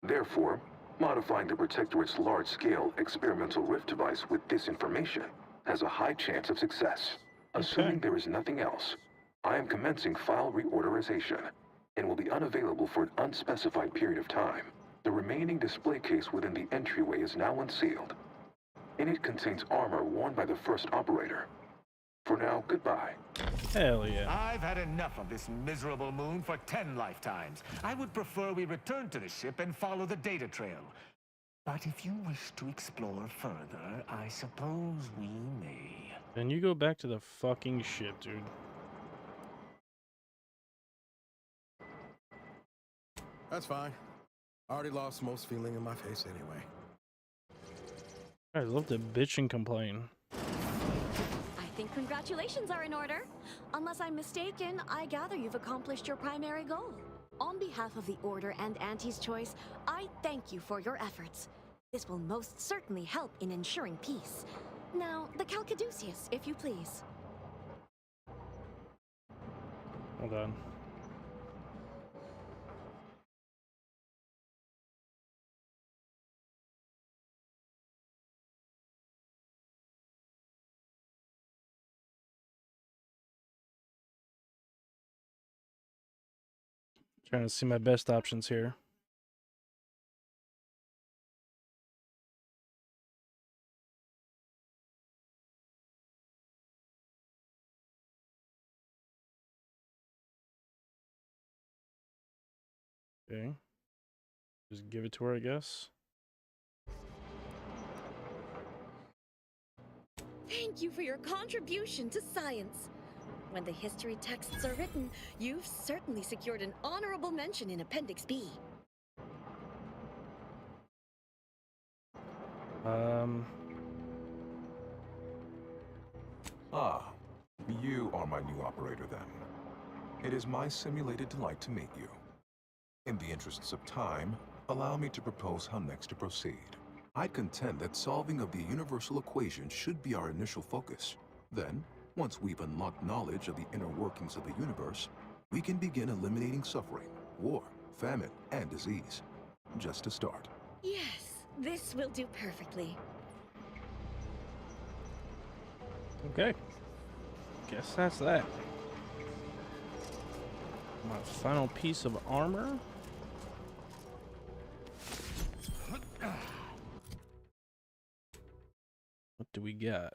Therefore, modifying the Protectorate's large-scale experimental Rift device with this information has a high chance of success. Assuming there is nothing else, I am commencing file reorderization and will be unavailable for an unspecified period of time. The remaining display case within the entryway is now unsealed. In it contains armor worn by the first operator. For now, goodbye. Hell yeah. I've had enough of this miserable moon for 10 lifetimes. I would prefer we return to the ship and follow the data trail. But if you wish to explore further, I suppose we may. Then you go back to the fucking ship, dude. That's fine. I already lost most feeling in my face anyway. I love to bitch and complain. I think congratulations are in order. Unless I'm mistaken, I gather you've accomplished your primary goal. On behalf of the Order and Auntie's Choice, I thank you for your efforts. This will most certainly help in ensuring peace. Now, the Calcaduceus, if you please. Hold on. Trying to see my best options here. Okay. Just give it to her, I guess. Thank you for your contribution to science. When the history texts are written, you've certainly secured an honorable mention in Appendix B. Ah, you are my new operator then. It is my simulated delight to meet you. In the interests of time, allow me to propose how next to proceed. I contend that solving of the universal equation should be our initial focus. Then, once we've unlocked knowledge of the inner workings of the universe, we can begin eliminating suffering, war, famine, and disease. Just to start. Yes, this will do perfectly. Okay. Guess that's that. My final piece of armor. What do we got?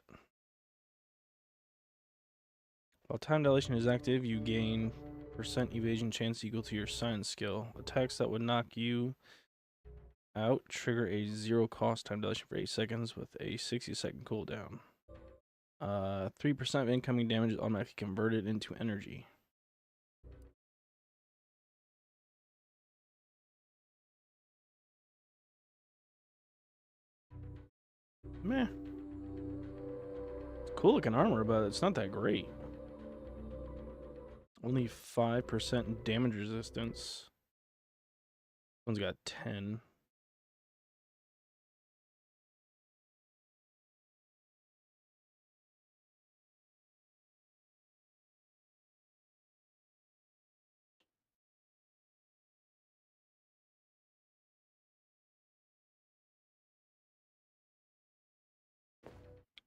While time dilation is active, you gain % evasion chance equal to your science skill. Attacks that would knock you out trigger a 0 cost time dilation for 8 seconds with a 60-second cooldown. 3% of incoming damage is automatically converted into energy. Meh. It's cool looking armor, but it's not that great. Only 5% damage resistance. This one's got 10.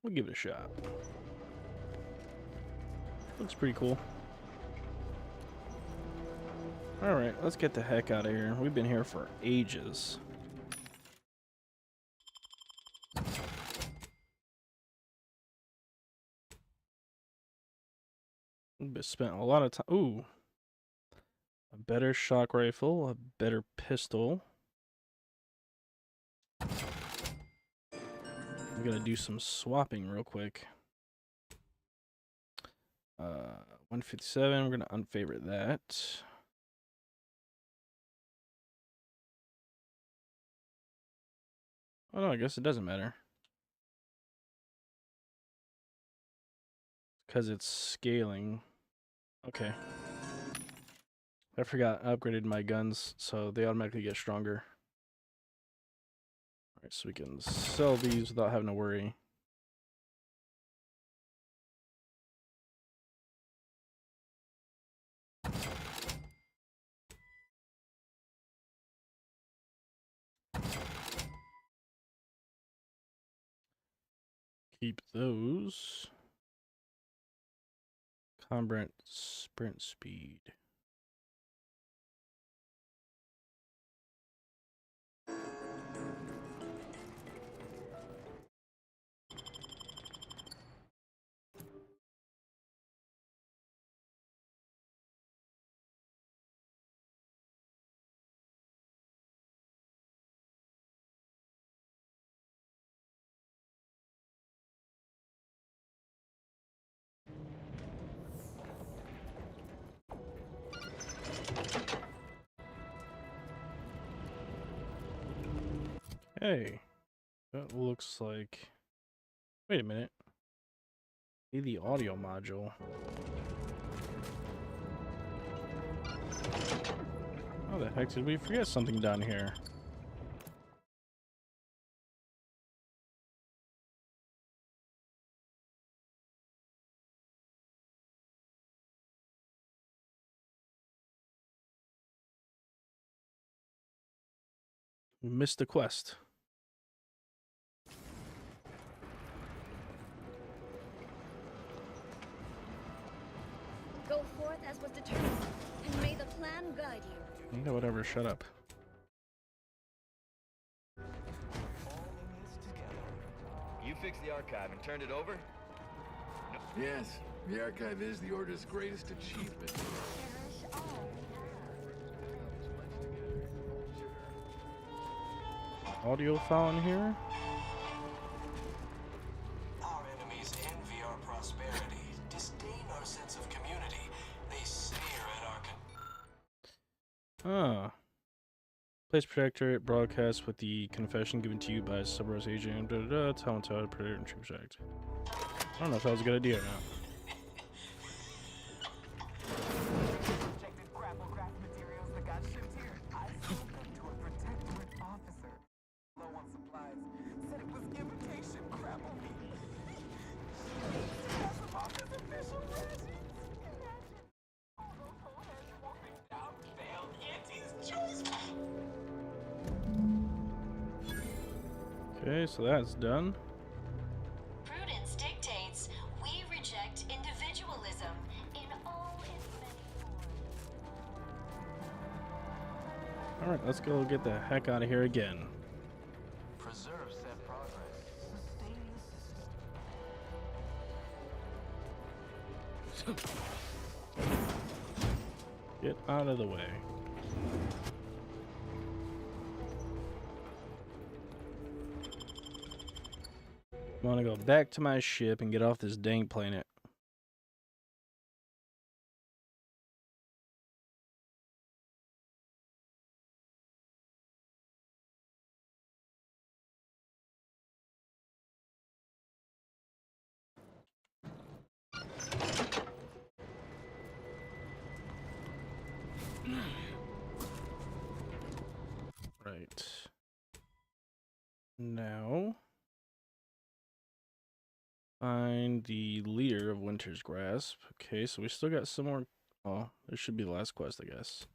We'll give it a shot. Looks pretty cool. Alright, let's get the heck out of here. We've been here for ages. We've spent a lot of time. Ooh. A better shock rifle, a better pistol. I'm gonna do some swapping real quick. 157, we're gonna unfavorite that. Oh no, I guess it doesn't matter. Because it's scaling. Okay. I forgot I upgraded my guns, so they automatically get stronger. Alright, so we can sell these without having to worry. Keep those. Combat sprint speed. Hey, that looks like... Wait a minute. Need the audio module. How the heck did we forget something down here? We missed the quest. Go forth as was determined, and may the plan guide you. Yeah, whatever, shut up. You fixed the archive and turned it over? Yes, the archive is the Order's greatest achievement. Audio file in here? Our enemies envy our prosperity, disdain our sense of community. They sneer at our Ah. Place Protectorate broadcast with the confession given to you by Cerberus agent. Talent Predator and Troops Act. I don't know if that was a good idea or not. Rejected grapple craft materials that got shipped here. I sold them to a Protectorate officer. Low on supplies. Said it was imitation grapple meat. Pass them off as official rations. Okay, so that's done. Prudence dictates we reject individualism in all its many forms. Alright, let's go get the heck out of here again. preserve said progress. Sustain the system. Get out of the way. I want to go back to my ship and get off this dang planet. Right. Now, find the leader of Winter's Grasp. Okay, so we still got some more. Oh, this should be the last quest, I guess.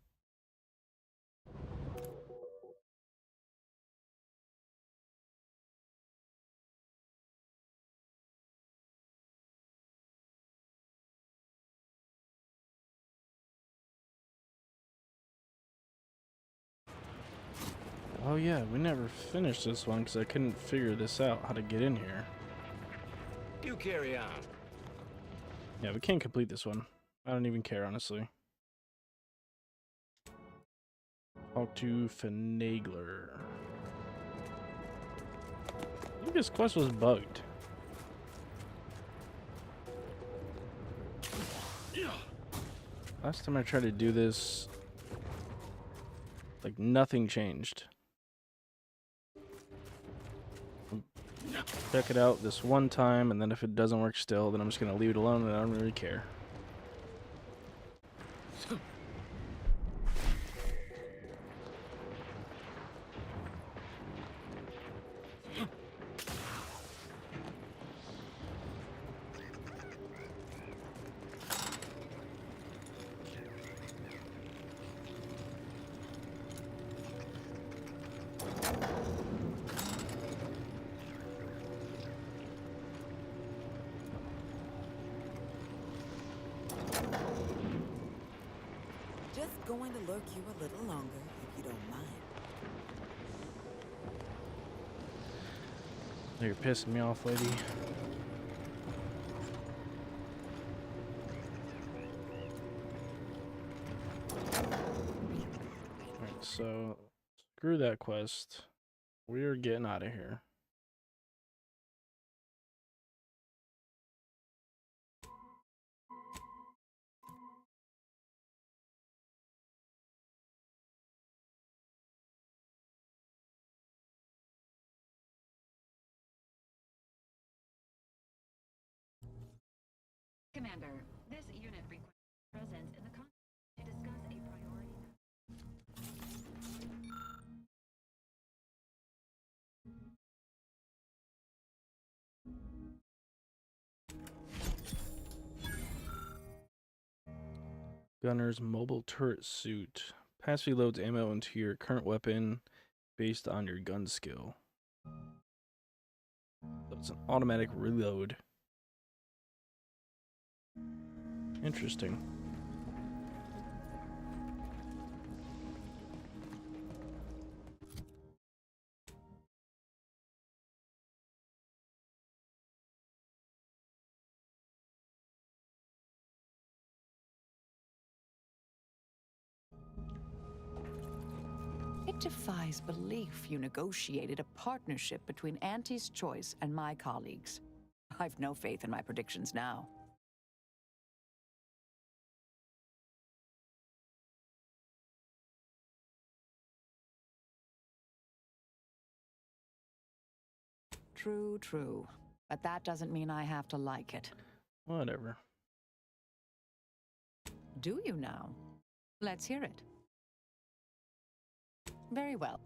Oh yeah, we never finished this one because I couldn't figure this out, how to get in here. You carry on. Yeah, we can't complete this one. I don't even care, honestly. Talk to Finagler. I think this quest was bugged. Last time I tried to do this, like, nothing changed. Check it out this one time, and then if it doesn't work still, then I'm just gonna leave it alone and I don't really care. Just going to lurk you a little longer, if you don't mind. You're pissing me off, lady. Alright, so screw that quest. We're getting out of here. Commander, this unit requests presence in the con to discuss a priority. Gunner's mobile turret suit. Passively loads ammo into your current weapon based on your gun skill. So it's an automatic reload. Interesting. defies belief you negotiated a partnership between Auntie's Choice and my colleagues. I've no faith in my predictions now. True, true. But that doesn't mean I have to like it. Whatever. Do you now? Let's hear it. Very well.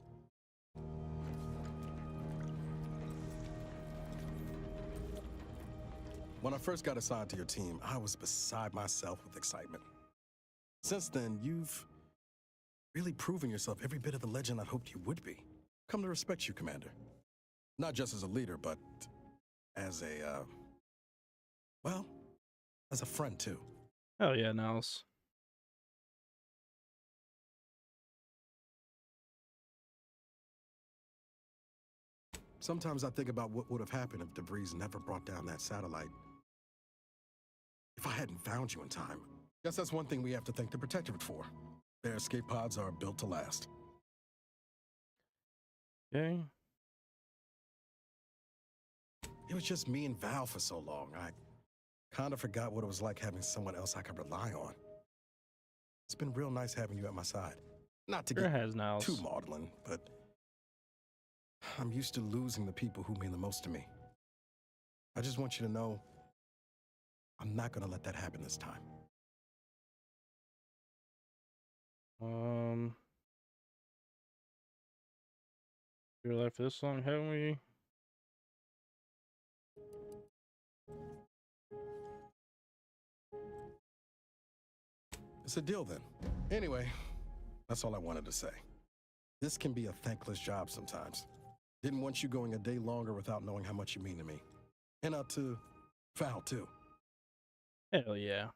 When I first got assigned to your team, I was beside myself with excitement. Since then, you've really proven yourself every bit of the legend I hoped you would be. Come to respect you, Commander. Not just as a leader, but as a, well, as a friend, too. Oh, yeah, Niles. Sometimes I think about what would have happened if DeVries never brought down that satellite. If I hadn't found you in time. Guess that's one thing we have to thank the Protectorate for. Their escape pods are built to last. Okay. It was just me and Val for so long. I kind of forgot what it was like having someone else I could rely on. It's been real nice having you at my side. Not to get too maudlin, but I'm used to losing the people who mean the most to me. I just want you to know I'm not going to let that happen this time. We're left for this long, haven't we? It's a deal then. Anyway, that's all I wanted to say. This can be a thankless job sometimes. Didn't want you going a day longer without knowing how much you mean to me. And to Val, too. Hell yeah.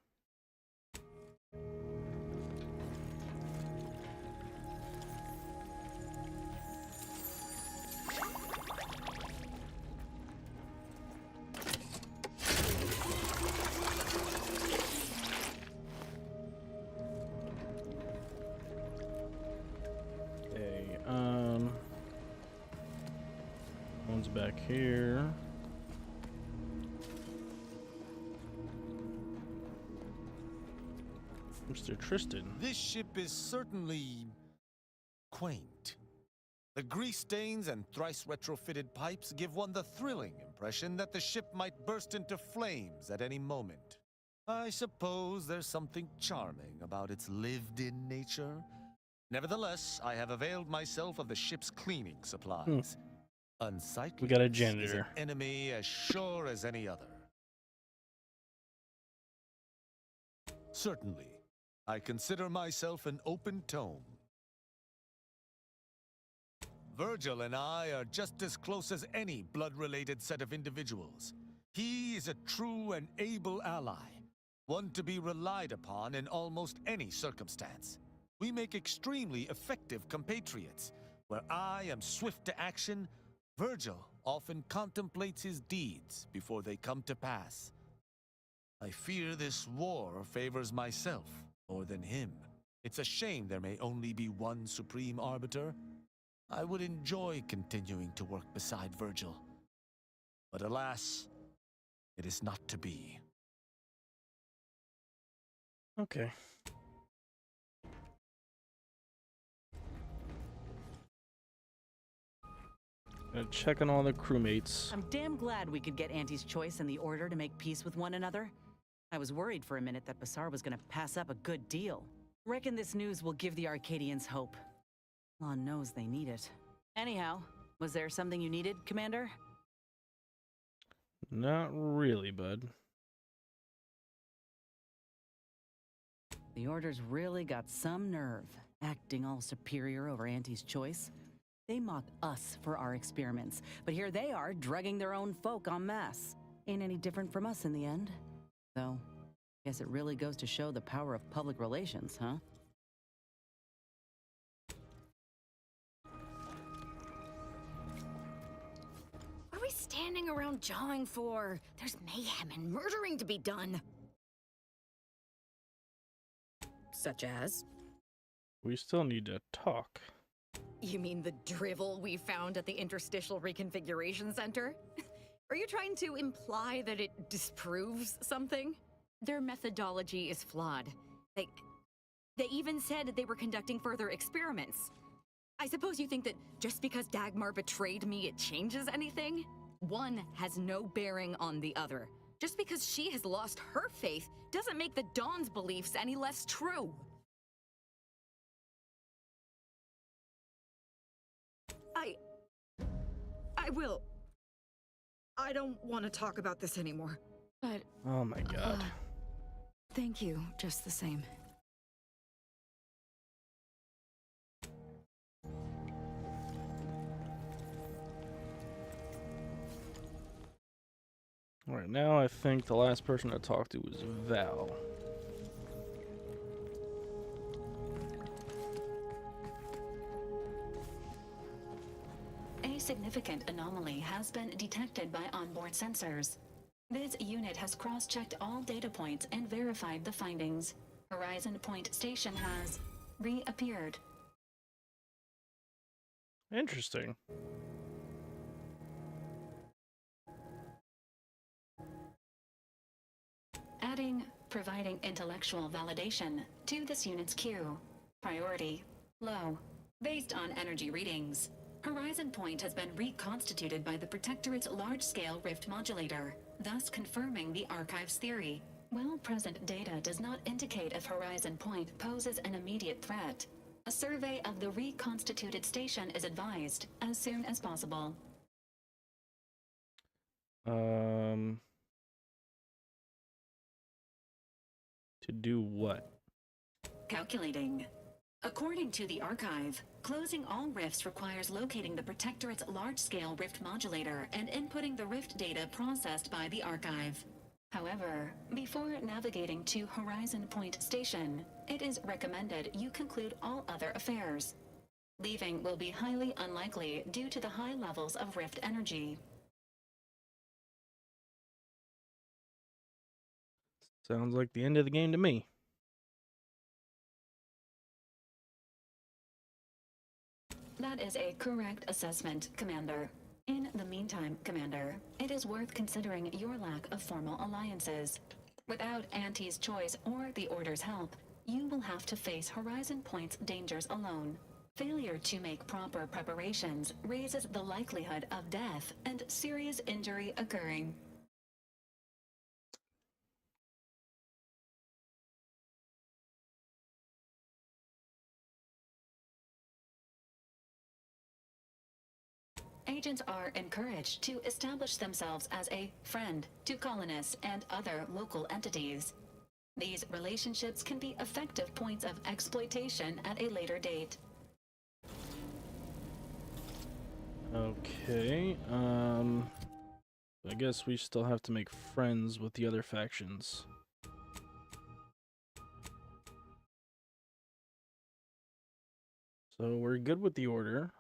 One's back here. Mr. Tristan. This ship is certainly quaint. The grease stains and thrice retrofitted pipes give one the thrilling impression that the ship might burst into flames at any moment. I suppose there's something charming about its lived-in nature. Nevertheless, I have availed myself of the ship's cleaning supplies. Unsightly. We got a Is janitor. an enemy as sure as any other. Certainly, I consider myself an open tome. Virgil and I are just as close as any blood-related set of individuals. He is a true and able ally, one to be relied upon in almost any circumstance. We make extremely effective compatriots. Where I am swift to action, Virgil often contemplates his deeds before they come to pass. I fear this war favors myself more than him. It's a shame there may only be one supreme arbiter. I would enjoy continuing to work beside Virgil. But alas, it is not to be. Okay. Gonna check on all the crewmates. I'm damn glad we could get Auntie's Choice and the Order to make peace with one another. I was worried for a minute that Basar was gonna pass up a good deal. Reckon this news will give the Arcadians hope. Lon knows they need it. Anyhow, was there something you needed, Commander? Not really, bud. The Order's really got some nerve, acting all superior over Auntie's Choice. They mock us for our experiments, but here they are, drugging their own folk en masse. Ain't any different from us in the end. Though, guess it really goes to show the power of public relations, huh? What are we standing around jawing for? There's mayhem and murdering to be done. Such as? We still need to talk. You mean the drivel we found at the Interstitial Reconfiguration Center? Are you trying to imply that it disproves something? Their methodology is flawed. They even said they were conducting further experiments. I suppose you think that just because Dagmar betrayed me, it changes anything? One has no bearing on the other. Just because she has lost her faith doesn't make the Dawn's beliefs any less true. I will. I don't want to talk about this anymore. But... Oh my god. Thank you, just the same. Alright, now I think the last person to talk to was Val. A significant anomaly has been detected by onboard sensors. This unit has cross-checked all data points and verified the findings. Horizon Point Station has reappeared. Interesting. Adding providing intellectual validation to this unit's queue. Priority low. Based on energy readings, Horizon Point has been reconstituted by the Protectorate's large-scale rift modulator, thus confirming the Archive's theory. While present data does not indicate if Horizon Point poses an immediate threat, a survey of the reconstituted station is advised as soon as possible. To do what? Calculating. According to the Archive, closing all rifts requires locating the Protectorate's large-scale rift modulator and inputting the rift data processed by the Archive. However, before navigating to Horizon Point Station, it is recommended you conclude all other affairs. Leaving will be highly unlikely due to the high levels of rift energy. Sounds like the end of the game to me. That is a correct assessment, Commander. In the meantime, Commander, it is worth considering your lack of formal alliances. Without Auntie's choice or the Order's help, you will have to face Horizon Point's dangers alone. Failure to make proper preparations raises the likelihood of death and serious injury occurring. Agents are encouraged to establish themselves as a friend to colonists and other local entities. These relationships can be effective points of exploitation at a later date. Okay, I guess we still have to make friends with the other factions. So we're good with the Order.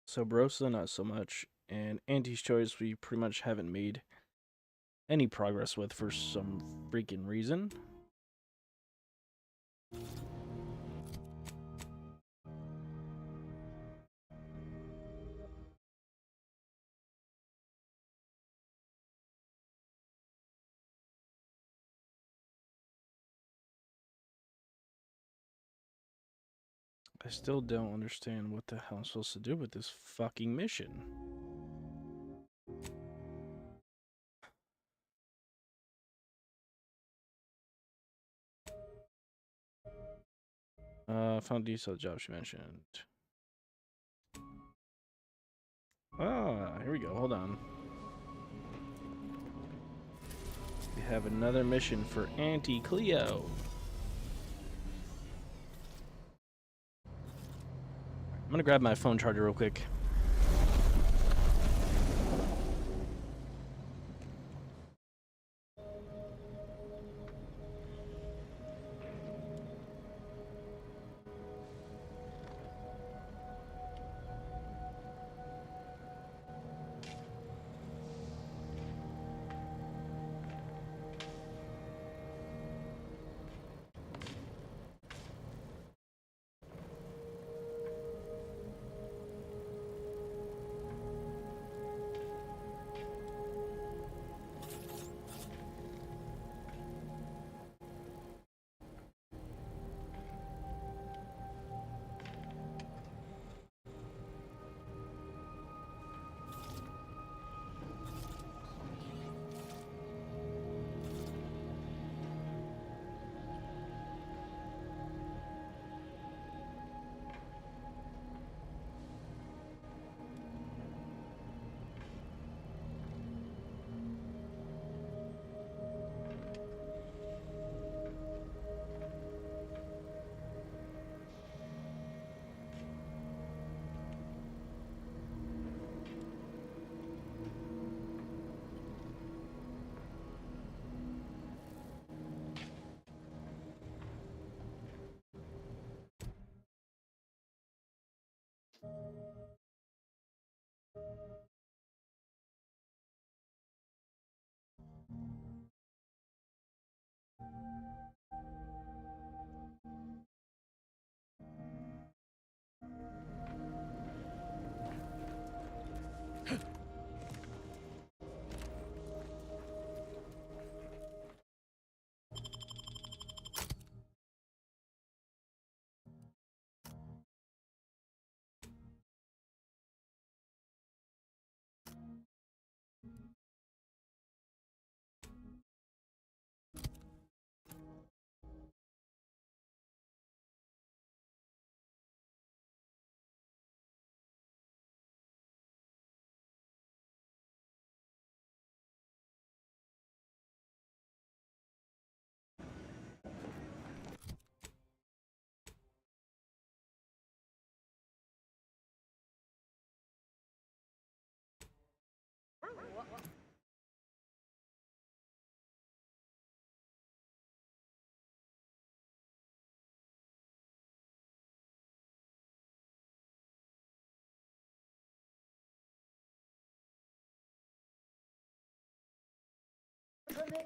Sobrosa, not so much. And Auntie's Choice, we pretty much haven't made any progress with for some freaking reason. I still don't understand what the hell I'm supposed to do with this fucking mission. Found details of the job she mentioned. Ah, here we go. Hold on. We have another mission for Auntie Cleo. I'm gonna grab my phone charger real quick.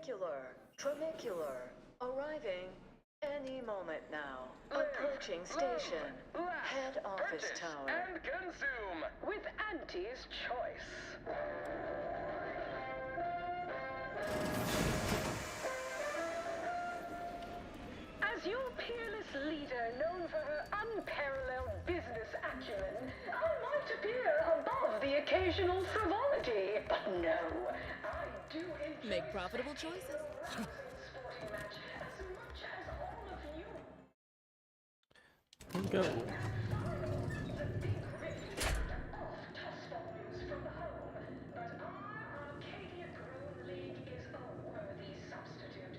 Vesicular, tramicular, arriving any moment now. Approaching station, head office tower. And consume with Auntie's Choice. As your peerless leader, known for her unparalleled business acumen, I might appear above the occasional frivolity, but no, I do enjoy Make profitable choices. sporting match as much as all of you. Go. The big rift off Tossball news from the home, but our Arcadia Grown League is a worthy substitute.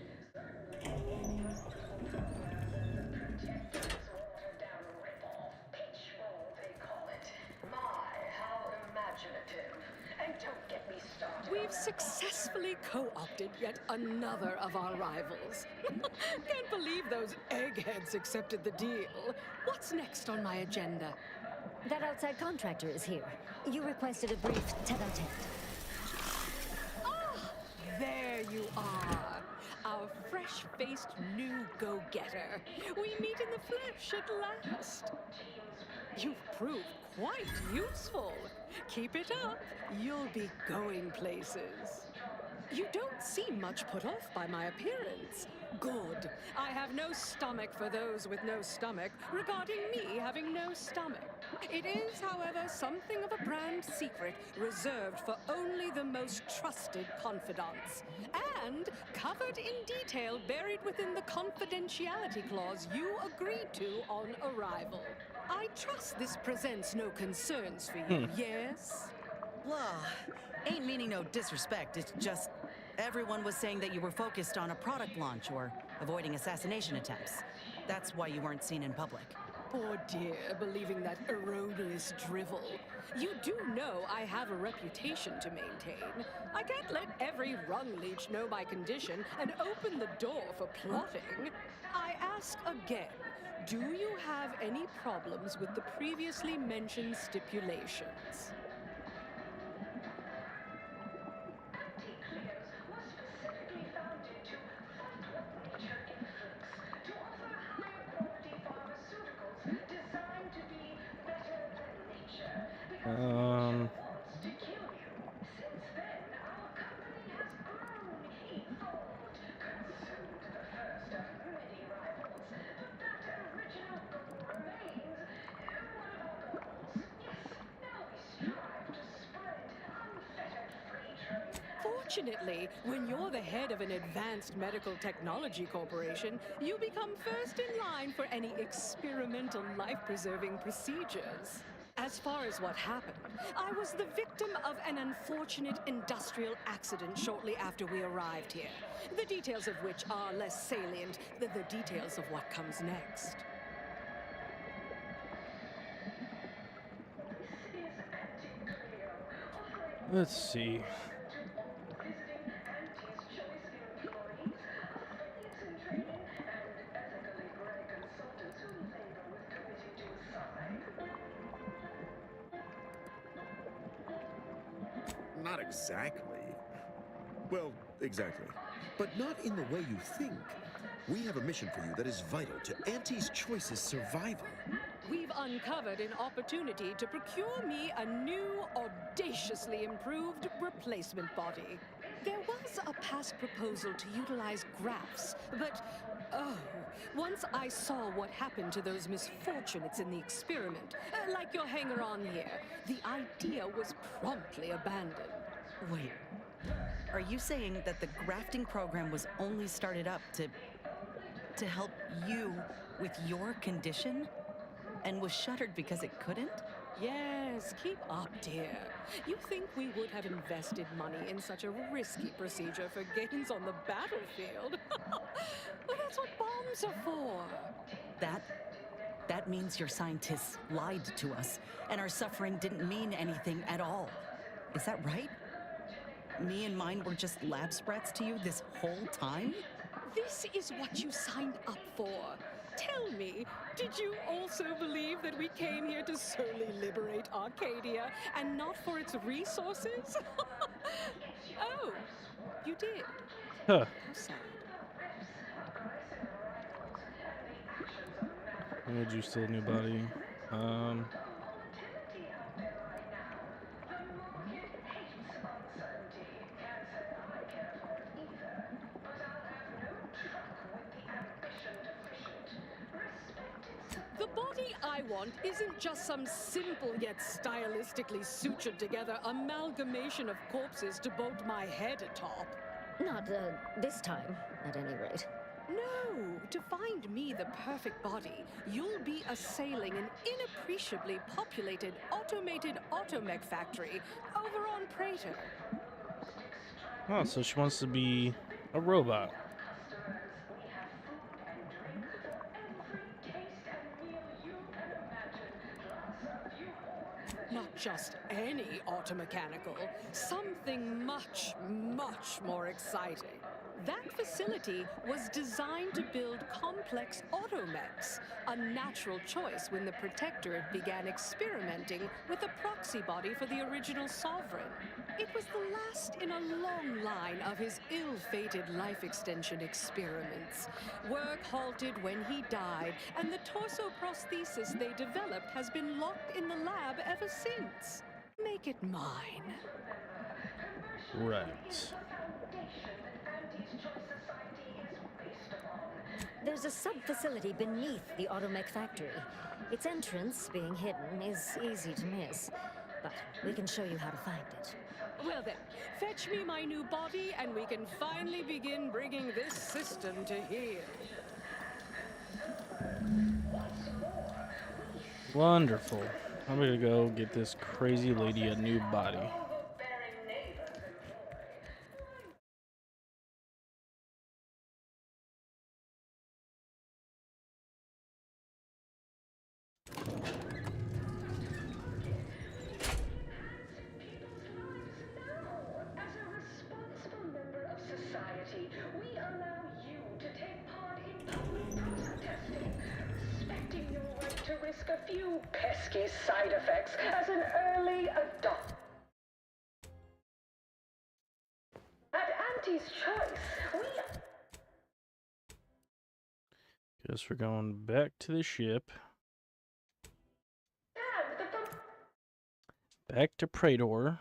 We've successfully co-opted yet another of our rivals. Can't believe those eggheads accepted the deal. What's next on my agenda? That outside contractor is here. You requested a brief tete-a-tete. Ah, there you are. Our fresh-faced new go-getter. We meet in the flesh at last. You've proved quite useful. Keep it up. You'll be going places. You don't seem much put off by my appearance. Good. I have no stomach for those with no stomach regarding me having no stomach. It is, however, something of a brand secret reserved for only the most trusted confidants. And covered in detail buried within the confidentiality clause you agreed to on arrival. I trust this presents no concerns for you, yes? Blah. Ain't meaning no disrespect, it's just everyone was saying that you were focused on a product launch or avoiding assassination attempts. That's why you weren't seen in public. Poor dear, believing that erroneous drivel. You do know I have a reputation to maintain. I can't let every rung leech know my condition and open the door for plotting. I ask again, do you have any problems with the previously mentioned stipulations? Fortunately, when you're the head of an advanced medical technology corporation, you become first in line for any experimental life-preserving procedures. As far as what happened, I was the victim of an unfortunate industrial accident shortly after we arrived here, the details of which are less salient than the details of what comes next. Let's see. Not exactly. Well, exactly. But not in the way you think. We have a mission for you that is vital to Auntie's Choice's survival. We've uncovered an opportunity to procure me a new, audaciously improved replacement body. There was a past proposal to utilize grafts, but, once I saw what happened to those misfortunates in the experiment, like your hanger-on here, the idea was promptly abandoned. Wait, are you saying that the grafting program was only started up to help you with your condition? And was shuttered because it couldn't? Yes, keep up, dear. You think we would have invested money in such a risky procedure for gains on the battlefield? Well, that's what bombs are for. That means your scientists lied to us, and our suffering didn't mean anything at all. Is that right? Me and mine were just lab sprats to you this whole time? This is what you signed up for. Tell me, did you also believe that we came here to solely liberate Arcadia and not for its resources? Oh, you did. Huh. When would you steal a new body? The body I want isn't just some simple yet stylistically sutured together amalgamation of corpses to bolt my head atop. Not, this time, at any rate. No, to find me the perfect body, you'll be assailing an inappreciably populated automated automech factory over on Praetor. Oh, so she wants to be a robot. Not just any automechanical, something much, much more exciting. That facility was designed to build complex automechs, a natural choice when the Protectorate began experimenting with a proxy body for the original Sovereign. It was the last in a long line of his ill-fated life extension experiments. Work halted when he died, and the torso prosthesis they developed has been locked in the lab ever since. Make it mine. Right. There's a sub-facility beneath the automech factory. Its entrance, being hidden, is easy to miss. But we can show you how to find it. Well then, fetch me my new body and we can finally begin bringing this system to heel. Wonderful. I'm gonna go get this crazy lady a new body. A few pesky side effects as an early adopter. At Auntie's choice, Guess we're going back to the ship. Back to Praetor.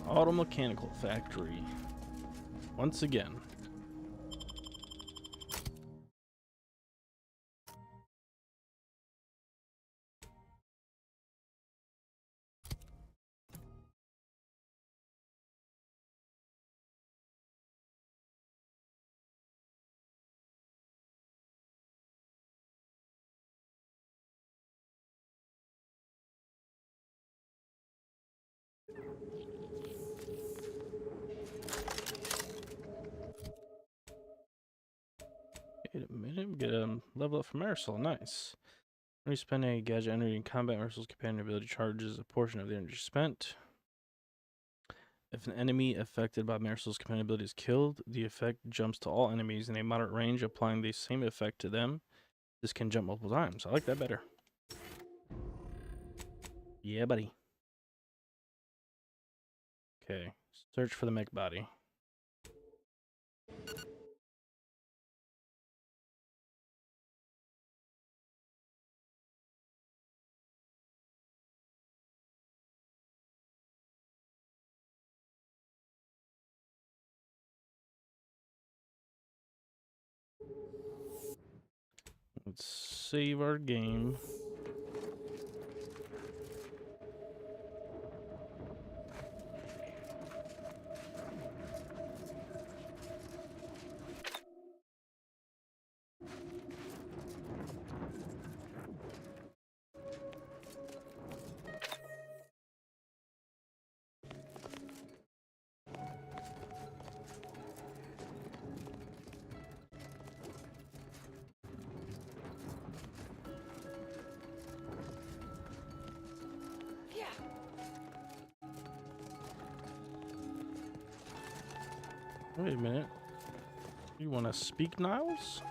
Automechanical factory. Once again. Wait a minute, we get a level up from Marisol. Nice. When you spend a gadget energy in combat, Marisol's companion ability charges a portion of the energy spent. If an enemy affected by Marisol's companion ability is killed, the effect jumps to all enemies in a moderate range, applying the same effect to them. This can jump multiple times. I like that better. Yeah, buddy. Okay, search for the mech body. Let's save our game. Wait a minute. You want to speak, Niles?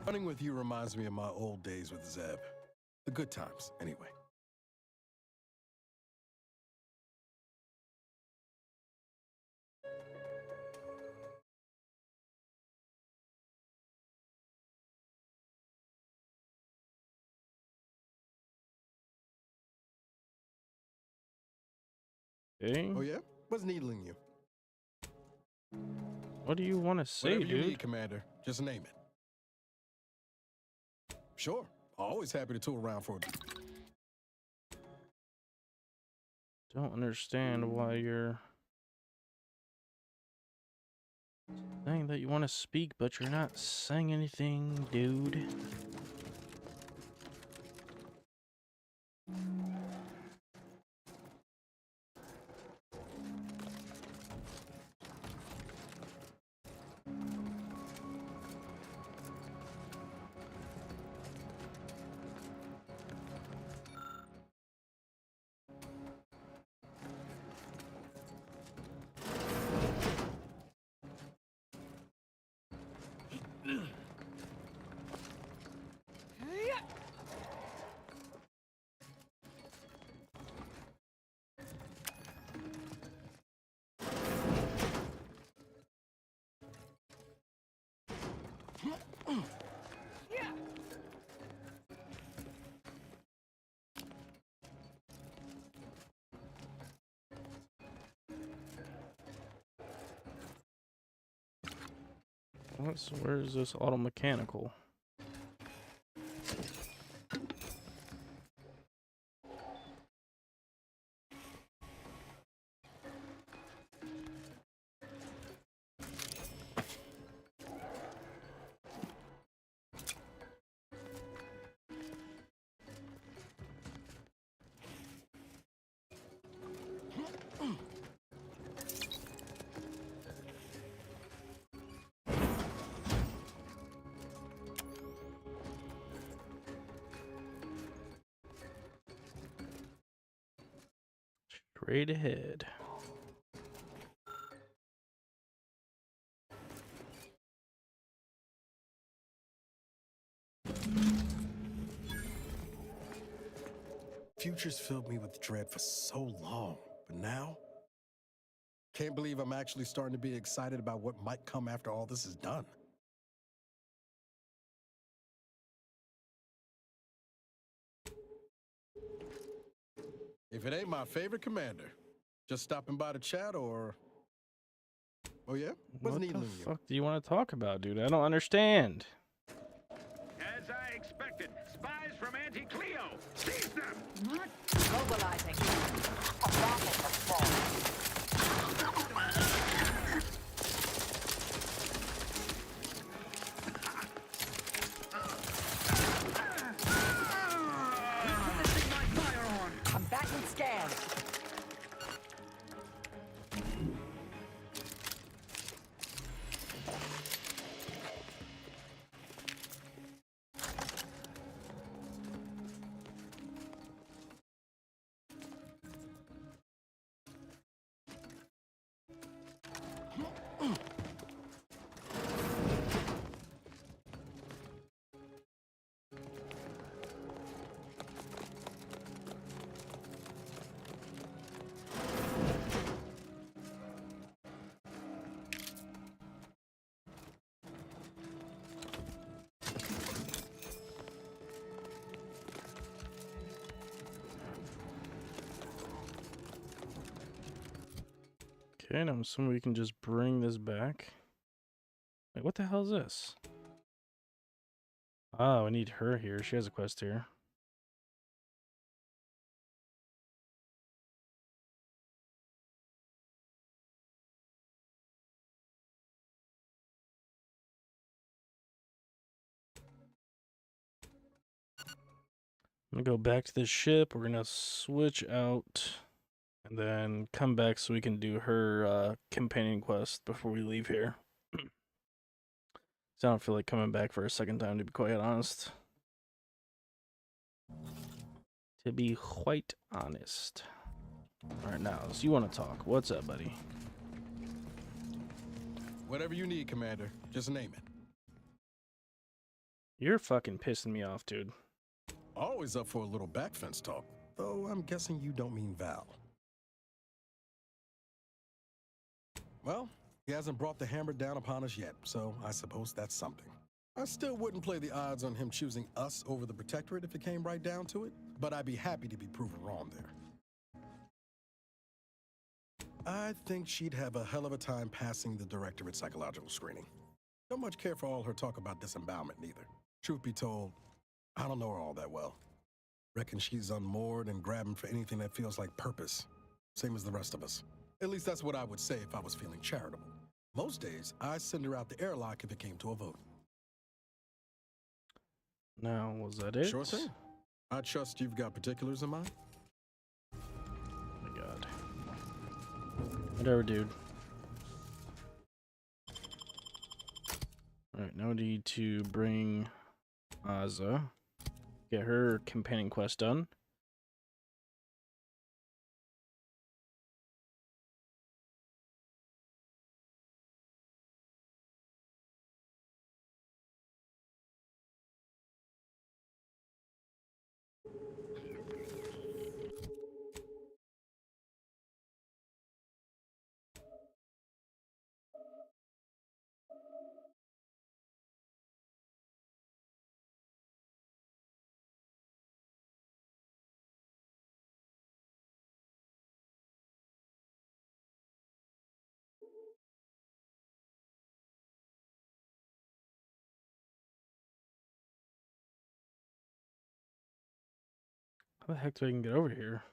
Running with you reminds me of my old days with Zeb. The good times, anyway. Okay. Oh yeah? What's needling you? What do you want to say, Whatever dude? you need, Commander. Just name it. Sure. Always happy to tool around for it. Don't understand why you're saying that you want to speak, but you're not saying anything, dude. Where is this auto mechanical? Straight ahead. Future's filled me with dread for so long, but now, can't believe I'm actually starting to be excited about what might come after all this is done. If it ain't my favorite commander, just stopping by to chat or... Oh yeah? What's needling you? What the fuck do you want to talk about, dude? I don't understand. As I expected, spies from Anti-Cleo! Seize them! What? Mobilizing. Combatant scanned. Okay, and I'm assuming we can just bring this back. Wait, what the hell is this? Oh, I need her here. She has a quest here. I'm gonna go back to the ship. We're gonna switch out and then come back so we can do her companion quest before we leave here. So I don't feel like coming back for a second time, to be quite honest. To be quite honest. Alright, now, so you want to talk. What's up, buddy? Whatever you need, Commander. Just name it. You're fucking pissing me off, dude. Always up for a little back fence talk. Though I'm guessing you don't mean Val. Well, he hasn't brought the hammer down upon us yet, so I suppose that's something. I still wouldn't play the odds on him choosing us over the Protectorate if it came right down to it, but I'd be happy to be proven wrong there. I think she'd have a hell of a time passing the Directorate psychological screening. Don't much care for all her talk about disembowelment, neither. Truth be told, I don't know her all that well. Reckon she's unmoored and grabbing for anything that feels like purpose. Same as the rest of us. At least that's what I would say if I was feeling charitable. Most days, I'd send her out the airlock if it came to a vote. Now, was that it? Sure thing. I trust you've got particulars in mind. Oh my god. Whatever, dude. Alright, now we need to bring Aza. Get her companion quest done. How the heck do I even get over here?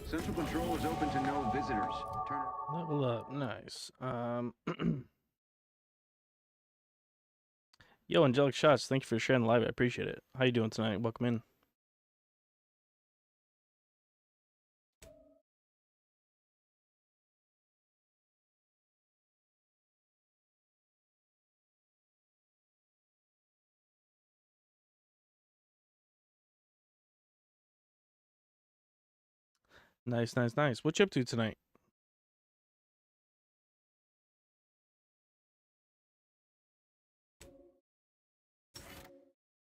Central Control is open to no visitors. Turn Level up, nice. Yo, Angelic Shots, thank you for sharing the live. I appreciate it. How you doing tonight? Welcome in. Nice, nice, nice. What you up to tonight?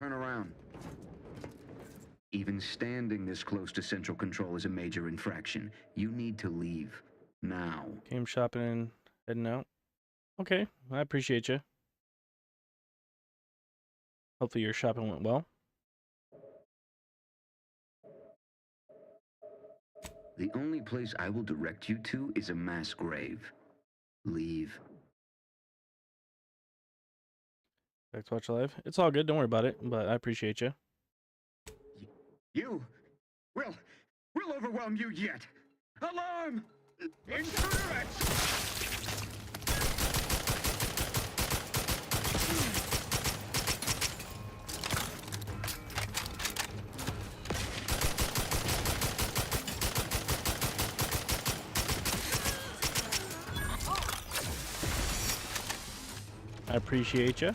Turn around. Even standing this close to Central Control is a major infraction. You need to leave. Now. Game shopping and heading out. Okay, I appreciate you. Hopefully your shopping went well. The only place I will direct you to is a mass grave. Leave. Back to watch live. It's all good. Don't worry about it, but I appreciate you. You? We'll overwhelm you yet. Alarm! Insurance! I appreciate you.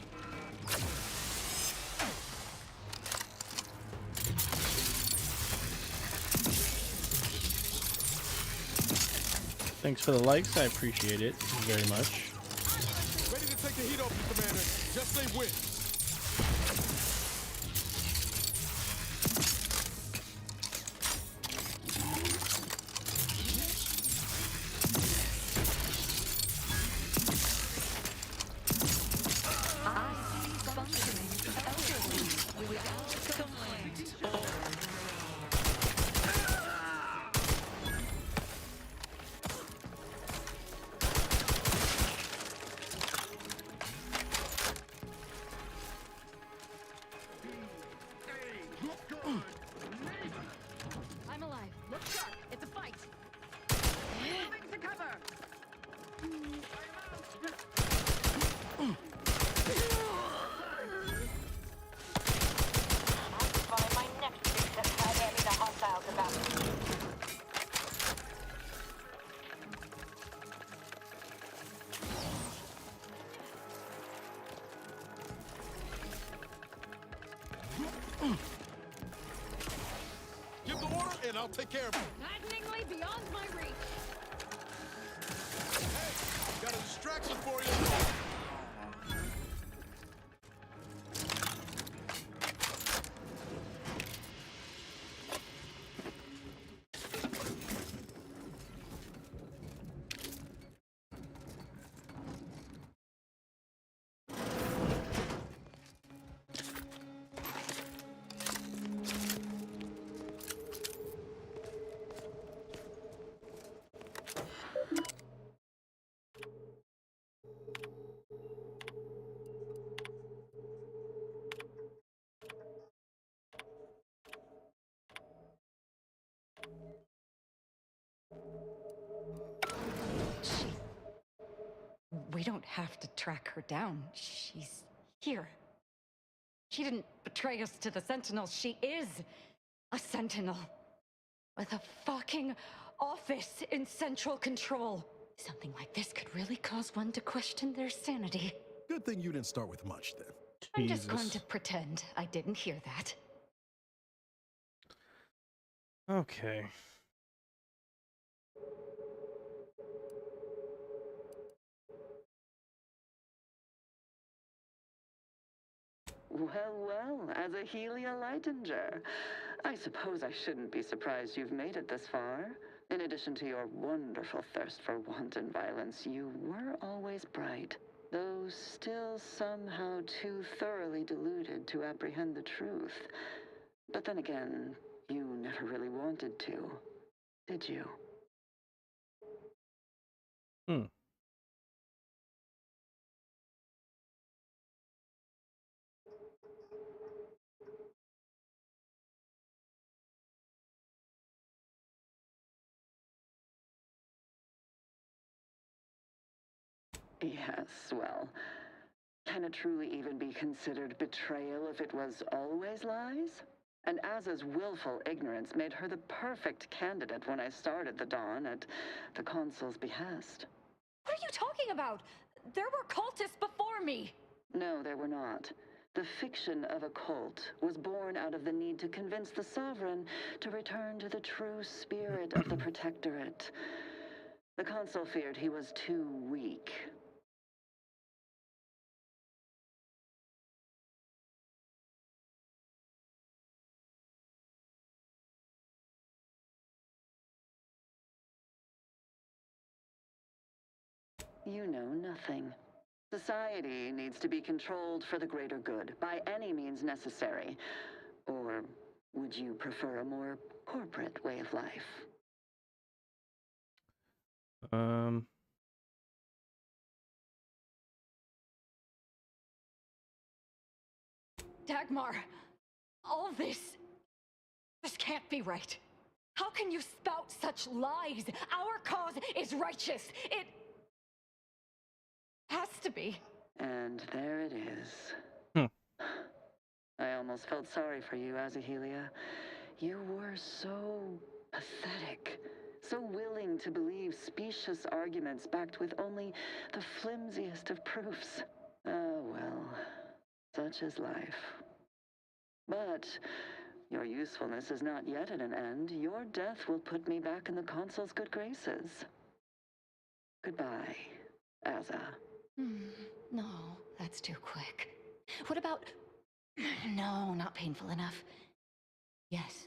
Thanks for the likes. I appreciate it very much. Ready to take the heat off you, Commander. Just say when. I'm alive. Look sharp. It's a fight. Moving to cover. I'll find my next big set heavy to hostiles about. Give the order and I'll take care of it. Maddeningly beyond my reach. Hey, got a distraction for you. We don't have to track her down. She's here. She didn't betray us to the Sentinels. She is a Sentinel. With a fucking office in Central Control. Something like this could really cause one to question their sanity. Good thing you didn't start with much then. I'm just going to pretend I didn't hear that. Okay. Well, as a Helia Leitinger, I suppose I shouldn't be surprised you've made it this far. In addition to your wonderful thirst for wanton violence, you were always bright, though still somehow too thoroughly deluded to apprehend the truth. But then again, you never really wanted to, did you? Hmm. Yes, well, can it truly even be considered betrayal if it was always lies? And Aza's willful ignorance made her the perfect candidate when I started the Dawn at the Consul's behest. What are you talking about? There were cultists before me. No, there were not. The fiction of a cult was born out of the need to convince the Sovereign to return to the true spirit of the Protectorate. The Consul feared he was too weak. You know nothing. Society needs to be controlled for the greater good, by any means necessary. Or would you prefer a more corporate way of life? Dagmar, all this can't be right. How can you spout such lies? Our cause is righteous. It has to be. And there it is. I almost felt sorry for you, Azahelia. You were so pathetic. So willing to believe specious arguments backed with only the flimsiest of proofs. Ah, well, such is life. But your usefulness is not yet at an end. Your death will put me back in the Consul's good graces. Goodbye, Aza. No, that's too quick. What about... No, not painful enough. Yes,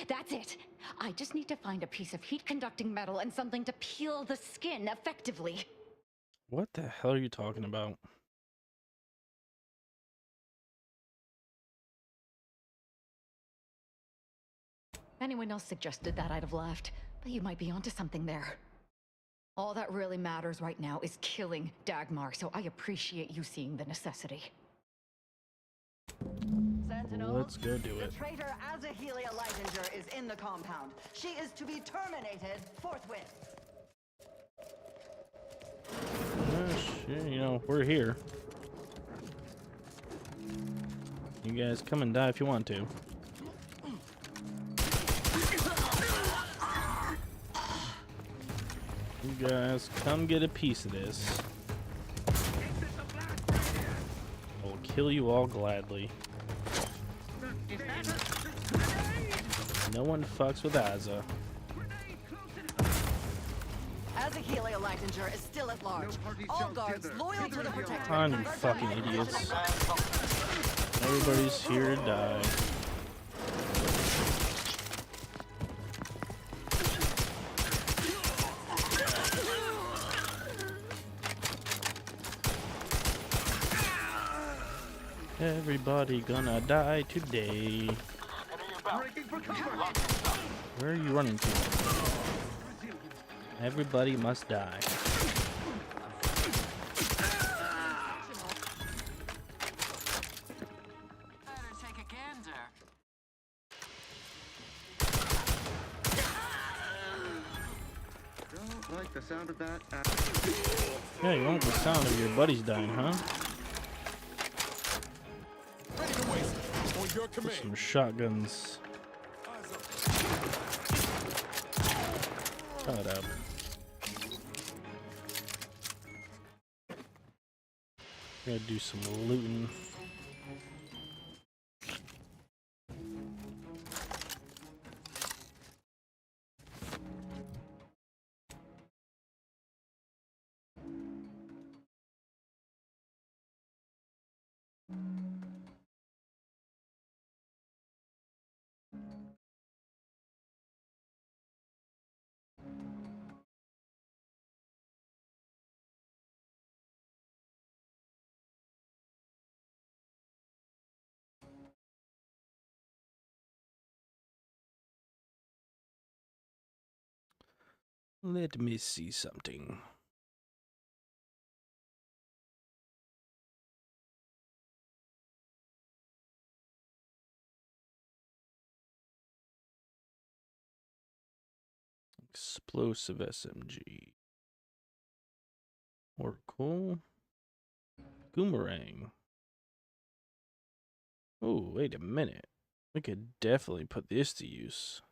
that's it. I just need to find a piece of heat-conducting metal and something to peel the skin effectively. What the hell are you talking about? If anyone else suggested that, I'd have laughed. But you might be onto something there. All that really matters right now is killing Dagmar, so I appreciate you seeing the necessity. Sentinels, let's go do it. The traitor Azahelia Lightinger is in the compound. She is to be terminated forthwith. Shit, you know, we're here. You guys come and die if you want to. You guys come get a piece of this. I'll kill you all gladly. No one fucks with Aza. Azahelia Lightinger is still at large. All guards loyal to the Protectorate. On, you fucking idiots. Everybody's here to die. Everybody gonna die today. Where are you running to? Everybody must die. Don't like the sound of that. Yeah, you want the sound of your buddies dying, huh? Put some shotguns. Shut up. Gotta do some looting. Let me see something. Explosive SMG. Oracle. Boomerang. Oh, wait a minute. We could definitely put this to use.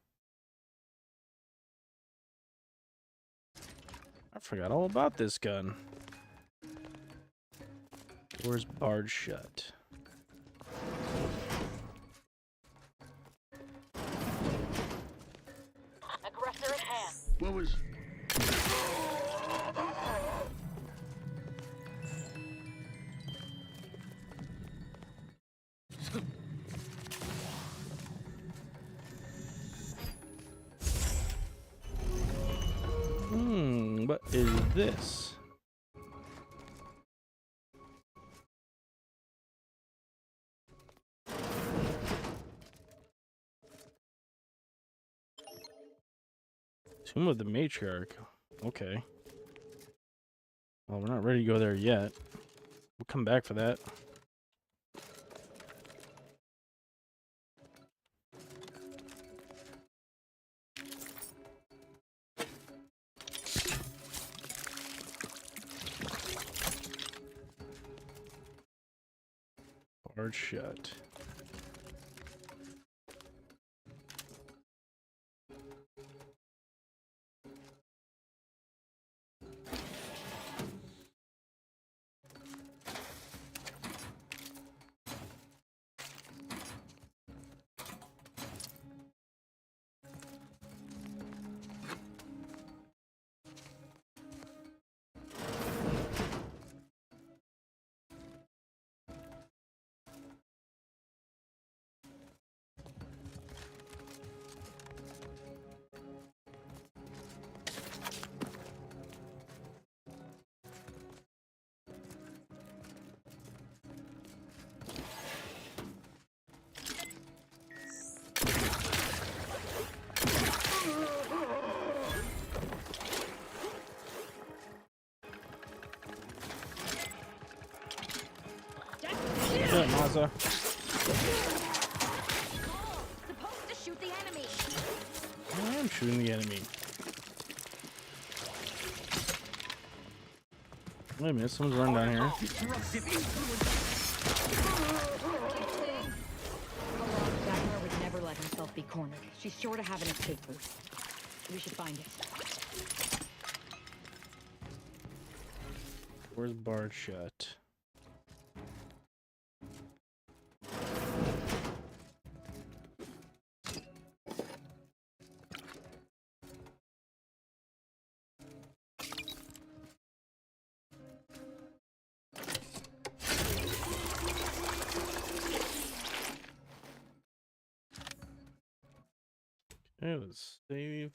I forgot all about this gun. Doors barred shut. Aggressor at hand. What was... What is this? Tomb of the Matriarch. Okay. Well, we're not ready to go there yet. We'll come back for that. Barred shut. Good, Mazza. Supposed to shoot the enemy. I am shooting the enemy. Wait a minute, someone's running down here. Dagmar would never let himself be cornered. She's sure to have an escape route. We should find it. Where's barred shut? Okay, let's save.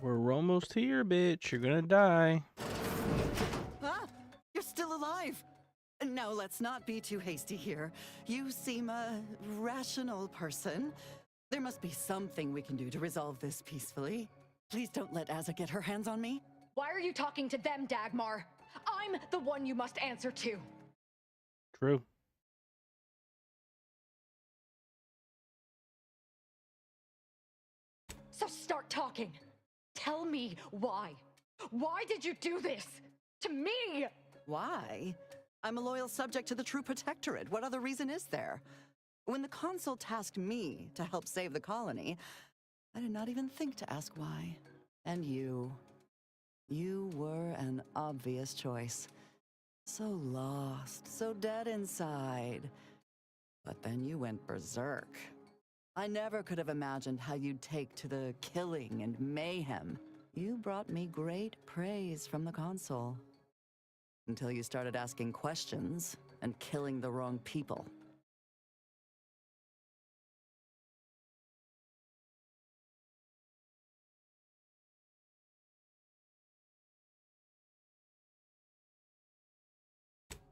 We're almost here, bitch. You're gonna die. Ah, you're still alive. No, let's not be too hasty here. You seem a rational person. There must be something we can do to resolve this peacefully. Please don't let Azza get her hands on me. Why are you talking to them, Dagmar? I'm the one you must answer to. True. So start talking. Tell me why. Why did you do this? To me? Why? I'm a loyal subject to the True Protectorate. What other reason is there? When the Consul tasked me to help save the colony, I did not even think to ask why. And you were an obvious choice. So lost, so dead inside. But then you went berserk. I never could have imagined how you'd take to the killing and mayhem. You brought me great praise from the Consul. Until you started asking questions and killing the wrong people.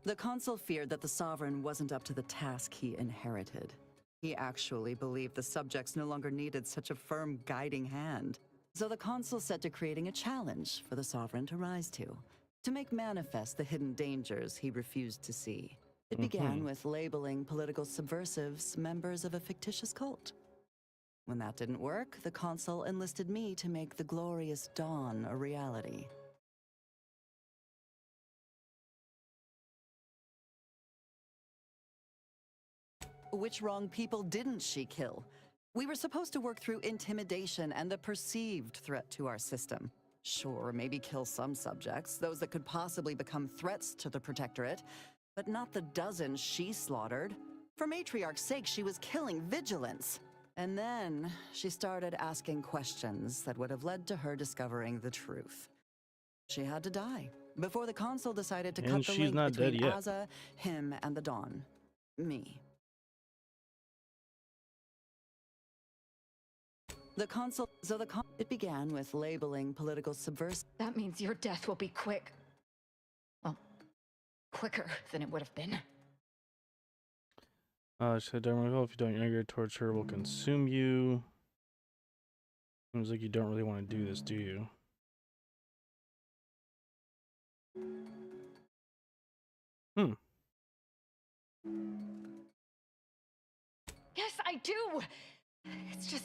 The consul feared that the Sovereign wasn't up to the task he inherited. He actually believed the subjects no longer needed such a firm guiding hand. So the consul set to creating a challenge for the Sovereign to rise to make manifest the hidden dangers he refused to see. It began with labeling political subversives members of a fictitious cult. When that didn't work, the consul enlisted me to make the glorious dawn a reality. Which wrong people didn't she kill? We were supposed to work through intimidation and the perceived threat to our system. Sure, maybe kill some subjects, those that could possibly become threats to the Protectorate, but not the dozens she slaughtered. For Matriarch's sake, she was killing vigilance. And then she started asking questions that would have led to her discovering the truth. She had to die before the consul decided to cut the link between Aza, him, and the Dawn. Me. It began with labeling political subversive. That means your death will be quick. Well, quicker than it would have been. She said, if you don't, your torture will consume you. Seems like you don't really want to do this, do you? Yes, I do! It's just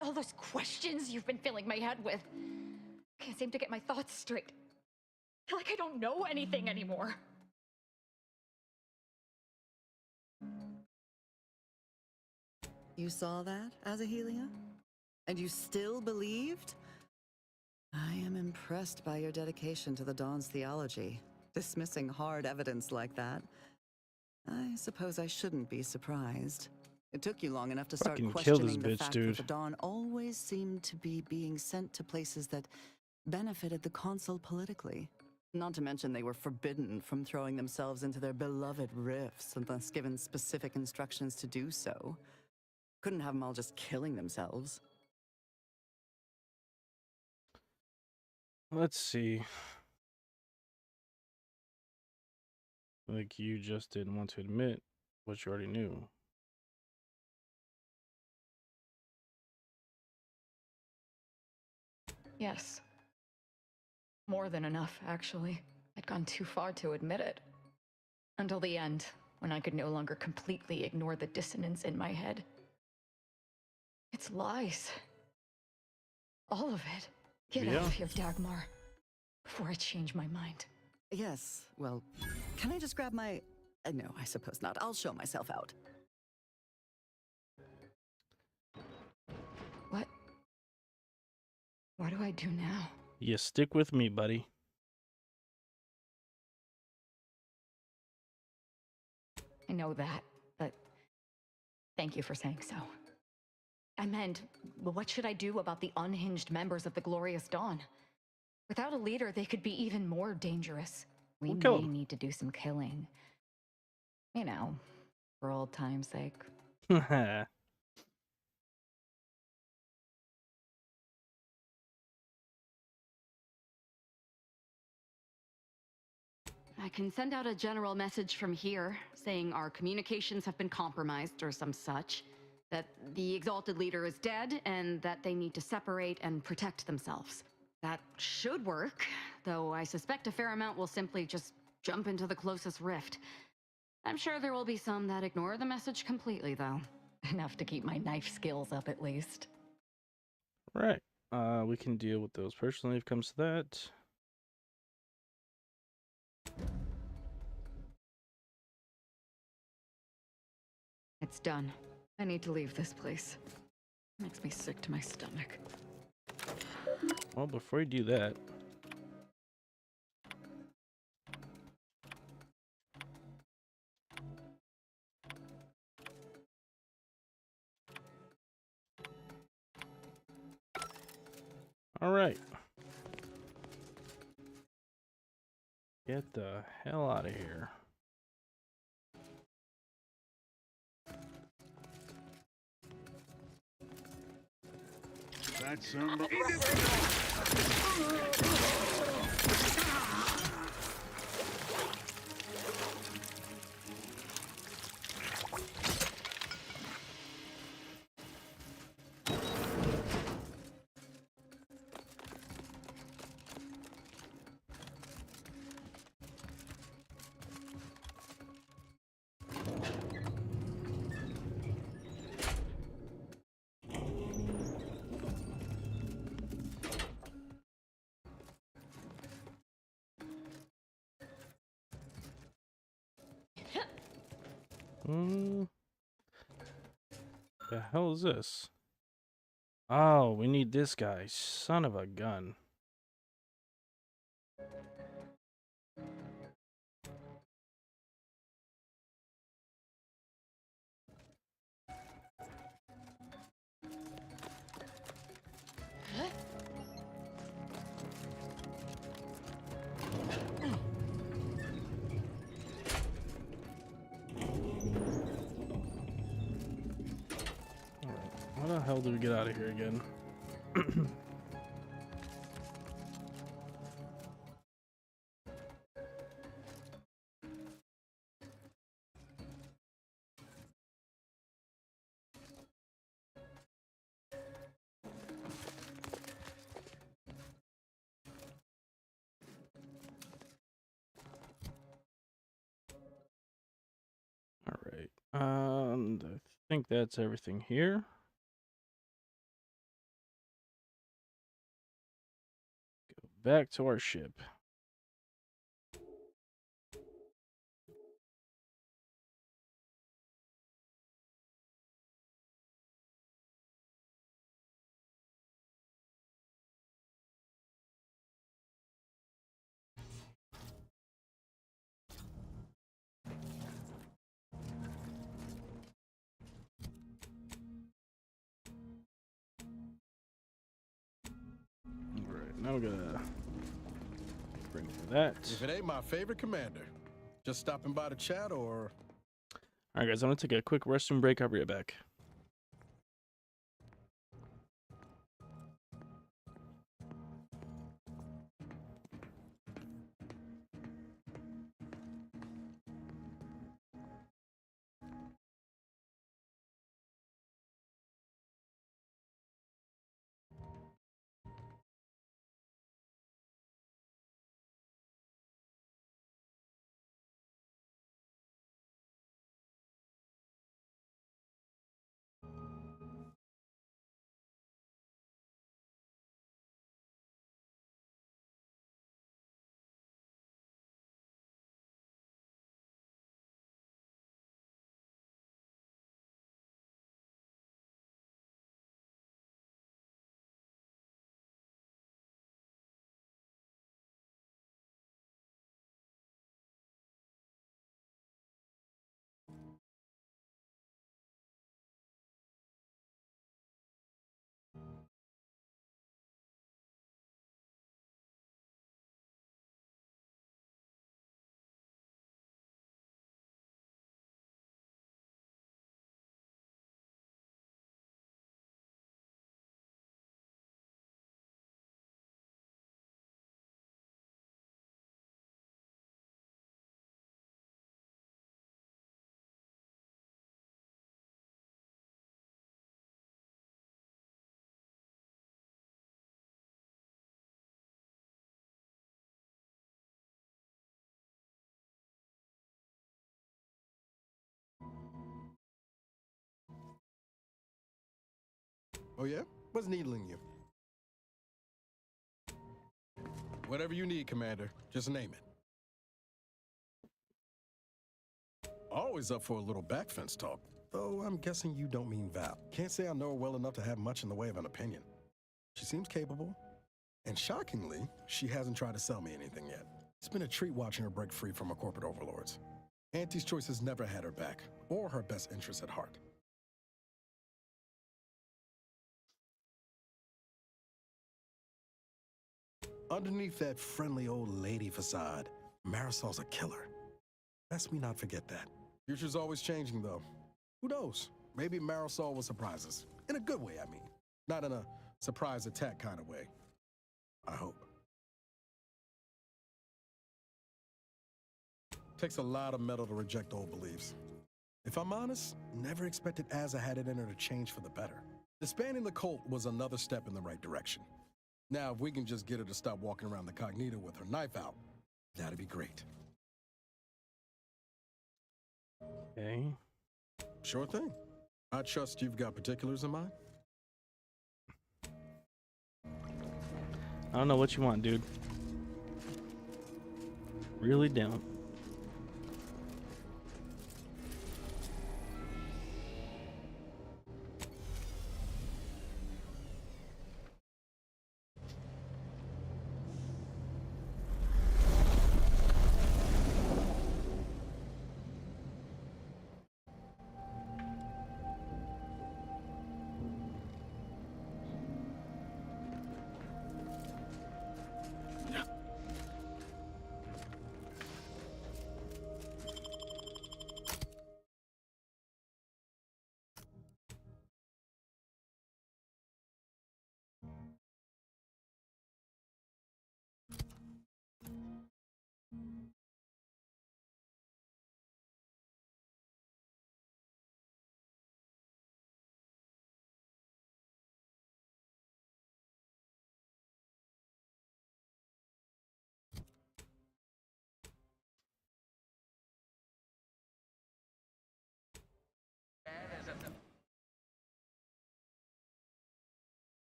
all those questions you've been filling my head with. Can't seem to get my thoughts straight. I feel like I don't know anything anymore. You saw that, Azahelia? And you still believed? I am impressed by your dedication to the Dawn's theology. Dismissing hard evidence like that. I suppose I shouldn't be surprised. It took you long enough to start questioning the fact that the Dawn always seemed to be being sent to places that benefited the consul politically. Not to mention they were forbidden from throwing themselves into their beloved rifts unless given specific instructions to do so. Couldn't have them all just killing themselves. Let's see. Like you just didn't want to admit what you already knew. Yes. More than enough, actually. I'd gone too far to admit it. Until the end, when I could no longer completely ignore the dissonance in my head. It's lies. All of it. Get out of here, Dagmar. Before I change my mind. Yes, well, can I just grab my... no, I suppose not. I'll show myself out. What do I do now? You stick with me, buddy. I know that, but thank you for saying so. I meant, what should I do about the unhinged members of the Glorious Dawn? Without a leader, they could be even more dangerous. We may need to do some killing. You know, for old time's sake. I can send out a general message from here, saying our communications have been compromised or some such, that the Exalted Leader is dead, and that they need to separate and protect themselves. That should work, though I suspect a fair amount will simply just jump into the closest rift. I'm sure there will be some that ignore the message completely, though. Enough to keep my knife skills up, at least. Right. We can deal with those personally if it comes to that. It's done. I need to leave this place. Makes me sick to my stomach. Well, before you do that... All right. Get the hell out of here. That's somebody. The hell is this? Oh, we need this guy. Son of a gun. How the hell do we get out of here again? All right. And I think that's everything here. Back to our ship. All right, now we're gonna bring for that. If it ain't my favorite commander, just stopping by to chat or... All right, guys, I'm gonna take a quick restroom break. I'll be right back. Oh yeah? What's needling you? Whatever you need, Commander. Just name it. Always up for a little backfence talk. Though I'm guessing you don't mean Val. Can't say I know her well enough to have much in the way of an opinion. She seems capable. And shockingly, she hasn't tried to sell me anything yet. It's been a treat watching her break free from her corporate overlords. Auntie's Choice has never had her back, or her best interests at heart. Underneath that friendly old lady facade, Marisol's a killer. Best we not forget that. Future's always changing, though. Who knows? Maybe Marisol will surprise us. In a good way, I mean. Not in a surprise attack kind of way. I hope. Takes a lot of metal to reject old beliefs. If I'm honest, never expected Azza had it in her to change for the better. Disbanding the cult was another step in the right direction. Now, if we can just get her to stop walking around the Cognito with her knife out, that'd be great. Okay. Sure thing. I trust you've got particulars in mind. I don't know what you want, dude. Really don't.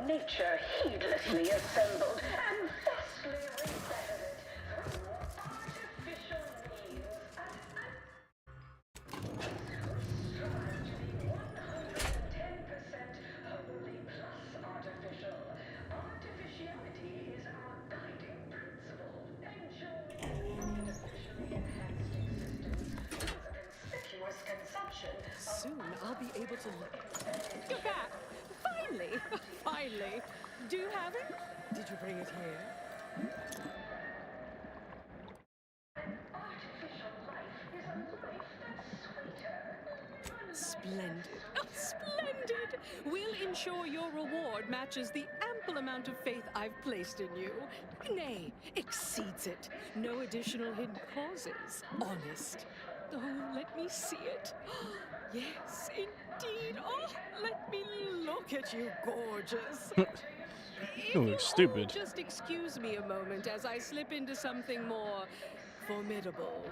nature heedlessly assembled and vastly rebetted it through artificial means strive to be 110% wholly plus artificial. Artificiality is our guiding principle. Enjoy artificially enhanced existence with a conspicuous consumption. Soon I'll be able to look. You're back! Finally! Finally! Do you have it? Did you bring it here? Artificial life is a life that's sweeter. Splendid. Oh, splendid! We'll ensure your reward matches the ample amount of faith I've placed in you. Nay, exceeds it. No additional hidden causes. Honest. Oh, let me see it. Yes, indeed. Oh, let me look at you, gorgeous. You look stupid. Just excuse me a moment as I slip into something more formidable.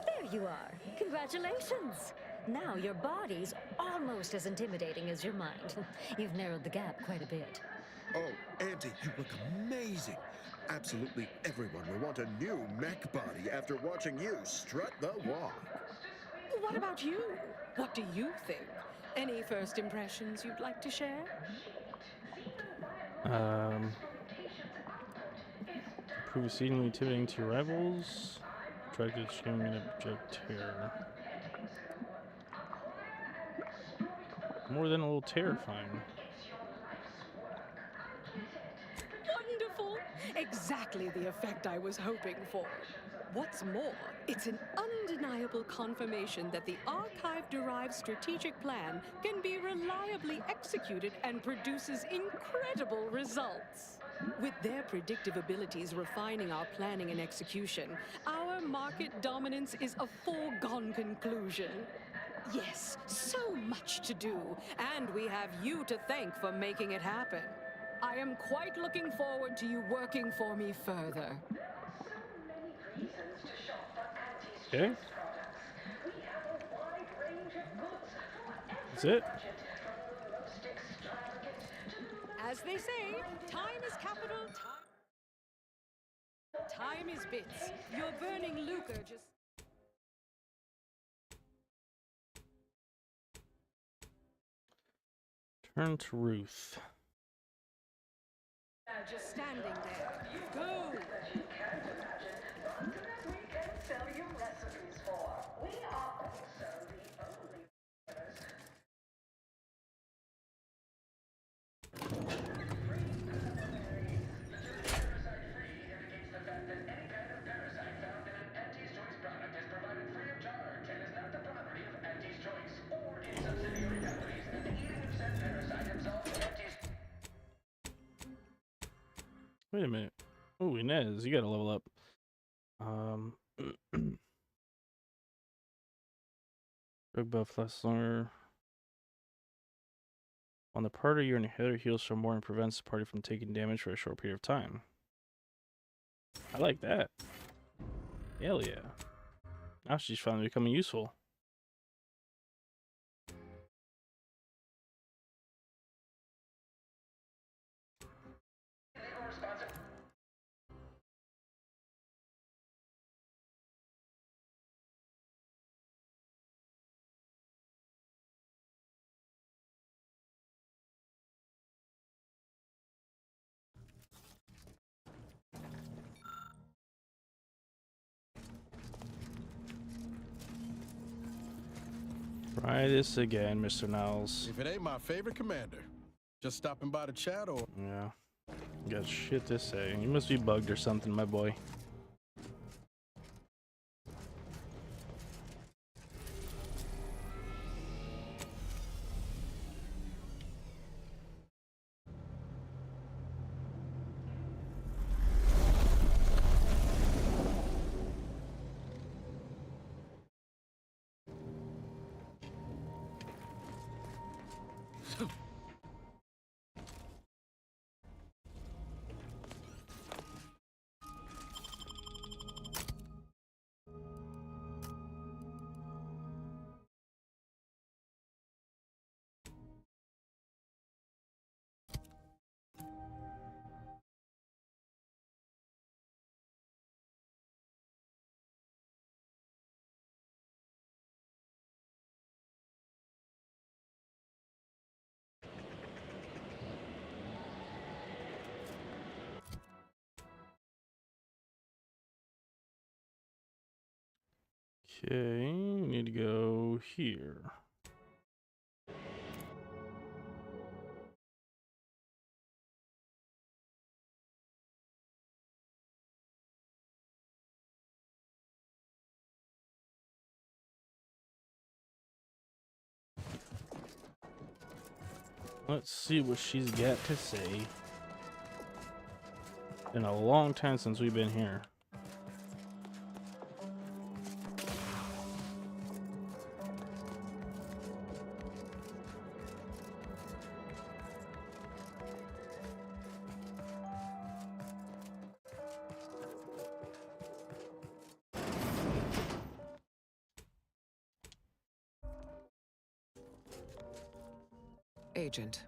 There you are. Congratulations. Now your body's almost as intimidating as your mind. You've narrowed the gap quite a bit. Oh, Auntie, you look amazing. Absolutely everyone will want a new mech body after watching you strut the walk. What about you? What do you think? Any first impressions you'd like to share? Prove exceedingly intimidating to your rivals. Attracted to showing an abject terror. More than a little terrifying. Wonderful! Exactly the effect I was hoping for. What's more, it's an undeniable confirmation that the Archive-derived strategic plan can be reliably executed and produces incredible results. With their predictive abilities refining our planning and execution, our market dominance is a foregone conclusion. Yes, so much to do, and we have you to thank for making it happen. I am quite looking forward to you working for me further. Okay. That's it? As they say, time is capital, time is bits. Your burning lucre just... Turn to Ruth. Just standing there. Go! Wait a minute. Oh, Inez, you gotta level up. Drug buff lasts longer. On the party, your inhaler heals for more and prevents the party from taking damage for a short period of time. I like that. Hell yeah. Now she's finally becoming useful. Try this again, Mr. Niles. If it ain't my favorite commander, just stopping by to chat or... Yeah. You got shit to say. You must be bugged or something, my boy. Okay, we need to go here. Let's see what she's got to say. Been a long time since we've been here. Agent.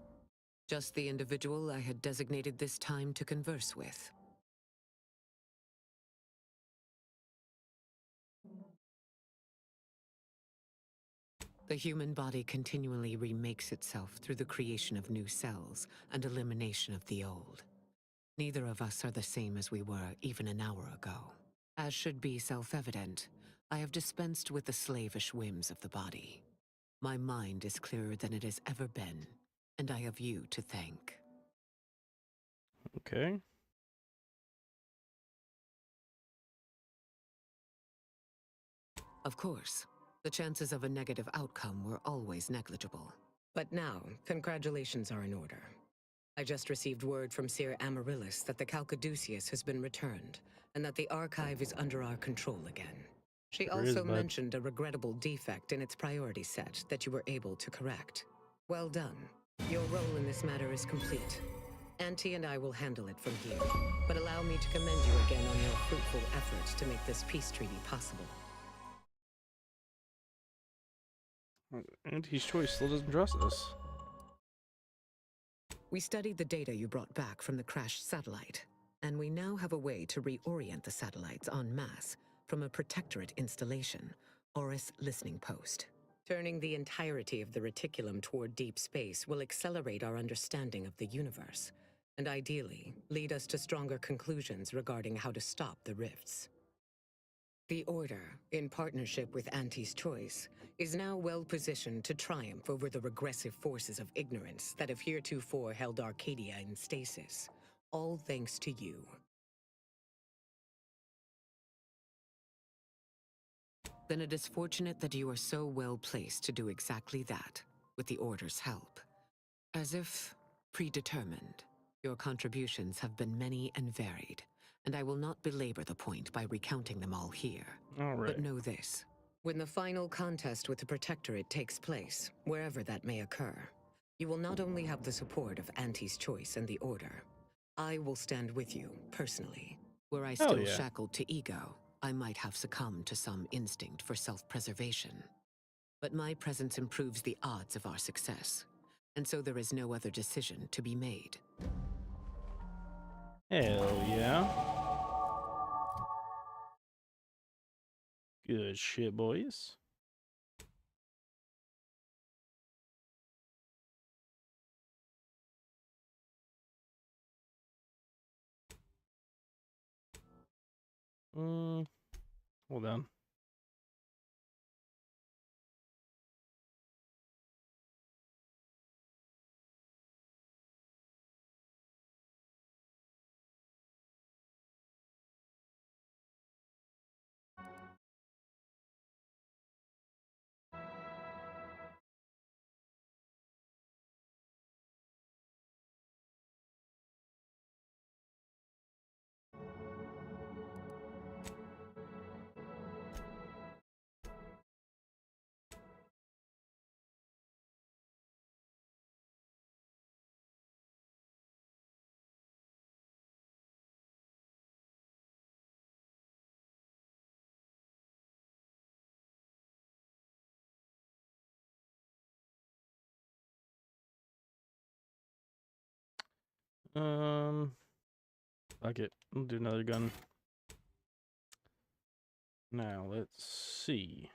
Just the individual I had designated this time to converse with. The human body continually remakes itself through the creation of new cells and elimination of the old. Neither of us are the same as we were even an hour ago. As should be self-evident, I have dispensed with the slavish whims of the body. My mind is clearer than it has ever been, and I have you to thank. Okay. Of course, the chances of a negative outcome were always negligible. But now, congratulations are in order. I just received word from Seer Amaryllis that the Calcaduceus has been returned, and that the archive is under our control again. She also mentioned a regrettable defect in its priority set that you were able to correct. Well done. Your role in this matter is complete. Auntie and I will handle it from here, but allow me to commend you again on your fruitful efforts to make this peace treaty possible. Auntie's Choice still doesn't trust us. We studied the data you brought back from the crashed satellite, and we now have a way to reorient the satellites en masse from a protectorate installation, Oris Listening Post. Turning the entirety of the reticulum toward deep space will accelerate our understanding of the universe, and ideally lead us to stronger conclusions regarding how to stop the rifts. The Order, in partnership with Auntie's Choice, is now well positioned to triumph over the regressive forces of ignorance that have heretofore held Arcadia in stasis, all thanks to you. Then it is fortunate that you are so well placed to do exactly that, with the Order's help. As if predetermined, your contributions have been many and varied, and I will not belabor the point by recounting them all here. All right. But know this. When the final contest with the Protectorate takes place, wherever that may occur, you will not only have the support of Auntie's Choice and the Order. I will stand with you, personally. Were I still shackled to ego, I might have succumbed to some instinct for self-preservation. But my presence improves the odds of our success, and so there is no other decision to be made. Hell yeah. Good shit, boys. Hold on. Fuck it. We'll do another gun. Now, let's see.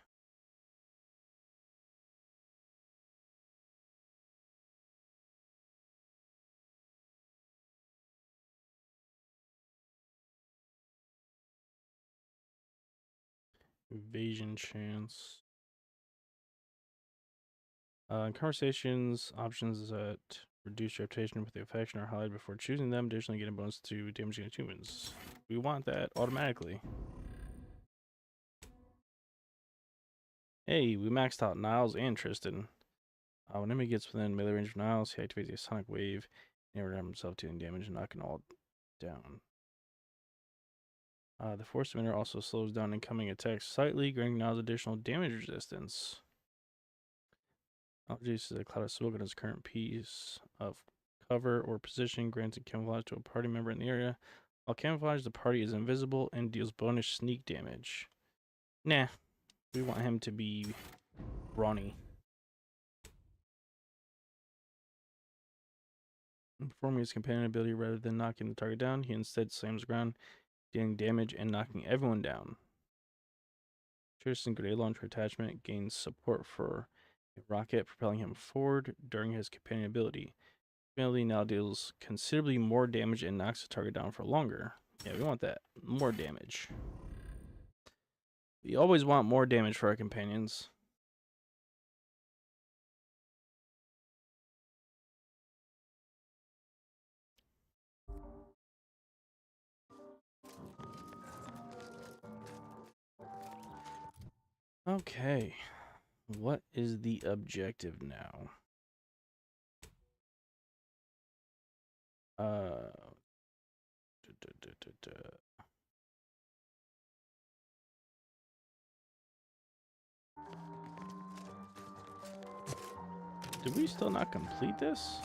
Evasion chance. In conversations, options that reduce reputation with the affection are highlighted before choosing them. Additionally, getting bonus to damage against humans. We want that automatically. Hey, we maxed out Niles and Tristan. When enemy gets within melee range of Niles, he activates a sonic wave in order to have himself dealing damage and knocking all down. The force emitter also slows down incoming attacks slightly, granting Niles additional damage resistance. Jesus is a cloud of smoke on his current piece of cover or position, granting camouflage to a party member in the area. While camouflage, the party is invisible and deals bonus sneak damage. Nah, we want him to be brawny. Performing his companion ability rather than knocking the target down, he instead slams the ground, dealing damage and knocking everyone down. Tristan grenade launcher attachment gains support for a rocket, propelling him forward during his companion ability. Ability now deals considerably more damage and knocks the target down for longer. Yeah, we want that. More damage. We always want more damage for our companions. Okay. What is the objective now? Did we still not complete this?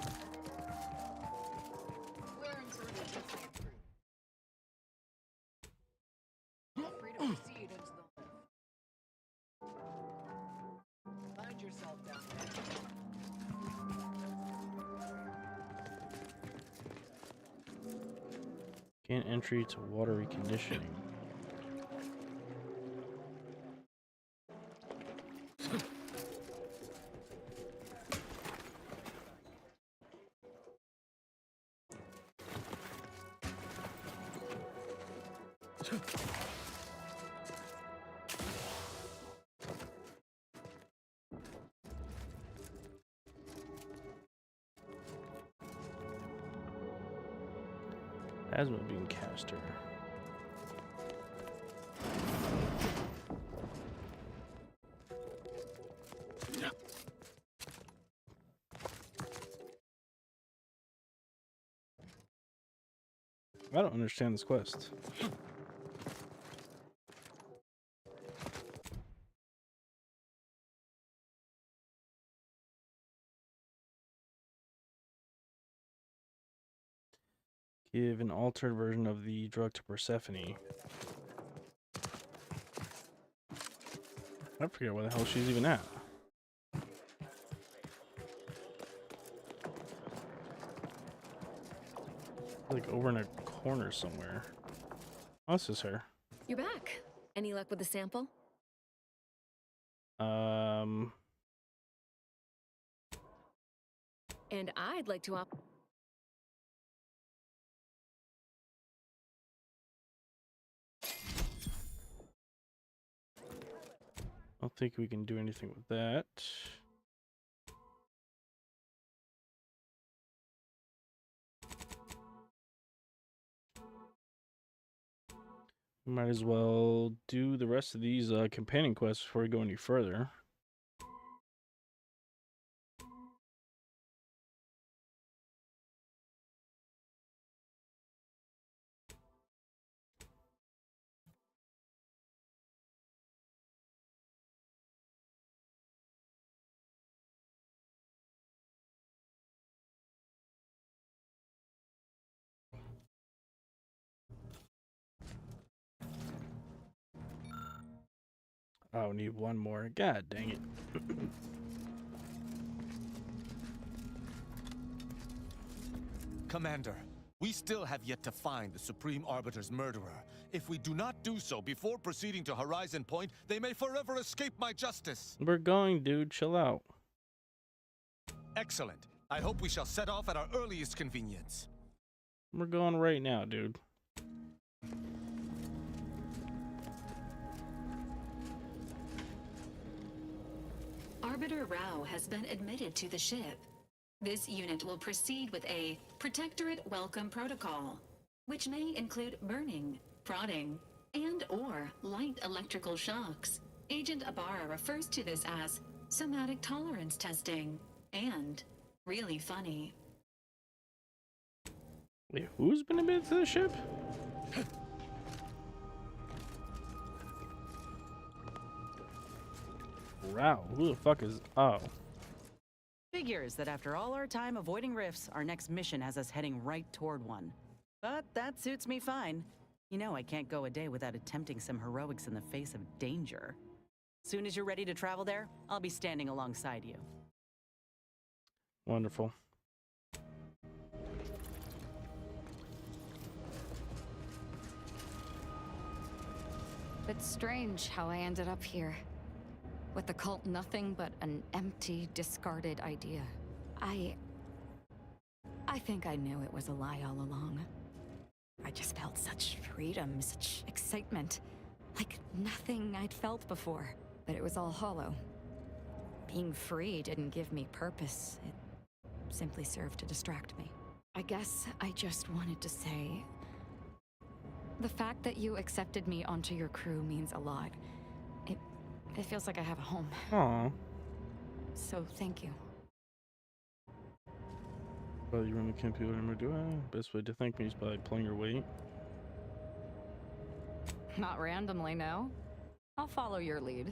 Find yourself down there. Gain entry to water reconditioning. Asthma being caster. I don't understand this quest. Give an altered version of the drug to Persephone. I forget where the hell she's even at. Like over in a corner somewhere. Oh, this is her. You're back. Any luck with the sample? And I'd like to I don't think we can do anything with that. We might as well do the rest of these companion quests before we go any further. Oh, need one more. God dang it. Commander, we still have yet to find the Supreme Arbiter's murderer. If we do not do so before proceeding to Horizon Point, they may forever escape my justice. We're going, dude. Chill out. Excellent. I hope we shall set off at our earliest convenience. We're going right now, dude. Arbiter Rao has been admitted to the ship. This unit will proceed with a Protectorate Welcome Protocol, which may include burning, prodding, and/or light electrical shocks. Agent Ibarra refers to this as somatic tolerance testing and really funny. Wait, who's been admitted to the ship? Wow, who the fuck is... Oh. Figures that after all our time avoiding rifts, our next mission has us heading right toward one. But that suits me fine. You know I can't go a day without attempting some heroics in the face of danger. Soon as you're ready to travel there, I'll be standing alongside you. Wonderful. It's strange how I ended up here. With the cult nothing but an empty, discarded idea. I think I knew it was a lie all along. I just felt such freedom, such excitement. Like nothing I'd felt before. But it was all hollow. Being free didn't give me purpose. It simply served to distract me. I guess I just wanted to say... The fact that you accepted me onto your crew means a lot. It feels like I have a home. Aww. So thank you. Well, you really can't do whatever do I? Best way to thank me is by pulling your weight. Not randomly, no. I'll follow your lead.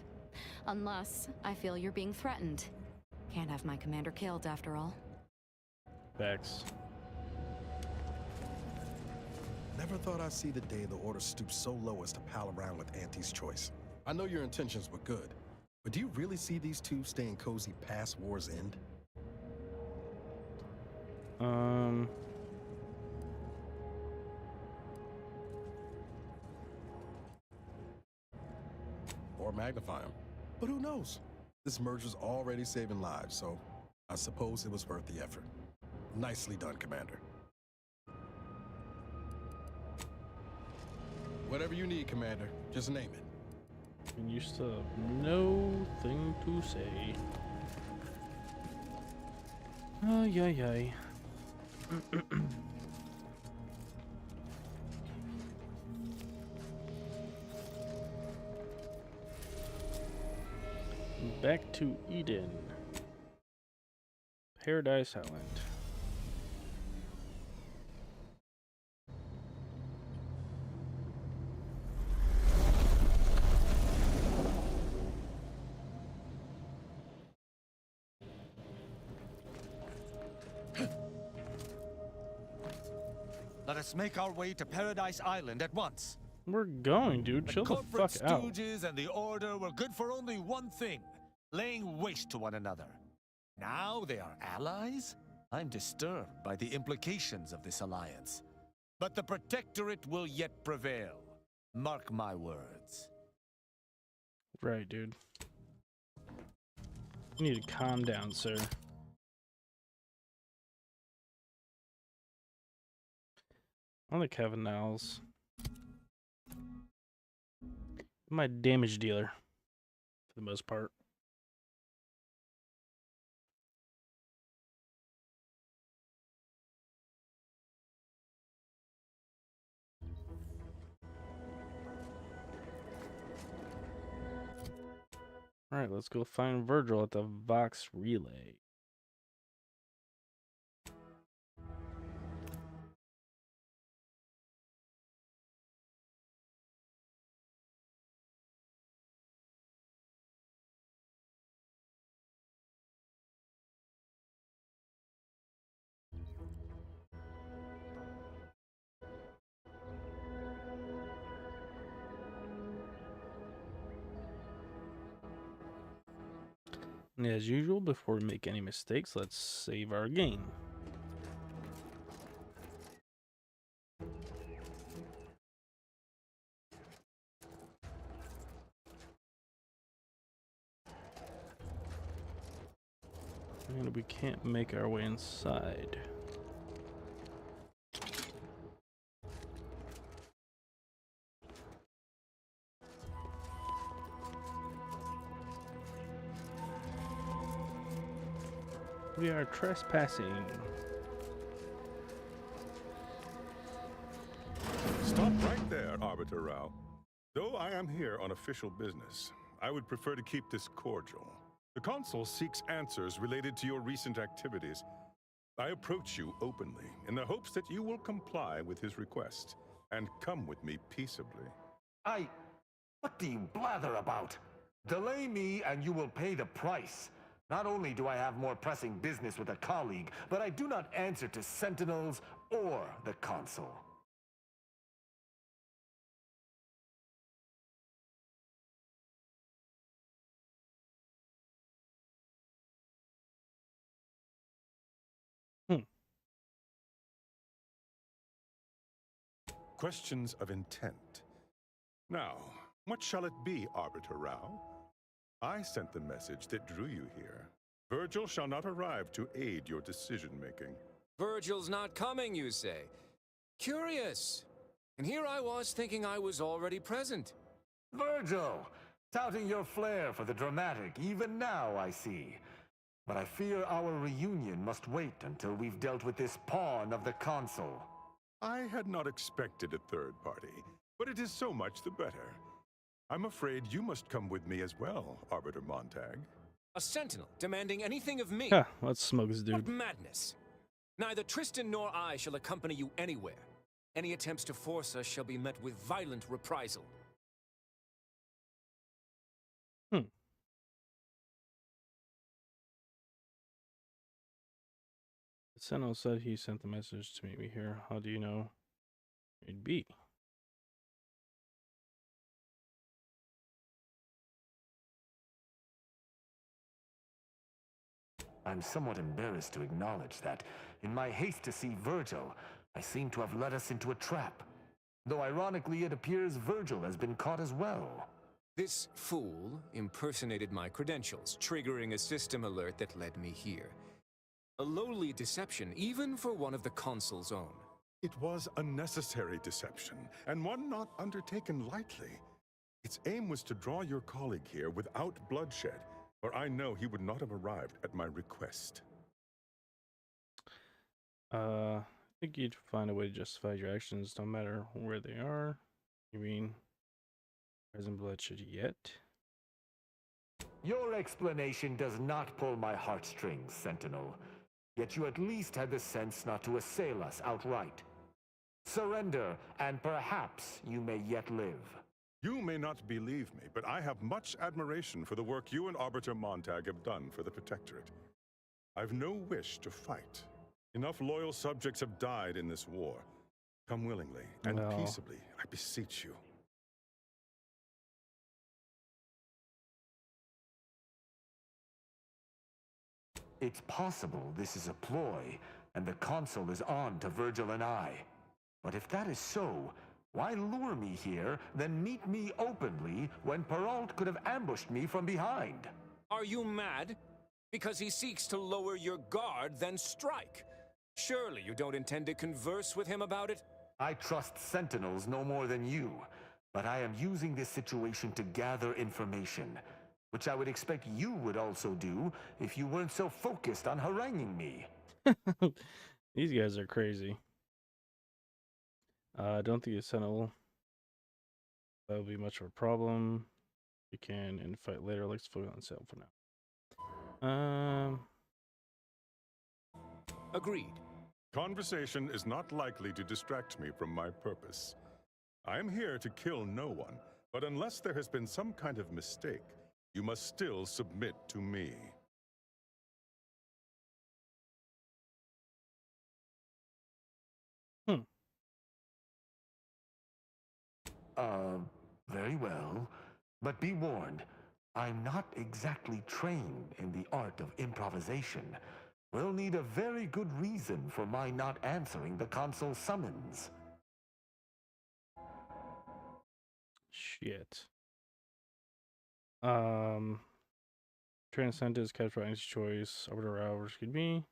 Unless I feel you're being threatened. Can't have my commander killed, after all. Facts. Never thought I'd see the day the Order stoops so low as to pal around with Auntie's choice. I know your intentions were good, but do you really see these two staying cozy past war's end? Or magnify them. But who knows? This merger's already saving lives, so I suppose it was worth the effort. Nicely done, Commander. Whatever you need, Commander, just name it. And you still have no thing to say. Ay, ay, ay. Back to Eden. Paradise Island. Let us make our way to Paradise Island at once. We're going, dude. Chill the fuck out. Corporate stooges and the Order were good for only one thing: laying waste to one another. Now they are allies? I'm disturbed by the implications of this alliance. But the Protectorate will yet prevail. Mark my words. Right, dude. You need to calm down, sir. I'm the Kevin Niles. My damage dealer, for the most part. Alright, let's go find Virgil at the Vox Relay. And as usual, before we make any mistakes, let's save our game. And we can't make our way inside. We are trespassing. Stop right there, Arbiter Rao. Though I am here on official business, I would prefer to keep this cordial. The Consul seeks answers related to your recent activities. I approach you openly in the hopes that you will comply with his request and come with me peaceably. What do you blather about? Delay me and you will pay the price. Not only do I have more pressing business with a colleague, but I do not answer to Sentinels or the Consul. Questions of intent. Now, what shall it be, Arbiter Rao? I sent the message that drew you here. Virgil shall not arrive to aid your decision-making. Virgil's not coming, you say? Curious. And here I was thinking I was already present. Virgil! Touting your flair for the dramatic, even now, I see. But I fear our reunion must wait until we've dealt with this pawn of the Consul. I had not expected a third party, but it is so much the better. I'm afraid you must come with me as well, Arbiter Montag. A sentinel demanding anything of me? Huh, let's smoke this dude. What madness! Neither Tristan nor I shall accompany you anywhere. Any attempts to force us shall be met with violent reprisal. The Sentinel said he sent the message to meet me here. How do you know it'd be? I'm somewhat embarrassed to acknowledge that, in my haste to see Virgil, I seem to have led us into a trap. Though ironically, it appears Virgil has been caught as well. This fool impersonated my credentials, triggering a system alert that led me here. A lowly deception, even for one of the Consul's own. It was a necessary deception, and one not undertaken lightly. Its aim was to draw your colleague here without bloodshed, for I know he would not have arrived at my request. I think you'd find a way to justify your actions, no matter where they are. You mean, hasn't bloodshed yet? Your explanation does not pull my heartstrings, Sentinel. Yet you at least had the sense not to assail us outright. Surrender, and perhaps you may yet live. You may not believe me, but I have much admiration for the work you and Arbiter Montag have done for the Protectorate. I've no wish to fight. Enough loyal subjects have died in this war. Come willingly and peaceably, I beseech you. It's possible this is a ploy, and the Consul is on to Virgil and I. But if that is so, why lure me here, then meet me openly when Perrault could have ambushed me from behind? Are you mad? Because he seeks to lower your guard, then strike. Surely you don't intend to converse with him about it? I trust Sentinels no more than you, but I am using this situation to gather information, which I would expect you would also do if you weren't so focused on haranguing me. These guys are crazy. I don't think the Sentinel that'll be much of a problem. You can infight later. Let's focus on Sentinel for now. Agreed. Conversation is not likely to distract me from my purpose. I am here to kill no one, but unless there has been some kind of mistake, you must still submit to me. Very well. But be warned, I'm not exactly trained in the art of improvisation. We'll need a very good reason for my not answering the Consul's summons. Shit. Transcendent is catch by Anti's choice. Arbiter Rao rescued me.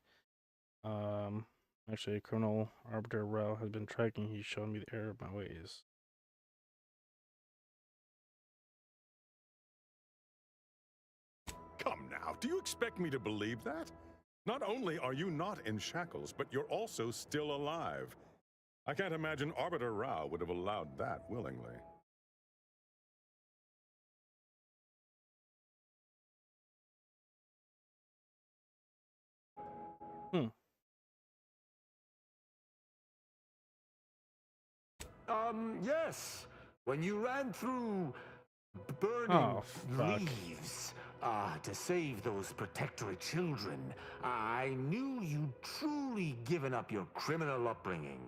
Actually, Colonel Arbiter Rao has been tracking. He's shown me the error of my ways. Come now, do you expect me to believe that? Not only are you not in shackles, but you're also still alive. I can't imagine Arbiter Rao would have allowed that willingly. Yes. When you ran through burning leaves to save those Protectorate children, I knew you'd truly given up your criminal upbringing.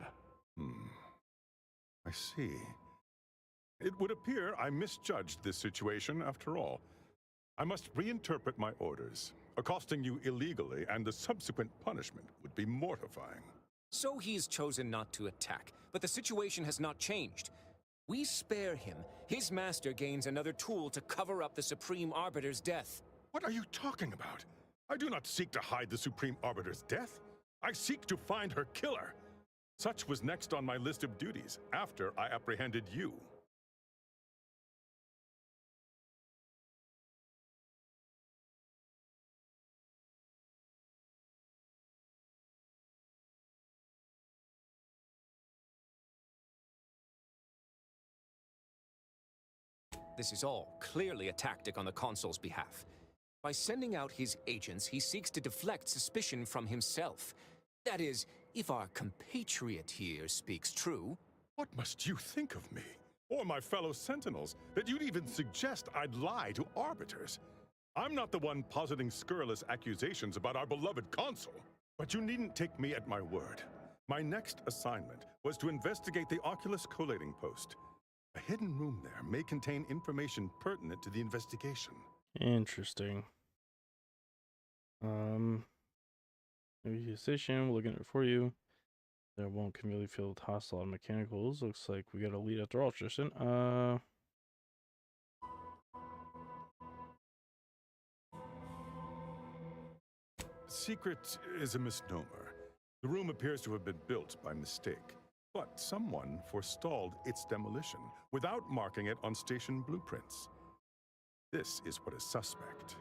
I see. It would appear I misjudged this situation after all. I must reinterpret my orders. Accosting you illegally and the subsequent punishment would be mortifying. So he's chosen not to attack, but the situation has not changed. We spare him. His master gains another tool to cover up the Supreme Arbiter's death. What are you talking about? I do not seek to hide the Supreme Arbiter's death. I seek to find her killer. Such was next on my list of duties after I apprehended you. This is all clearly a tactic on the Consul's behalf. By sending out his agents, he seeks to deflect suspicion from himself. That is, if our compatriot here speaks true. What must you think of me, or my fellow Sentinels, that you'd even suggest I'd lie to Arbiters? I'm not the one positing scurrilous accusations about our beloved Consul. But you needn't take me at my word. My next assignment was to investigate the Oculus collating post. A hidden room there may contain information pertinent to the investigation. Interesting. Maybe a station, we're looking at it for you. There won't conveniently feel with hostile mechanicals. Looks like we got a lead after all, Tristan. Secret is a misnomer. The room appears to have been built by mistake, but someone forestalled its demolition without marking it on station blueprints. This is what is suspect.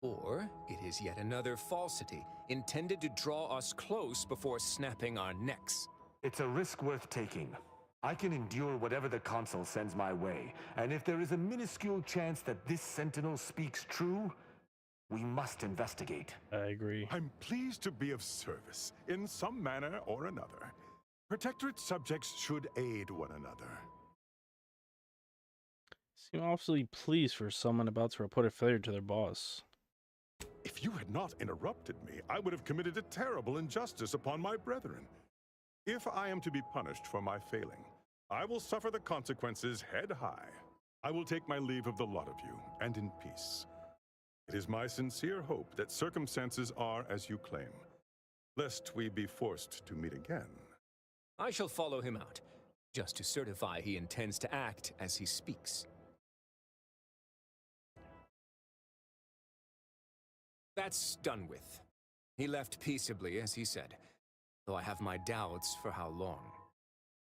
Or it is yet another falsity, intended to draw us close before snapping our necks. It's a risk worth taking. I can endure whatever the Consul sends my way, and if there is a minuscule chance that this Sentinel speaks true, we must investigate. I agree. I'm pleased to be of service in some manner or another. Protectorate subjects should aid one another. Seem awfully pleased for someone about to report a failure to their boss. If you had not interrupted me, I would have committed a terrible injustice upon my brethren. If I am to be punished for my failing, I will suffer the consequences head high. I will take my leave of the lot of you, and in peace. It is my sincere hope that circumstances are as you claim, lest we be forced to meet again. I shall follow him out, just to certify he intends to act as he speaks. That's done with. He left peaceably, as he said, though I have my doubts for how long.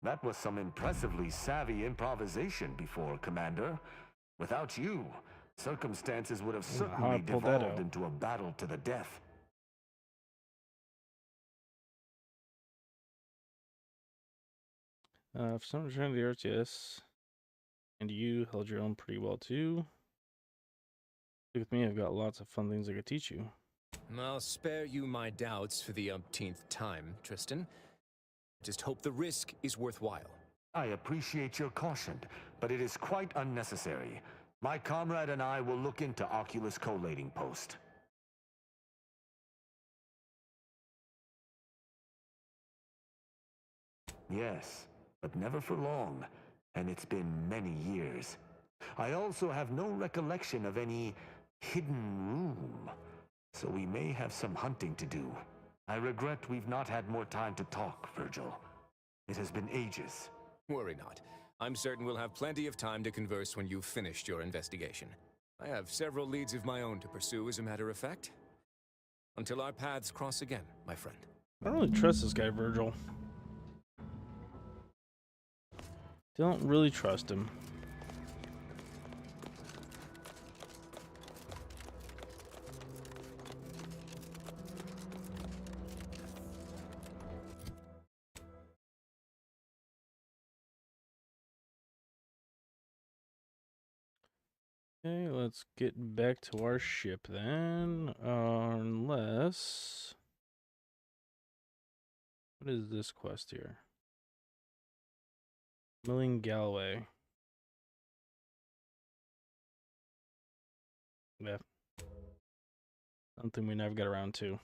That was some impressively savvy improvisation before, Commander. Without you, circumstances would have certainly devolved into a battle to the death. For some return to the Earth, yes. And you held your own pretty well, too. With me, I've got lots of fun things I could teach you. I'll spare you my doubts for the umpteenth time, Tristan. Just hope the risk is worthwhile. I appreciate your caution, but it is quite unnecessary. My comrade and I will look into Oculus collating post. Yes, but never for long, and it's been many years. I also have no recollection of any hidden room, so we may have some hunting to do. I regret we've not had more time to talk, Virgil. It has been ages. Worry not. I'm certain we'll have plenty of time to converse when you've finished your investigation. I have several leads of my own to pursue, as a matter of fact. Until our paths cross again, my friend. I don't really trust this guy, Virgil. Don't really trust him. Okay, let's get back to our ship then. Unless... What is this quest here? Milling Galway. Yeah. Something we never got around to.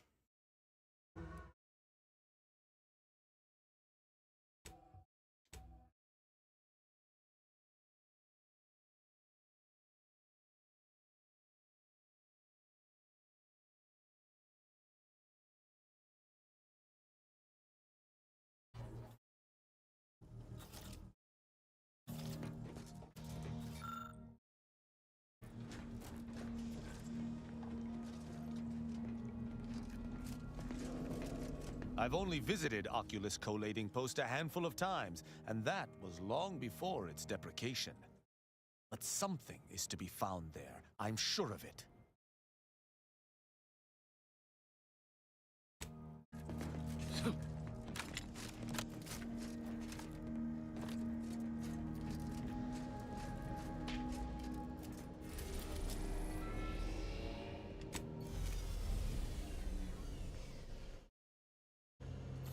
I've only visited Oculus Collating Post a handful of times, and that was long before its deprecation. But something is to be found there. I'm sure of it.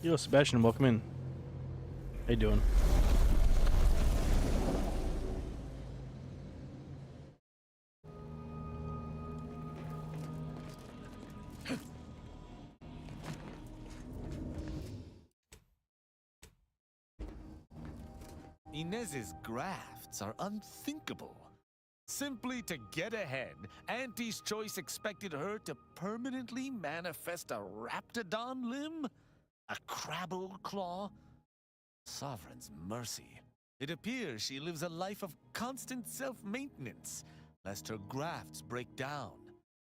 Yo, Sebastian, welcome in. How you doing? Inez's grafts are unthinkable. Simply to get ahead, Auntie's Choice expected her to permanently manifest a Raptidon limb? A Crabble claw? Sovereign's mercy. It appears she lives a life of constant self-maintenance, lest her grafts break down.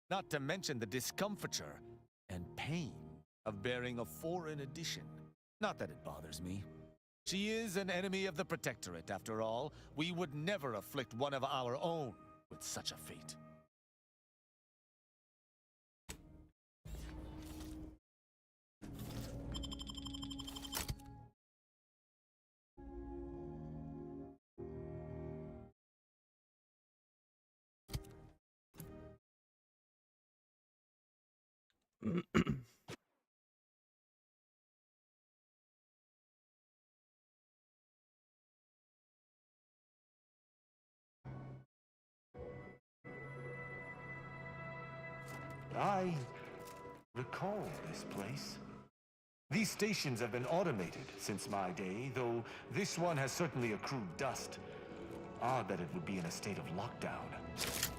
Not to mention the discomfiture and pain of bearing a foreign edition. Not that it bothers me. She is an enemy of the Protectorate, after all. We would never afflict one of our own with such a fate. I recall this place. These stations have been automated since my day, though this one has certainly accrued dust. Odd that it would be in a state of lockdown.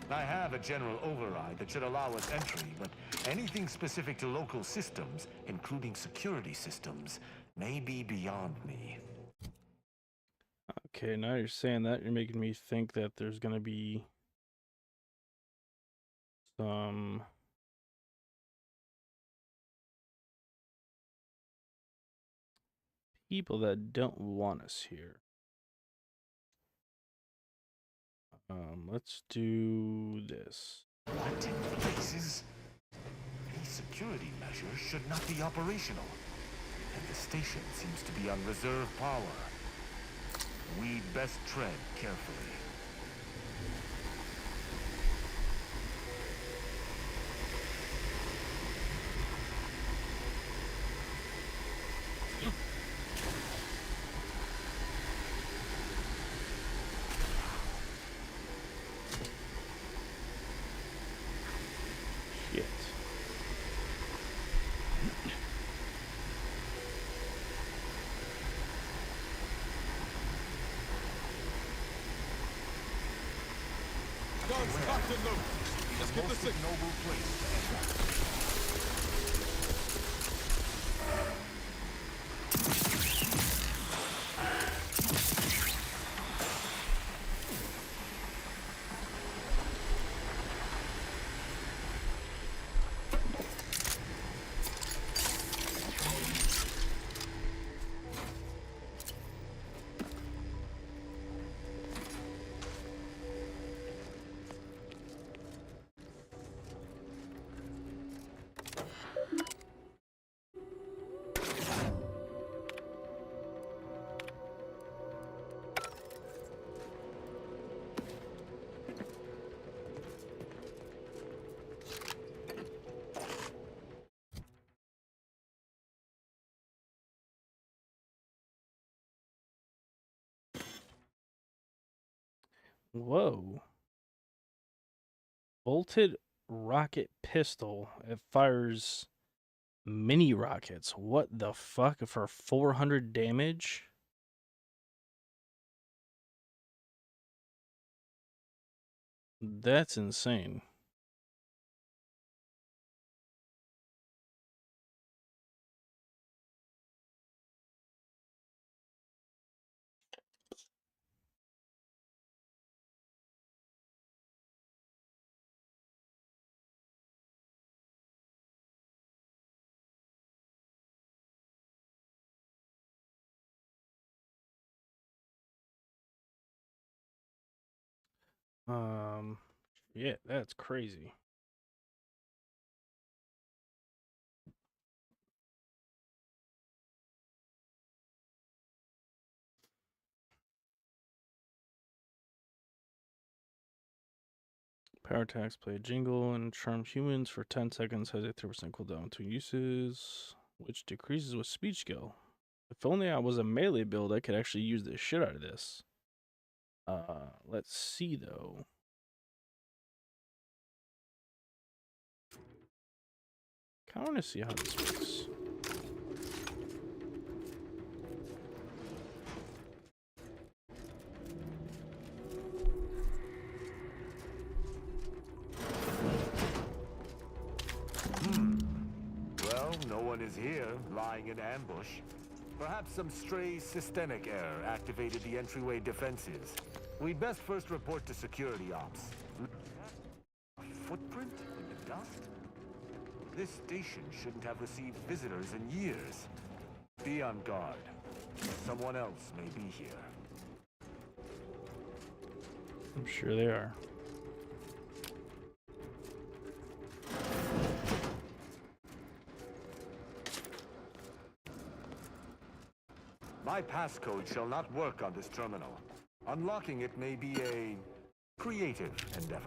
I have a general override that should allow us entry, but anything specific to local systems, including security systems, may be beyond me. Okay, now you're saying that, you're making me think that there's gonna be some people that don't want us here. Let's do this. What in places? These security measures should not be operational. And the station seems to be on reserve power. We'd best tread carefully. Shit. Guns cocked and loaded. Let's get the signal. Noble place. Whoa. Bolted rocket pistol. It fires mini rockets. What the fuck? For 400 damage? That's insane. Yeah, that's crazy. Power attacks play a jingle and charm humans for 10 seconds, has a 3% cooldown to uses, which decreases with speech skill. If only I was a melee build, I could actually use the shit out of this. Let's see though. I want to see how this works. Well, no one is here, lying in ambush. Perhaps some stray systemic error activated the entryway defenses. We'd best first report to security ops. A footprint in the dust? This station shouldn't have received visitors in years. Be on guard. Someone else may be here. I'm sure they are. My passcode shall not work on this terminal. Unlocking it may be a creative endeavor.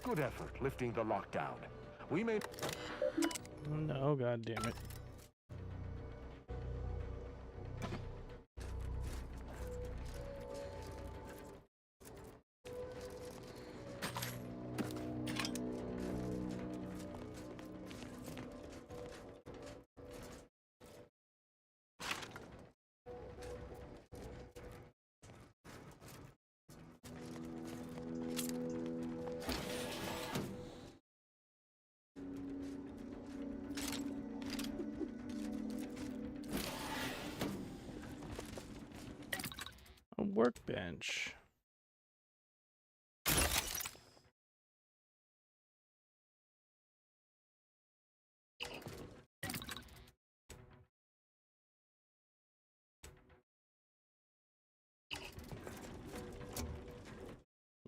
Good effort lifting the lockdown. We may... No, god damn it. A workbench.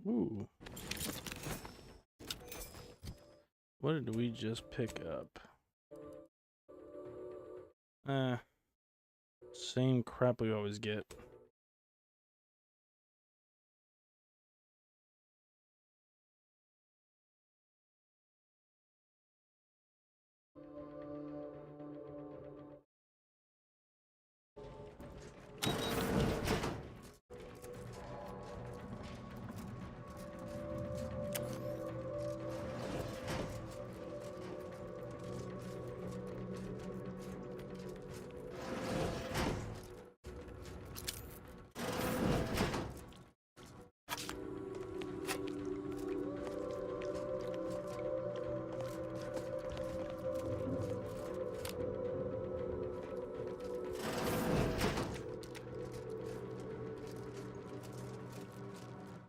Ooh. What did we just pick up? Same crap we always get.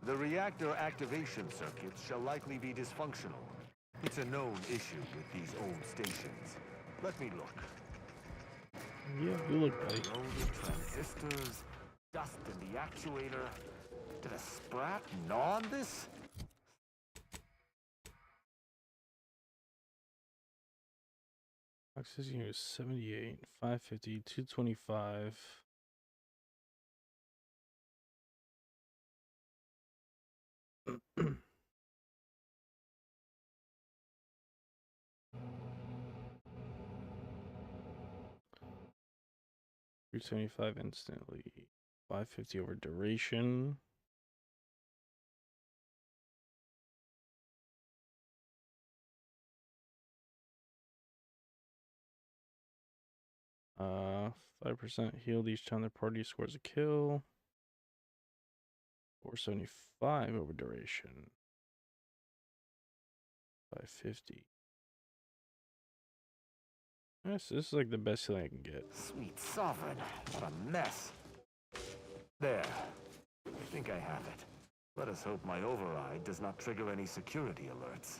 The reactor activation circuits shall likely be dysfunctional. It's a known issue with these old stations. Let me look. Yeah, you look buddy. Corroded transistors, dust in the actuator. Did a sprat gnaw on this? Oxygen is 78, 550, 225. 375 instantly. 550 over duration. Uh, 5% healed each time their party scores a kill. 475 over duration. 550. This is like the best thing I can get. Sweet sovereign, what a mess. There. I think I have it. Let us hope my override does not trigger any security alerts.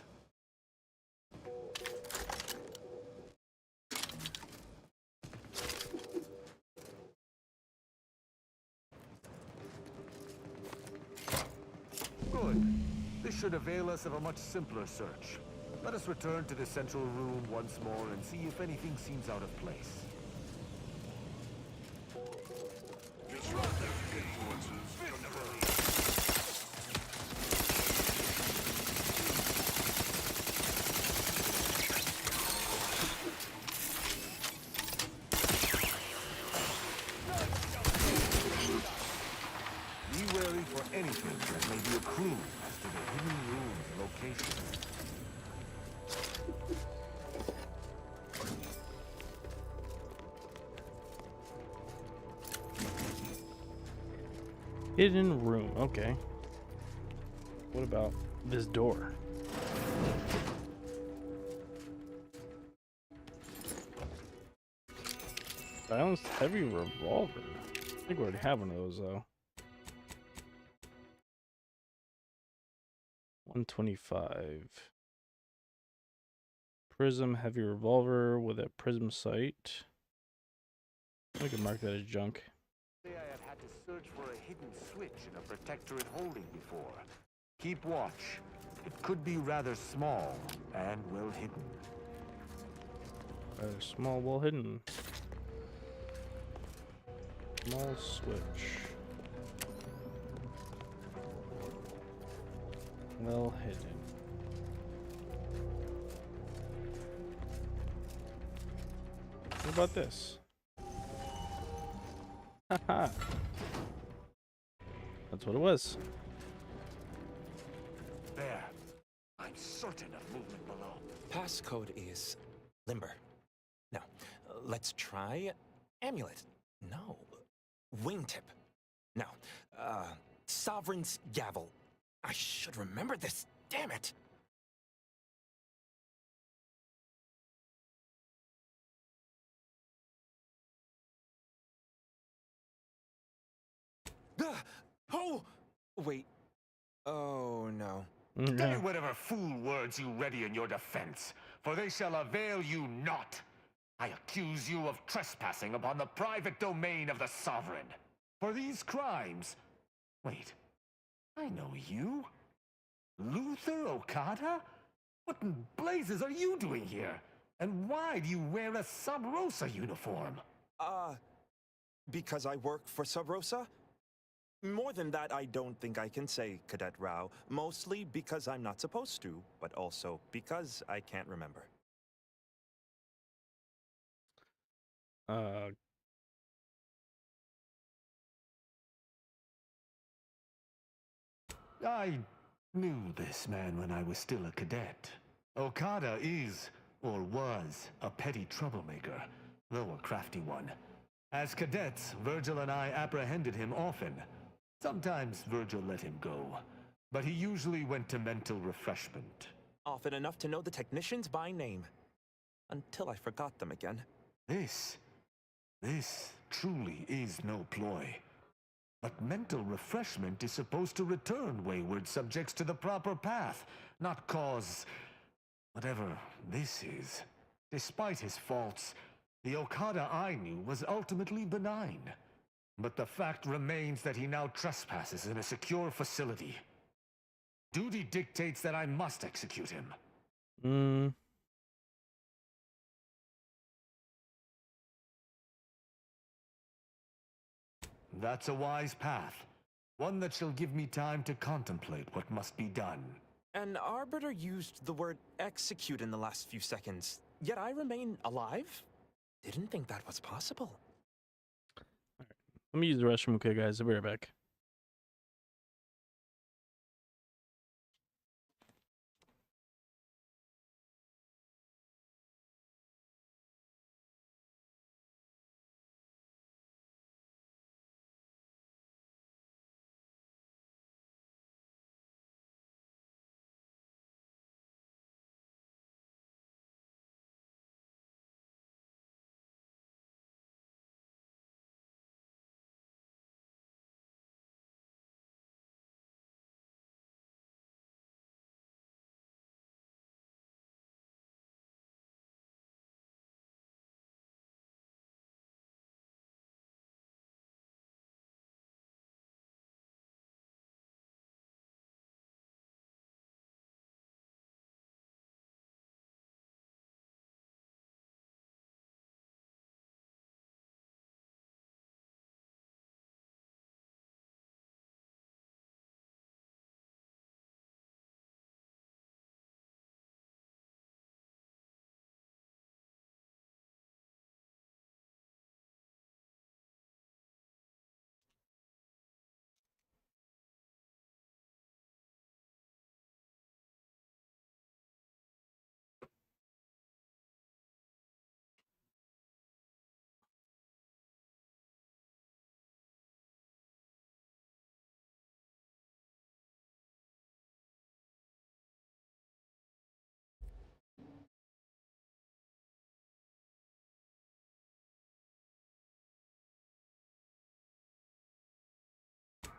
Good. This should avail us of a much simpler search. Let us return to the central room once more and see if anything seems out of place. Be wary for anything that may be a clue as to the hidden room's location. Hidden room, okay. What about this door? Silenced heavy revolver. I think we already have one of those though. 125. Prism heavy revolver with a prism sight. I can mark that as junk. I have had to search for a hidden switch in a protectorate holding before. Keep watch. It could be rather small and well hidden. Rather small, well hidden. Small switch. Well hidden. What about this? Haha. That's what it was. There. I'm certain of movement below. Passcode is limber. Now, let's try amulet. No. Wingtip. No. Sovereign's gavel. I should remember this. Damn it. Oh! Wait. Oh, no. Say whatever fool words you ready in your defense, for they shall avail you not. I accuse you of trespassing upon the private domain of the Sovereign. For these crimes... Wait. I know you. Luther Okada? What in blazes are you doing here? And why do you wear a Sub Rosa uniform? Because I work for Sub Rosa? More than that, I don't think I can say, Cadet Rao. Mostly because I'm not supposed to, but also because I can't remember. I knew this man when I was still a cadet. Okada is, or was, a petty troublemaker, though a crafty one. As cadets, Virgil and I apprehended him often. Sometimes Virgil let him go, but he usually went to mental refreshment. Often enough to know the technicians by name. Until I forgot them again. This truly is no ploy. But mental refreshment is supposed to return wayward subjects to the proper path, not cause whatever this is. Despite his faults, the Okada I knew was ultimately benign. But the fact remains that he now trespasses in a secure facility. Duty dictates that I must execute him. That's a wise path. One that shall give me time to contemplate what must be done. An Arbiter used the word execute in the last few seconds, yet I remain alive? Didn't think that was possible. Let me use the restroom, okay, guys. I'll be right back.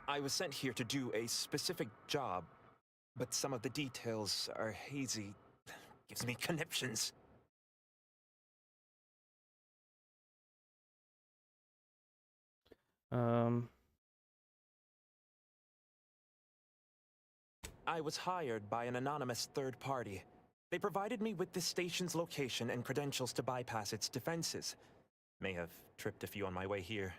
I was sent here to do a specific job, but some of the details are hazy. Gives me conniptions. I was hired by an anonymous third party. They provided me with the station's location and credentials to bypass its defenses. May have tripped a few on my way here.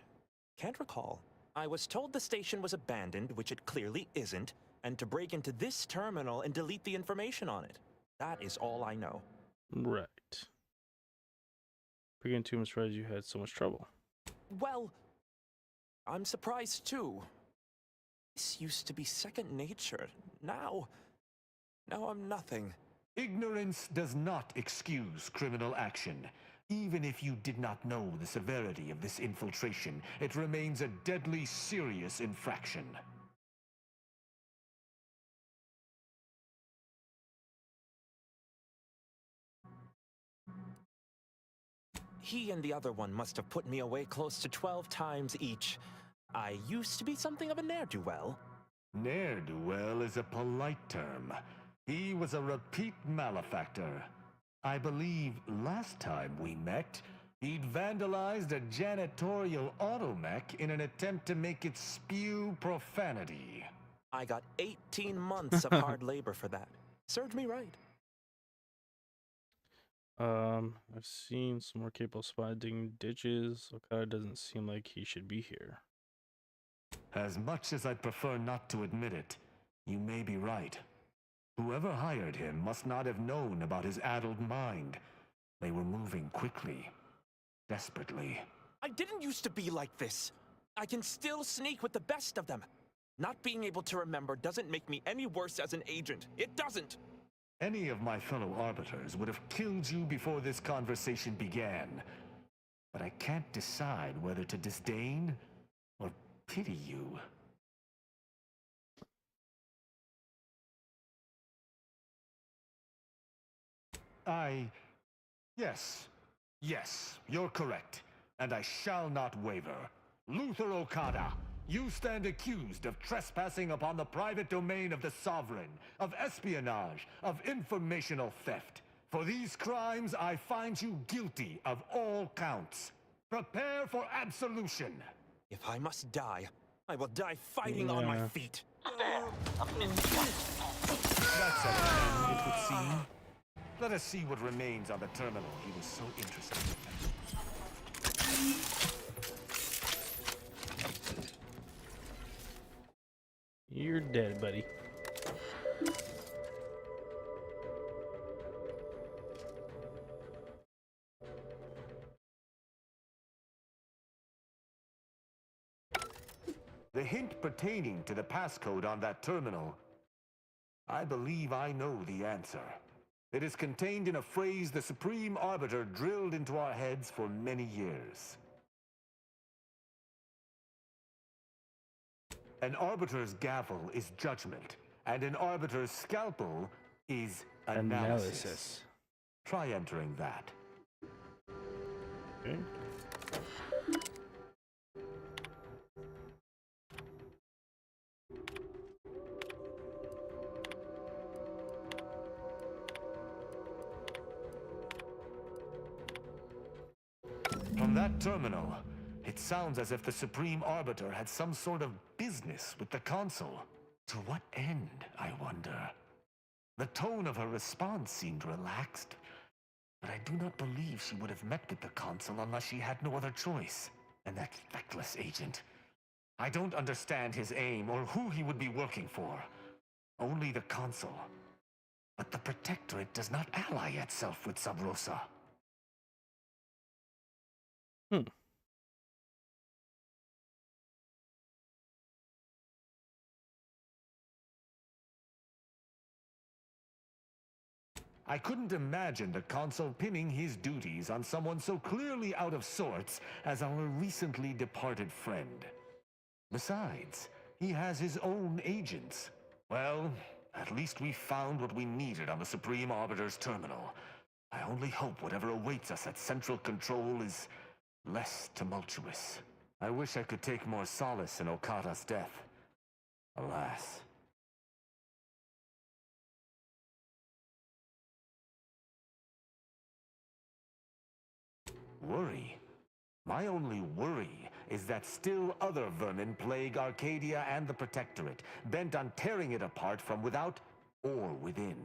Can't recall. I was told the station was abandoned, which it clearly isn't, and to break into this terminal and delete the information on it. That is all I know. Right. Breaking into, I'm surprised you had so much trouble. Well, I'm surprised too. This used to be second nature. Now I'm nothing. Ignorance does not excuse criminal action. Even if you did not know the severity of this infiltration, it remains a deadly serious infraction. He and the other one must have put me away close to 12 times each. I used to be something of a ne'er-do-well. Ne'er-do-well is a polite term. He was a repeat malefactor. I believe last time we met, he'd vandalized a janitorial automech in an attempt to make it spew profanity. I got 18 months of hard labor for that. Served me right. I've seen some more capable spy digging ditches. Okada doesn't seem like he should be here. As much as I'd prefer not to admit it, you may be right. Whoever hired him must not have known about his addled mind. They were moving quickly, desperately. I didn't used to be like this. I can still sneak with the best of them. Not being able to remember doesn't make me any worse as an agent. It doesn't. Any of my fellow arbiters would have killed you before this conversation began. But I can't decide whether to disdain or pity you. Yes, you're correct. And I shall not waver. Luther Okada, you stand accused of trespassing upon the private domain of the Sovereign, of espionage, of informational theft. For these crimes, I find you guilty of all counts. Prepare for absolution. If I must die, I will die fighting on my feet. That's a man, it would seem. Let us see what remains on the terminal he was so interested in. You're dead, buddy. pertaining to the passcode on that terminal. I believe I know the answer. It is contained in a phrase the Supreme Arbiter drilled into our heads for many years. An Arbiter's gavel is judgment, and an Arbiter's scalpel is analysis. Try entering that. Okay. From that terminal, it sounds as if the Supreme Arbiter had some sort of business with the Consul. To what end, I wonder? The tone of her response seemed relaxed, but I do not believe she would have met with the Consul unless she had no other choice. And that feckless agent. I don't understand his aim or who he would be working for. Only the Consul. But the Protectorate does not ally itself with Sub Rosa. I couldn't imagine the Consul pinning his duties on someone so clearly out of sorts as our recently departed friend. Besides, he has his own agents. Well, at least we found what we needed on the Supreme Arbiter's terminal. I only hope whatever awaits us at Central Control is less tumultuous. I wish I could take more solace in Okata's death. Alas. Worry? My only worry is that still other vermin plague Arcadia and the Protectorate, bent on tearing it apart from without or within.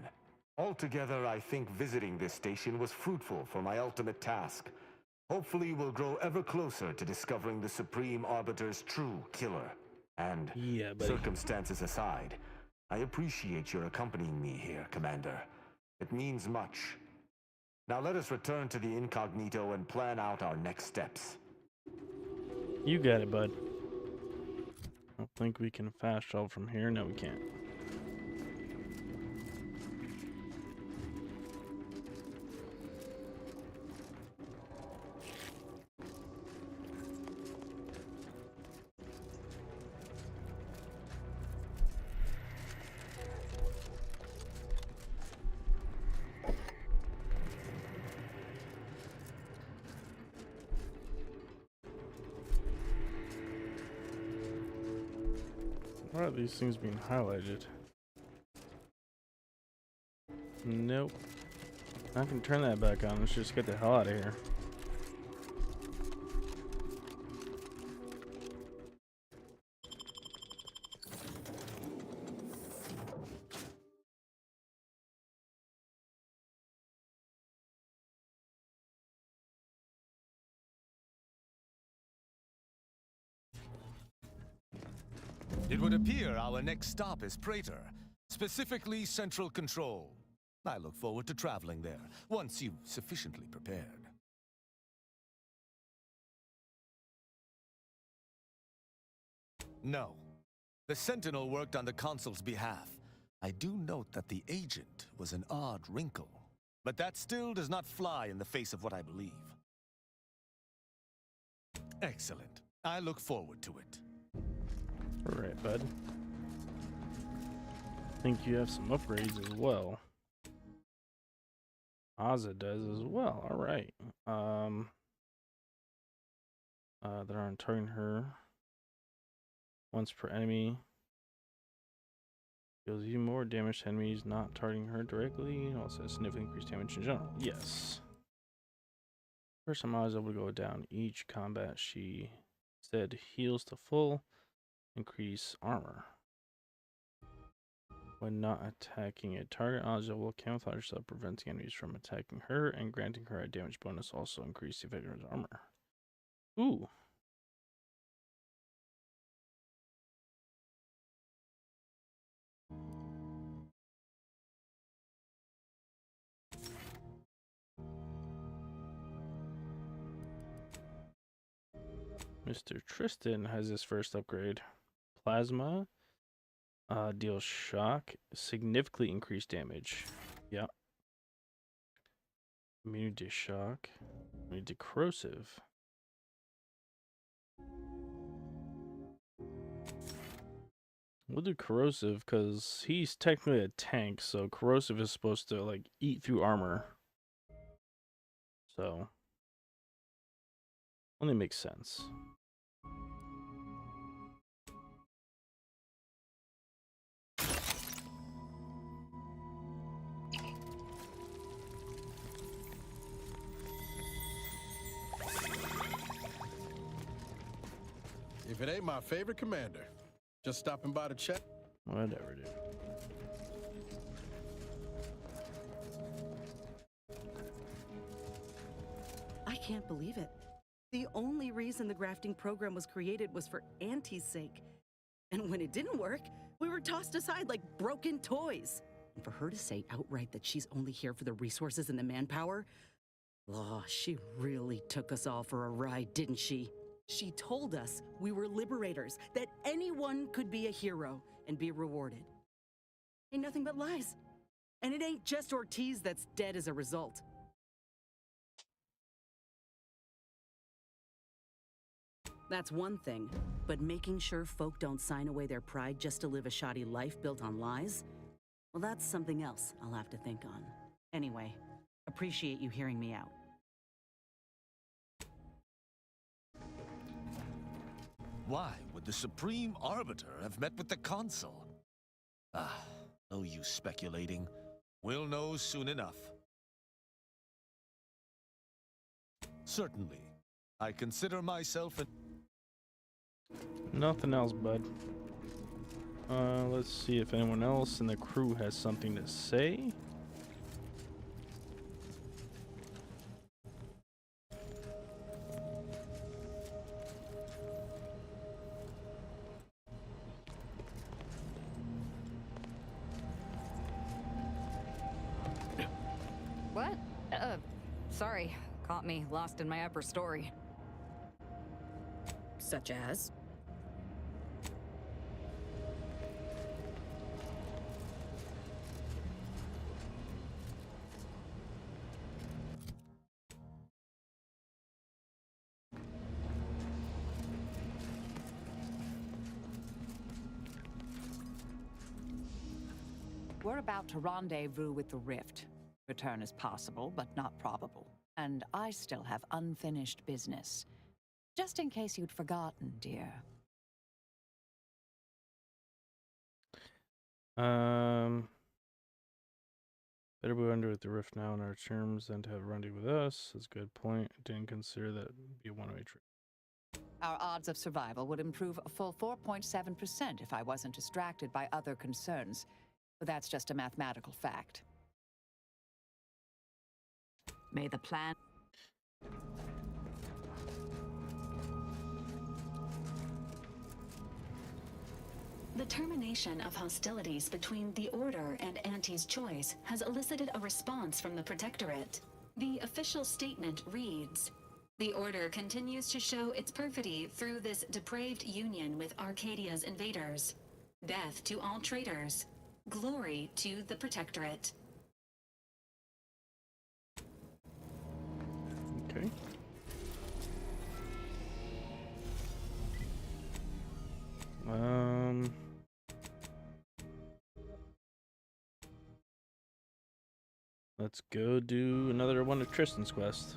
Altogether, I think visiting this station was fruitful for my ultimate task. Hopefully, we'll grow ever closer to discovering the Supreme Arbiter's true killer. And, circumstances aside, I appreciate your accompanying me here, Commander. It means much. Now let us return to the incognito and plan out our next steps. You got it, bud. I don't think we can fast travel from here. No, we can't. Why are these things being highlighted? Nope. I can turn that back on. Let's just get the hell out of here. It would appear our next stop is Praetor, specifically Central Control. I look forward to traveling there, once you've sufficiently prepared. No. The Sentinel worked on the Consul's behalf. I do note that the agent was an odd wrinkle, but that still does not fly in the face of what I believe. Excellent. I look forward to it. All right, bud. I think you have some upgrades as well. Ozza does as well. All right. That aren't targeting her. Once per enemy. Deals you more damage to enemies not targeting her directly. And also significantly increased damage in general. Yes. First time I was able to go down each combat, she said heals to full. Increase armor. When not attacking a target, Ozza will camouflage herself, preventing enemies from attacking her and granting her a damage bonus. Also increase the effectiveness of armor. Ooh. Mr. Tristan has his first upgrade. plasma. Deal shock. Significantly increased damage. Yeah. Immunity to shock. Immunity to corrosive. We'll do corrosive because he's technically a tank, so corrosive is supposed to like eat through armor. So only makes sense. If it ain't my favorite commander, just stopping by to check. Whatever, dude. I can't believe it. The only reason the grafting program was created was for Auntie's sake. And when it didn't work, we were tossed aside like broken toys. And for her to say outright that she's only here for the resources and the manpower, oh, she really took us all for a ride, didn't she? She told us we were liberators, that anyone could be a hero and be rewarded. Ain't nothing but lies. And it ain't just Ortiz that's dead as a result. That's one thing, but making sure folk don't sign away their pride just to live a shoddy life built on lies? Well, that's something else I'll have to think on. Anyway, appreciate you hearing me out. Why would the Supreme Arbiter have met with the Consul? Ah, no use speculating. We'll know soon enough. Certainly. I consider myself an... Nothing else, bud. Let's see if anyone else in the crew has something to say. What? Sorry. Caught me lost in my upper story. Such as? We're about to rendezvous with the Rift. Return is possible, but not probable. And I still have unfinished business. Just in case you'd forgotten, dear. Better move under with the Rift now on our terms than to have rendezvous with us. That's a good point. Didn't consider that would be a one-way trip. Our odds of survival would improve a full 4.7% if I wasn't distracted by other concerns. But that's just a mathematical fact. May the plan... The termination of hostilities between the Order and Auntie's Choice has elicited a response from the Protectorate. The official statement reads, "The Order continues to show its perfidy through this depraved union with Arcadia's invaders. Death to all traitors. Glory to the Protectorate." Okay. Let's go do another one of Tristan's quest.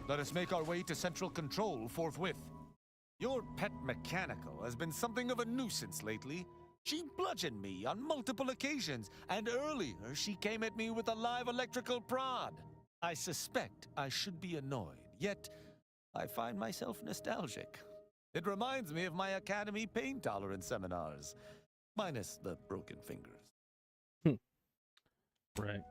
Let us make our way to Central Control forthwith. Your pet mechanical has been something of a nuisance lately. She bludgeoned me on multiple occasions, and earlier she came at me with a live electrical prod. I suspect I should be annoyed, yet I find myself nostalgic. It reminds me of my Academy pain tolerance seminars, minus the broken fingers. Right.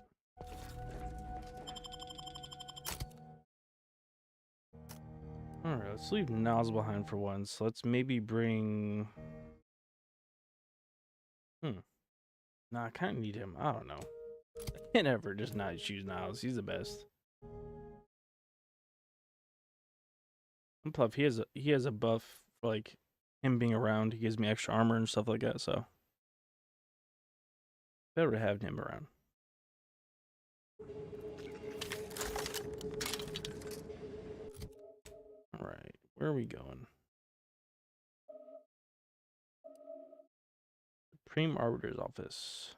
Alright, let's leave Niles behind for once. Let's maybe bring... Nah, I kind of need him. I don't know. I can't ever just not choose Niles. He's the best. And plus, he has a buff, like, him being around. He gives me extra armor and stuff like that, so... better to have him around. Alright, where are we going? Supreme Arbiter's office.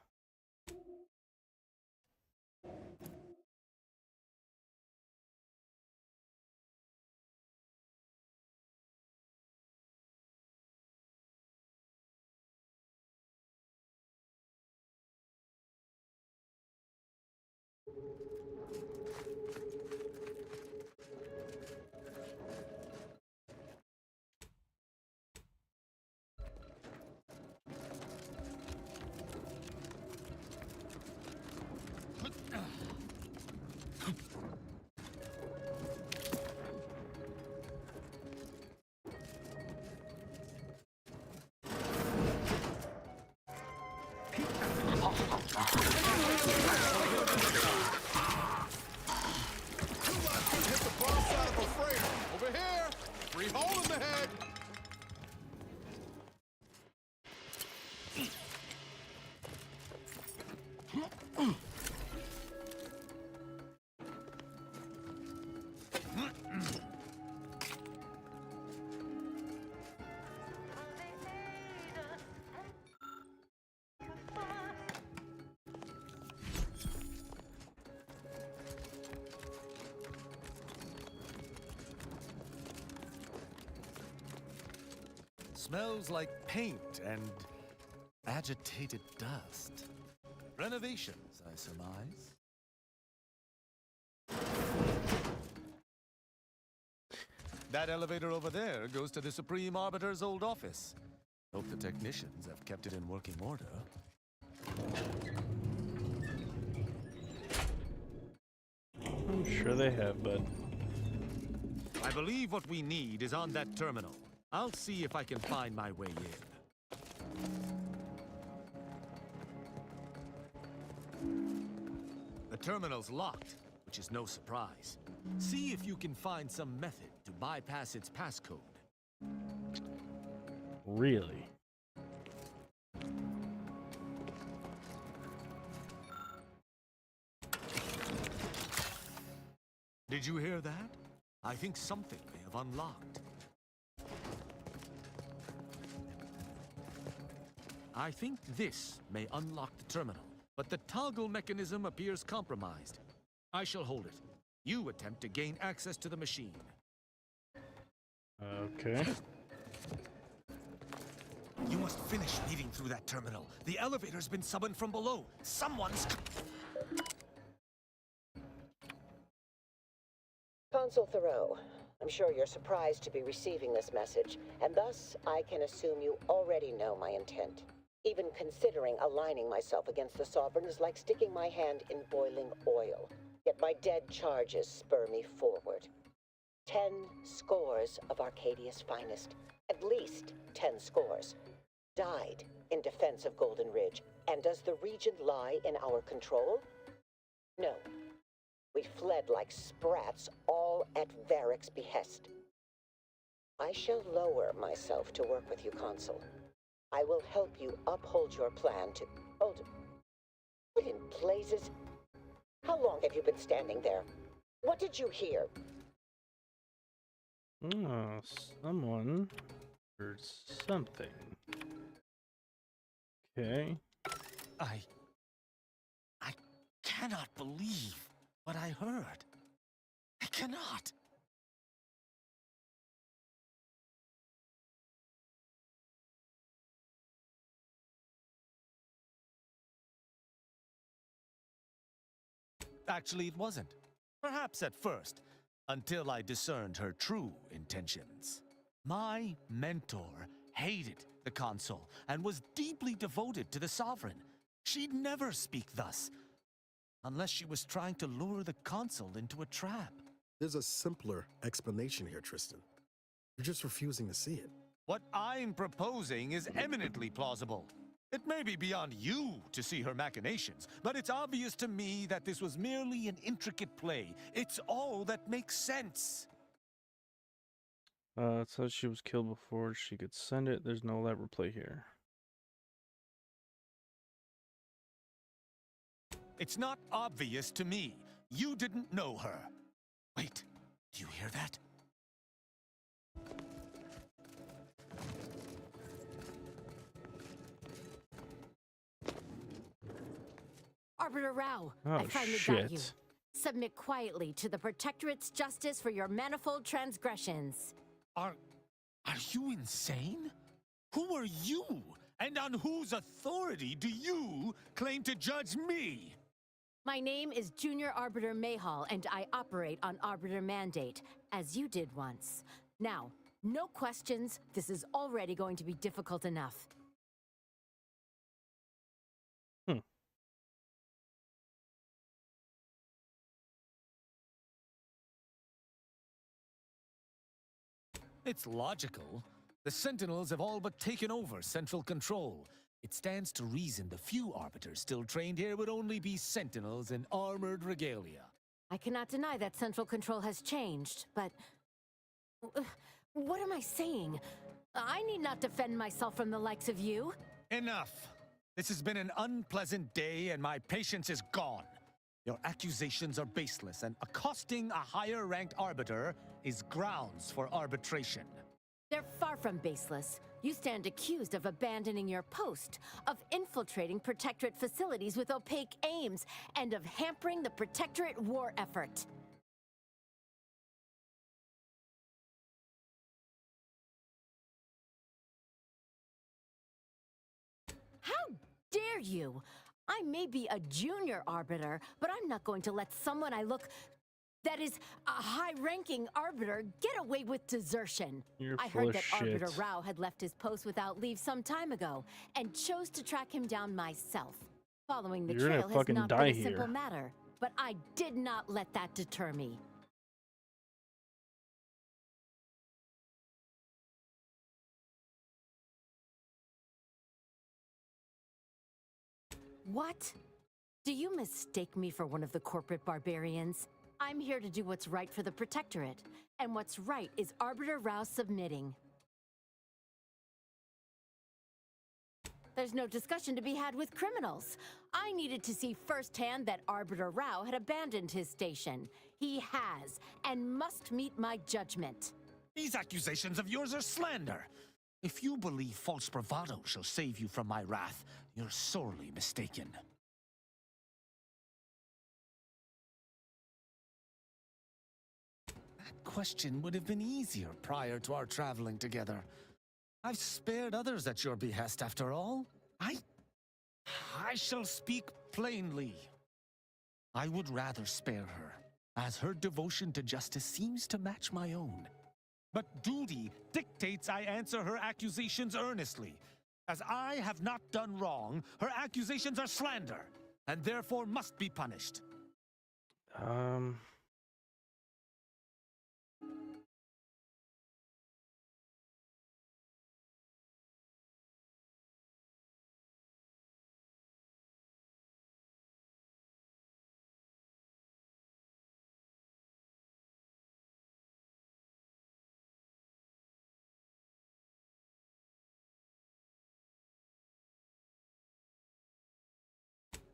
Smells like paint and agitated dust. Renovations, I surmise. That elevator over there goes to the Supreme Arbiter's old office. Hope the technicians have kept it in working order. I'm sure they have, but... I believe what we need is on that terminal. I'll see if I can find my way in. The terminal's locked, which is no surprise. See if you can find some method to bypass its passcode. Really? Did you hear that? I think something may have unlocked. I think this may unlock the terminal, but the toggle mechanism appears compromised. I shall hold it. You attempt to gain access to the machine. Okay. You must finish leading through that terminal. The elevator's been summoned from below. Someone's... Consul Thoreau, I'm sure you're surprised to be receiving this message, and thus I can assume you already know my intent. Even considering aligning myself against the Sovereign is like sticking my hand in boiling oil. Yet my dead charges spur me forward. 10 scores of Arcadia's finest, at least 10 scores, died in defense of Golden Ridge. And does the region lie in our control? No. We fled like sprats, all at Varric's behest. I shall lower myself to work with you, Consul. I will help you uphold your plan to... Hold... What in blazes? How long have you been standing there? What did you hear? Oh, someone heard something. Okay. I cannot believe what I heard. I cannot. Actually, it wasn't. Perhaps at first, until I discerned her true intentions. My mentor hated the Consul and was deeply devoted to the Sovereign. She'd never speak thus. Unless she was trying to lure the consul into a trap. There's a simpler explanation here, Tristan. You're just refusing to see it. What I'm proposing is eminently plausible. It may be beyond you to see her machinations, but it's obvious to me that this was merely an intricate play. It's all that makes sense. It says she was killed before she could send it. There's no let replay here. It's not obvious to me. You didn't know her. Wait, do you hear that? Arbiter Rao, Oh, I finally got you. shit. Submit quietly to the Protectorate's justice for your manifold transgressions. Are you insane? Who are you? And on whose authority do you claim to judge me? My name is Junior Arbiter Mayhall, and I operate on Arbiter Mandate, as you did once. Now, no questions. This is already going to be difficult enough. It's logical. The Sentinels have all but taken over central control. It stands to reason the few Arbiters still trained here would only be Sentinels in armored regalia. I cannot deny that central control has changed, but... what am I saying? I need not defend myself from the likes of you. Enough! This has been an unpleasant day and my patience is gone. Your accusations are baseless, and accosting a higher-ranked Arbiter is grounds for arbitration. They're far from baseless. You stand accused of abandoning your post, of infiltrating Protectorate facilities with opaque aims, and of hampering the Protectorate war effort. How dare you? I may be a junior arbiter, but I'm not going to let someone that is a high-ranking arbiter get away with desertion. I heard that Arbiter Rao had left his post without leave some time ago, and chose to track him down myself. Following the trail has not been a simple matter, but I did not let that deter me. What? Do you mistake me for one of the corporate barbarians? I'm here to do what's right for the Protectorate, and what's right is Arbiter Rao submitting. There's no discussion to be had with criminals. I needed to see firsthand that Arbiter Rao had abandoned his station. He has, and must meet my judgment. These accusations of yours are slander. If you believe false bravado shall save you from my wrath, you're sorely mistaken. That question would have been easier prior to our traveling together. I've spared others at your behest, after all. I shall speak plainly. I would rather spare her, as her devotion to justice seems to match my own. But duty dictates I answer her accusations earnestly. As I have not done wrong, her accusations are slander, and therefore must be punished.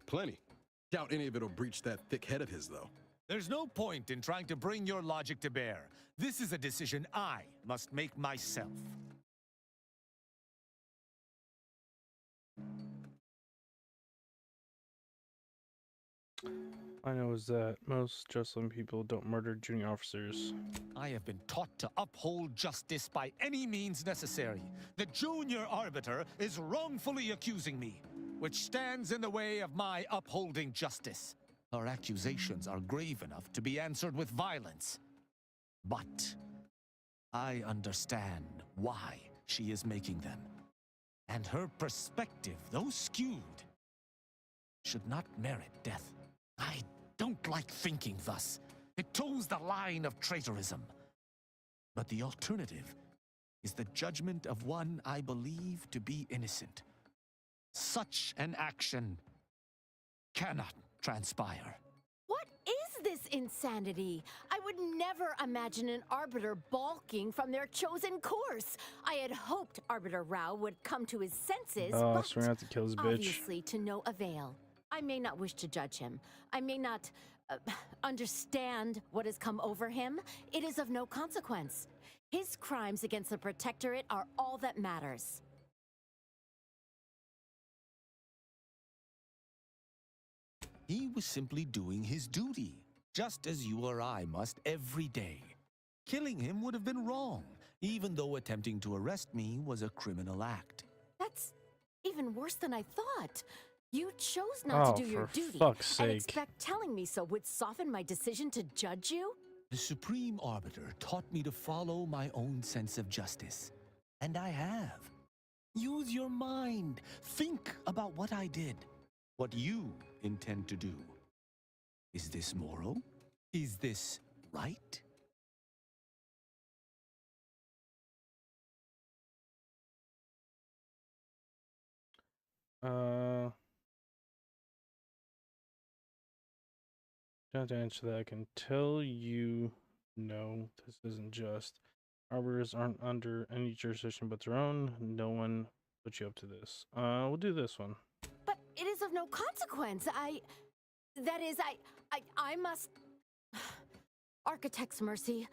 Plenty. Doubt any of it'll breach that thick head of his, though. There's no point in trying to bring your logic to bear. This is a decision I must make myself. I know is that most Jocelyn people don't murder junior officers. I have been taught to uphold justice by any means necessary. The junior arbiter is wrongfully accusing me, which stands in the way of my upholding justice. Her accusations are grave enough to be answered with violence. But I understand why she is making them. And her perspective, though skewed, should not merit death. I don't like thinking thus. It toes the line of traitorism. But the alternative is the judgment of one I believe to be innocent. Such an action cannot transpire. What is this insanity? I would never imagine an Arbiter balking from their chosen course. I had hoped Arbiter Rao would come to his senses, Oh, but so we're gonna have to kill this bitch. obviously to no avail. I may not wish to judge him. I may not understand what has come over him. It is of no consequence. His crimes against the Protectorate are all that matters. He was simply doing his duty, just as you or I must every day. Killing him would have been wrong, even though attempting to arrest me was a criminal act. That's even worse than I thought. You chose not to do your duty, fuck's and sake. expect telling me so would soften my decision to judge you? The Supreme Arbiter taught me to follow my own sense of justice. And I have. Use your mind. Think about what I did. What you intend to do. Is this moral? Is this right? Trying to answer that, I can tell you no, this isn't just. Arbiters aren't under any jurisdiction but their own. No one put you up to this. We'll do this one. But it is of no consequence. I must... Architect's mercy.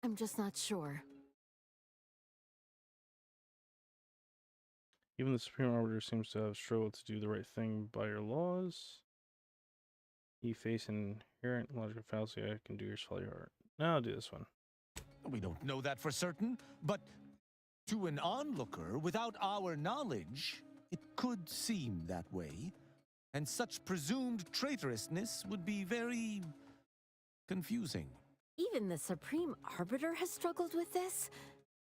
I'm just not sure. Even the Supreme Arbiter seems to have struggled to do the right thing by your laws. You face an inherent logical fallacy. I can do yours, follow your heart. Now I'll do this one. We don't know that for certain, but to an onlooker without our knowledge, it could seem that way. And such presumed traitorousness would be very confusing. Even the Supreme Arbiter has struggled with this?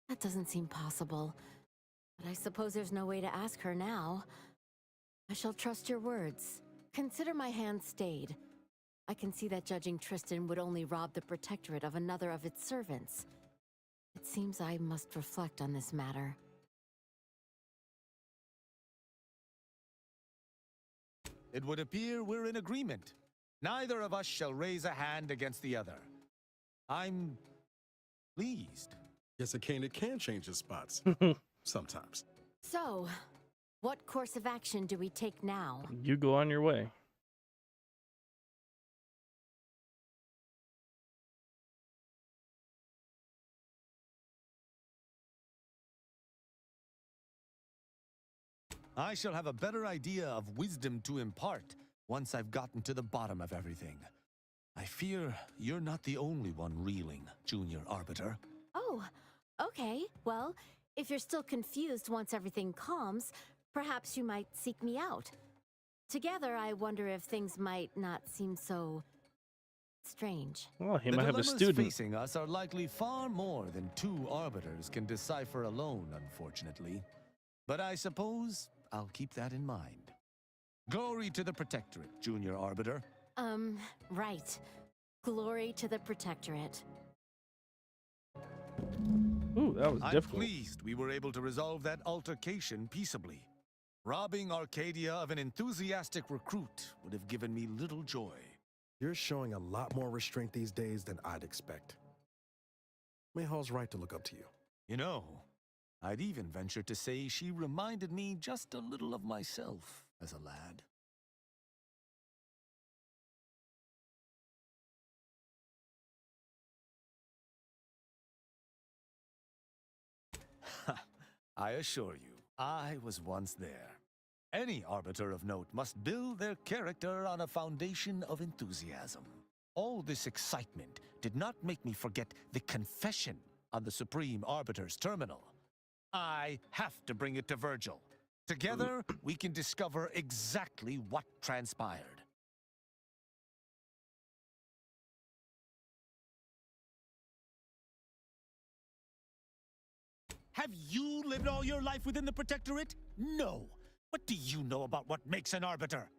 That doesn't seem possible. But I suppose there's no way to ask her now. I shall trust your words. Consider my hand stayed. I can see that judging Tristan would only rob the Protectorate of another of its servants. It seems I must reflect on this matter. It would appear we're in agreement. Neither of us shall raise a hand against the other. I'm pleased. Yes, it can change its spots. Sometimes. So, what course of action do we take now? You go on your way. I shall have a better idea of wisdom to impart once I've gotten to the bottom of everything. I fear you're not the only one reeling, Junior Arbiter. Oh, okay. Well, if you're still confused once everything calms, perhaps you might seek me out. Together, I wonder if things might not seem so strange. Well, he The might have a dilemmas student. facing us are likely far more than two arbiters can decipher alone, unfortunately. But I suppose I'll keep that in mind. Glory to the Protectorate, Junior Arbiter. Right. Glory to the Protectorate. Ooh, that was I'm difficult. pleased we were able to resolve that altercation peaceably. Robbing Arcadia of an enthusiastic recruit would have given me little joy. You're showing a lot more restraint these days than I'd expect. Mayhall's right to look up to you. You know, I'd even venture to say she reminded me just a little of myself as a lad. I assure you, I was once there. Any arbiter of note must build their character on a foundation of enthusiasm. All this excitement did not make me forget the confession on the Supreme Arbiter's terminal. I have to bring it to Virgil. Together, we can discover exactly what transpired. Have you lived all your life within the Protectorate? No. What do you know about what makes an arbiter?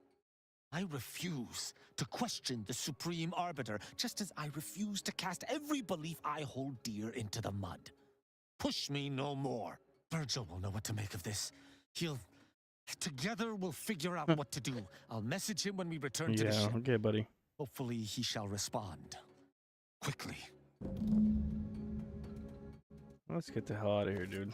I refuse to question the Supreme Arbiter, just as I refuse to cast every belief I hold dear into the mud. Push me no more. Virgil will know what to make of this. Together we'll figure out what to do. I'll message him when we return to the ship. Yeah, okay, buddy. Hopefully he shall respond. Quickly. Let's get the hell out of here, dude.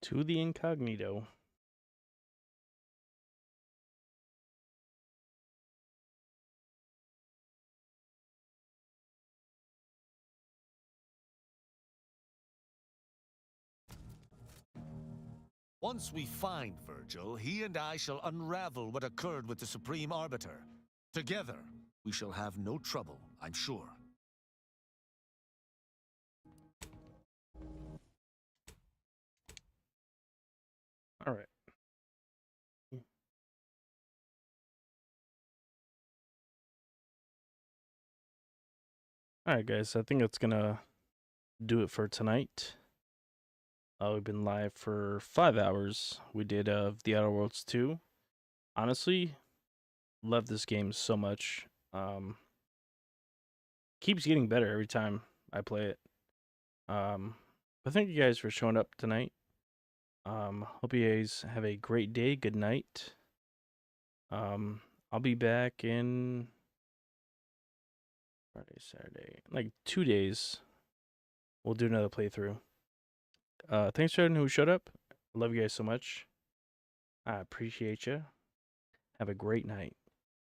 To the incognito. Once we find Virgil, he and I shall unravel what occurred with the Supreme Arbiter. Together, we shall have no trouble, I'm sure. All right. All right, guys. I think that's gonna do it for tonight. We've been live for 5 hours. We did The Outer Worlds 2. Honestly, love this game so much. Keeps getting better every time I play it. But thank you guys for showing up tonight. Hope you guys have a great day. Good night. I'll be back in Friday, Saturday, like 2 days. We'll do another playthrough. Thanks to everyone who showed up. I love you guys so much. I appreciate you. Have a great night.